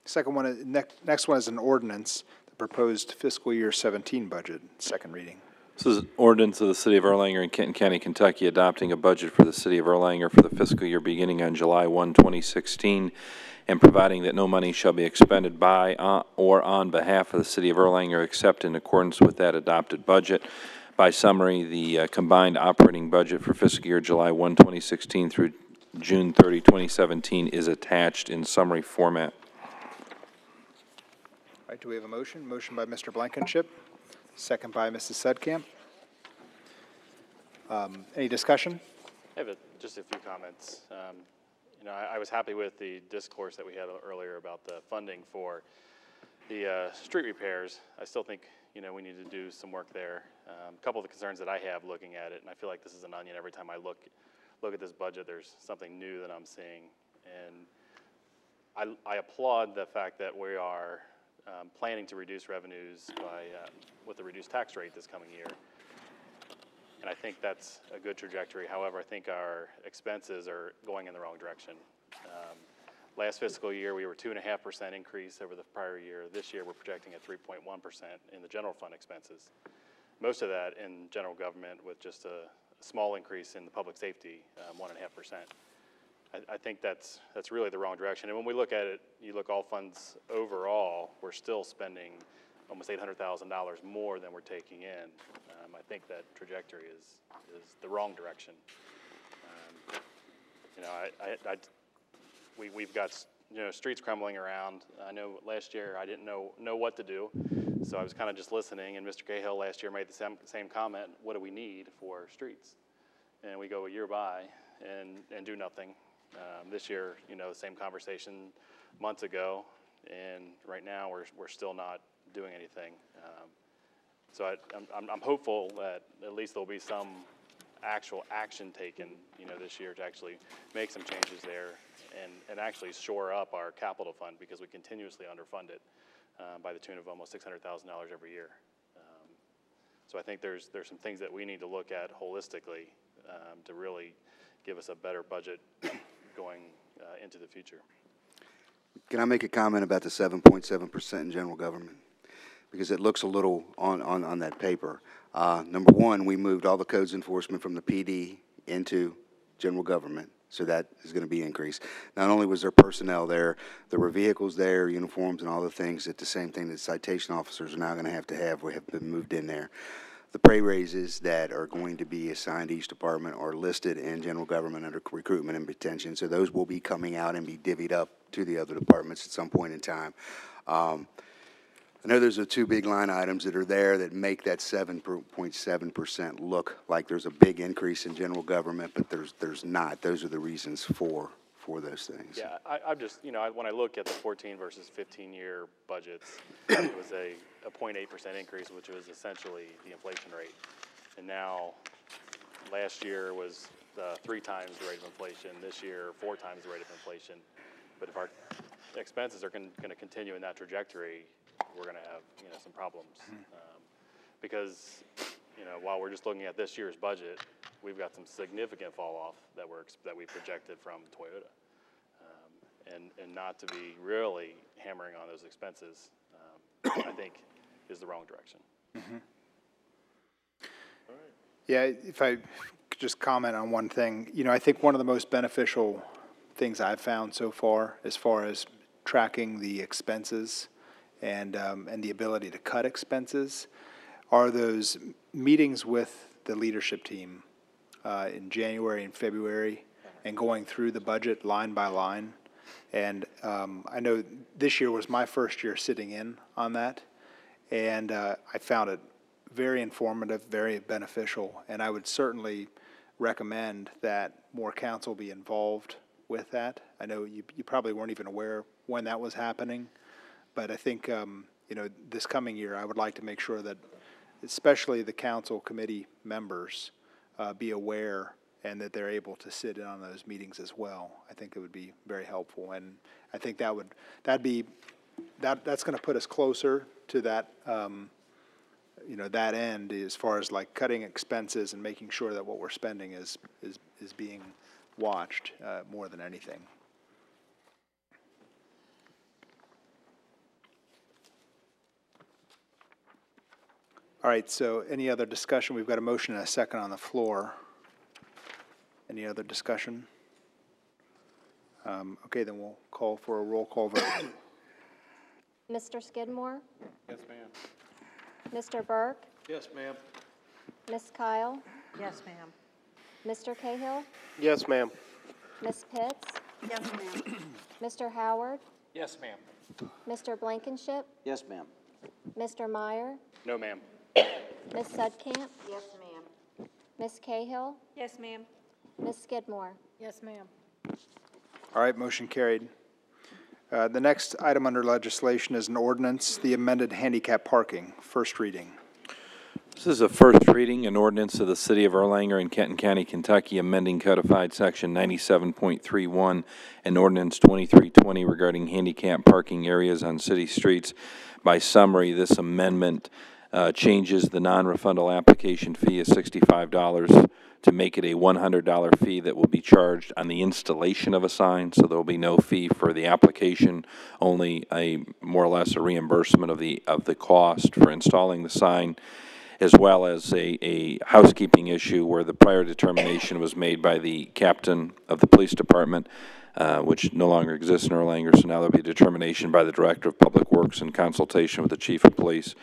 Second one, next one is an ordinance, the proposed fiscal year 17 budget, second reading. This is an ordinance of the City of Erlanger in Kenton County, Kentucky, adopting a budget for the City of Erlanger for the fiscal year beginning on July 1, 2016, and providing that no money shall be expended by or on behalf of the City of Erlanger except in accordance with that adopted budget. By summary, the combined operating budget for fiscal year July 1, 2016 through June 30, 2017 is attached in summary format. All right, do we have a motion? Motion by Mr. Blankenship, second by Mrs. Sudcamp. Any discussion? I have just a few comments. You know, I was happy with the discourse that we had earlier about the funding for the street repairs. I still think, you know, we need to do some work there. A couple of the concerns that I have looking at it, and I feel like this is an onion. Every time I look at this budget, there's something new that I'm seeing. And I applaud the fact that we are planning to reduce revenues by with the reduced tax rate this coming year. And I think that's a good trajectory. However, I think our expenses are going in the wrong direction. Last fiscal year, we were 2.5% increase over the prior year. This year, we're projecting at 3.1% in the general fund expenses. Most of that in general government with just a small increase in the public safety, 1.5%. I think that's really the wrong direction. And when we look at it, you look all funds overall, we're still spending almost $800,000 more than we're taking in. I think that trajectory is the wrong direction. You know, we've got, you know, streets crumbling around. I know last year I didn't know what to do, so I was kind of just listening, and Mr. Cahill last year made the same comment, what do we need for streets? And we go a year by and do nothing. This year, you know, the same conversation months ago, and right now we're still not doing anything. So I'm hopeful that at least there'll be some actual action taken, you know, this year to actually make some changes there and actually shore up our capital fund, because we continuously underfund it by the tune of almost $600,000 every year. So I think there's some things that we need to look at holistically to really give us a better budget going into the future. Can I make a comment about the 7.7% in general government? Because it looks a little on that paper. Number one, we moved all the codes enforcement from the PD into general government, so that is going to be increased. Not only was there personnel there were vehicles there, uniforms, and all the things that the same thing that citation officers are now going to have been moved in there. The pay raises that are going to be assigned to each department are listed in general government under recruitment and retention, so those will be coming out and be divvied up to the other departments at some point in time. I know there's the two big line items that are there that make that 7.7% look like there's a big increase in general government, but there's not. Those are the reasons for those things. Yeah, I'm just, you know, when I look at the 14 versus 15-year budgets, it was a 0.8% increase, which was essentially the inflation rate. And now, last year was 3 times the rate of inflation. This year, 4 times the rate of inflation. But if our expenses are going to continue in that trajectory, we're going to have, you know, some problems. Because, you know, while we're just looking at this year's budget, we've got some significant fall off that we projected from Toyota. And not to be really hammering on those expenses, I think is the wrong direction. Yeah, if I could just comment on one thing, I think one of the most beneficial things I've found so far as tracking the expenses and the ability to cut expenses are those meetings with the leadership team in January and February and going through the budget line by line. And I know this year was my first year sitting in on that, and I found it very informative, very beneficial, and I would certainly recommend that more council be involved with that. I know you probably weren't even aware when that was happening, but I think, this coming year, I would like to make sure that especially the council committee members be aware and that they're able to sit in on those meetings as well. I think it would be very helpful, and I think that's going to put us closer to that, that end as far as like cutting expenses and making sure that what we're spending is being watched more than anything. All right, so any other discussion? We've got a motion and a second on the floor. Any other discussion? Okay, then we'll call for a roll call vote. Mr. Skidmore? Yes, ma'am. Mr. Burke? Yes, ma'am. Ms. Kyle? Yes, ma'am. Mr. Cahill? Yes, ma'am. Ms. Pitts? Yes, ma'am. Mr. Howard? Yes, ma'am. Mr. Blankenship? Yes, ma'am. Mr. Meyer? No, ma'am. Ms. Sudkamp? Yes, ma'am. Ms. Cahill? Yes, ma'am. Ms. Skidmore? Yes, ma'am. All right, motion carried. The next item under legislation is an ordinance, the amended handicap parking, first reading. This is a first reading, an ordinance of the City of Erlanger in Kenton County, Kentucky, amending codified section 97.31 and ordinance 2320 regarding handicap parking areas on city streets. By summary, this amendment changes the non-refundable application fee of $65 to make it a $100 fee that will be charged on the installation of a sign. So there will be no fee for the application, only a more or less a reimbursement of the cost for installing the sign, as well as a housekeeping issue where the prior determination was made by the captain of the police department, which no longer exists in Erlanger. So now there'll be a determination by the director of public works in consultation with the chief of police.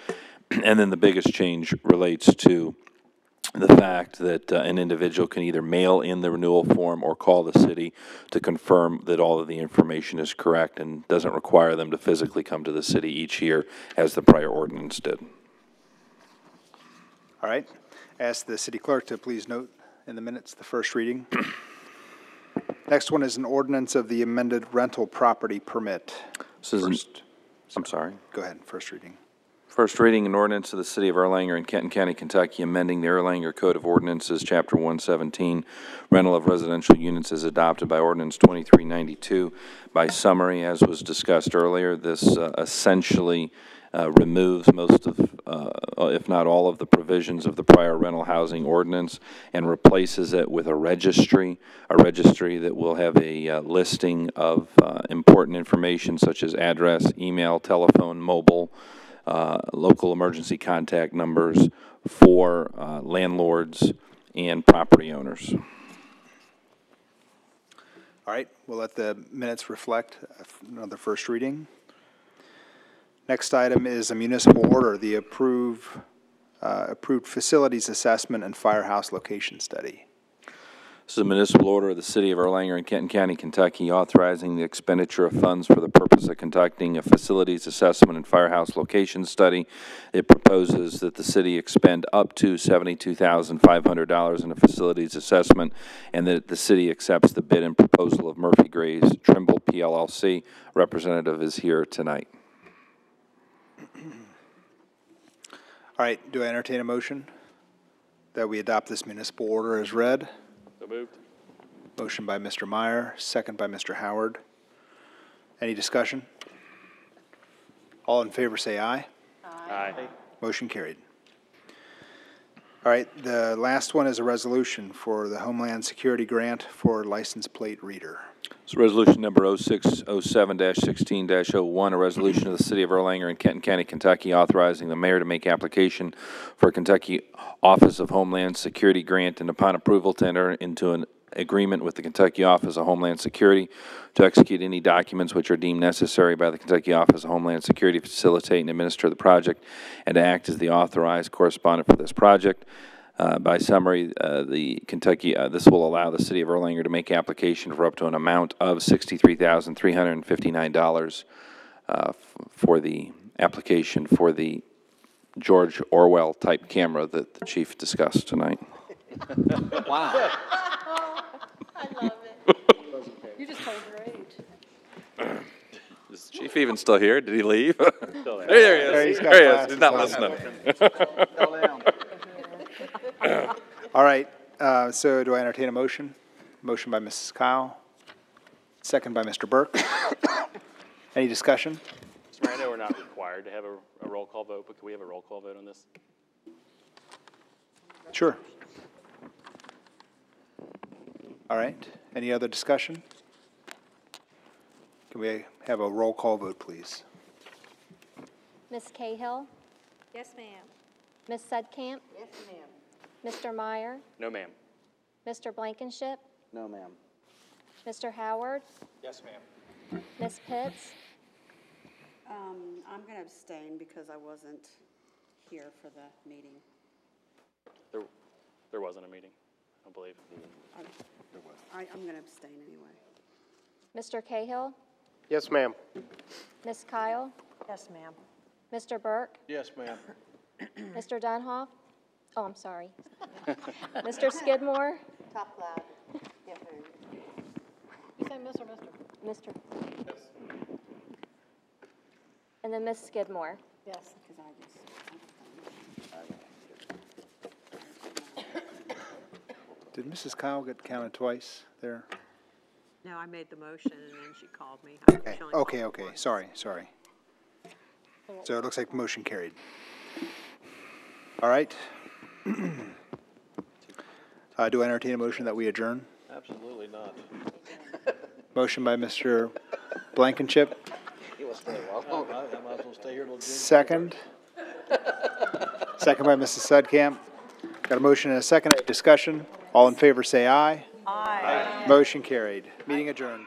And then the biggest change relates to the fact that an individual can either mail in the renewal form or call the city to confirm that all of the information is correct and doesn't require them to physically come to the city each year as the prior ordinance did. All right. Ask the city clerk to please note in the minutes the first reading. Next one is an ordinance of the amended rental property permit. I'm sorry. Go ahead, first reading. First reading, an ordinance of the City of Erlanger in Kenton County, Kentucky, amending the Erlanger Code of Ordinances, Chapter 117, rental of residential units as adopted by Ordinance 2392. By summary, as was discussed earlier, this essentially removes most of, if not all of the provisions of the prior rental housing ordinance and replaces it with a registry that will have a listing of important information such as address, email, telephone, mobile, local emergency contact numbers for landlords and property owners. All right, we'll let the minutes reflect another first reading. Next item is a municipal order, the approved facilities assessment and firehouse location study. This is a municipal order of the City of Erlanger in Kenton County, Kentucky, authorizing the expenditure of funds for the purpose of conducting a facilities assessment and firehouse location study. It proposes that the city expend up to $72,500 in a facilities assessment and that the city accepts the bid and proposal of Murphy Graves Trimble PLLC. Representative is here tonight. All right, do I entertain a motion that we adopt this municipal order as read? So moved. Motion by Mr. Meyer, second by Mr. Howard. Any discussion? All in favor say aye. Aye. Motion carried. All right, the last one is a resolution for the Homeland Security Grant for license plate reader. It's resolution number 0607-16-01, a resolution of the City of Erlanger and Kenton County, Kentucky, authorizing the mayor to make application for a Kentucky Office of Homeland Security grant, and upon approval to enter into an agreement with the Kentucky Office of Homeland Security to execute any documents which are deemed necessary by the Kentucky Office of Homeland Security to facilitate and administer the project, and to act as the authorized correspondent for this project. By summary, this will allow the City of Erlanger to make application for up to an amount of $63,359 for the application for the George Orwell type camera that the chief discussed tonight. Wow. I love it. You just told your age. Is the chief even still here? Did he leave? Still there. There he is. He's got There he is. glasses He's not on. listening. All right, so do I entertain a motion? Motion by Mrs. Kyle, second by Mr. Burke. Any discussion? Mr. Mayor, I know we're not required to have a roll call vote, but can we have a roll call vote on this? Sure. All right, any other discussion? Can we have a roll call vote, please? Ms. Cahill, Yes, ma'am. Ms. Sudcamp, Yes, ma'am. Mr. Meyer, No, ma'am. Mr. Blankenship, No, ma'am. Mr. Howard, Yes, ma'am. Ms. Pitts, I'm going to abstain because I wasn't here for the meeting. There wasn't a meeting, I don't believe. I'm going to abstain anyway. Mr. Cahill, Yes, ma'am. Ms. Kyle, Yes, ma'am. Mr. Burke, Yes, ma'am. Mr. Dunhoff, oh, I'm sorry, Mr. Skidmore, Talk loud. Yes, ma'am. You say Miss or Mr.? Mr. And then Ms. Skidmore. Yes. Because I just, Did Mrs. Kyle get counted twice there? No, I made the motion and then she called me. Okay, sorry. So it looks like motion carried. All right. Do I entertain a motion that we adjourn? Absolutely not. Motion by Mr. Blankenship, He was staying I might as well stay here till June. second. Second by Mrs. Sudcamp. Got a motion and a second. Discussion. All in favor say aye. Aye. Motion carried. Meeting adjourned.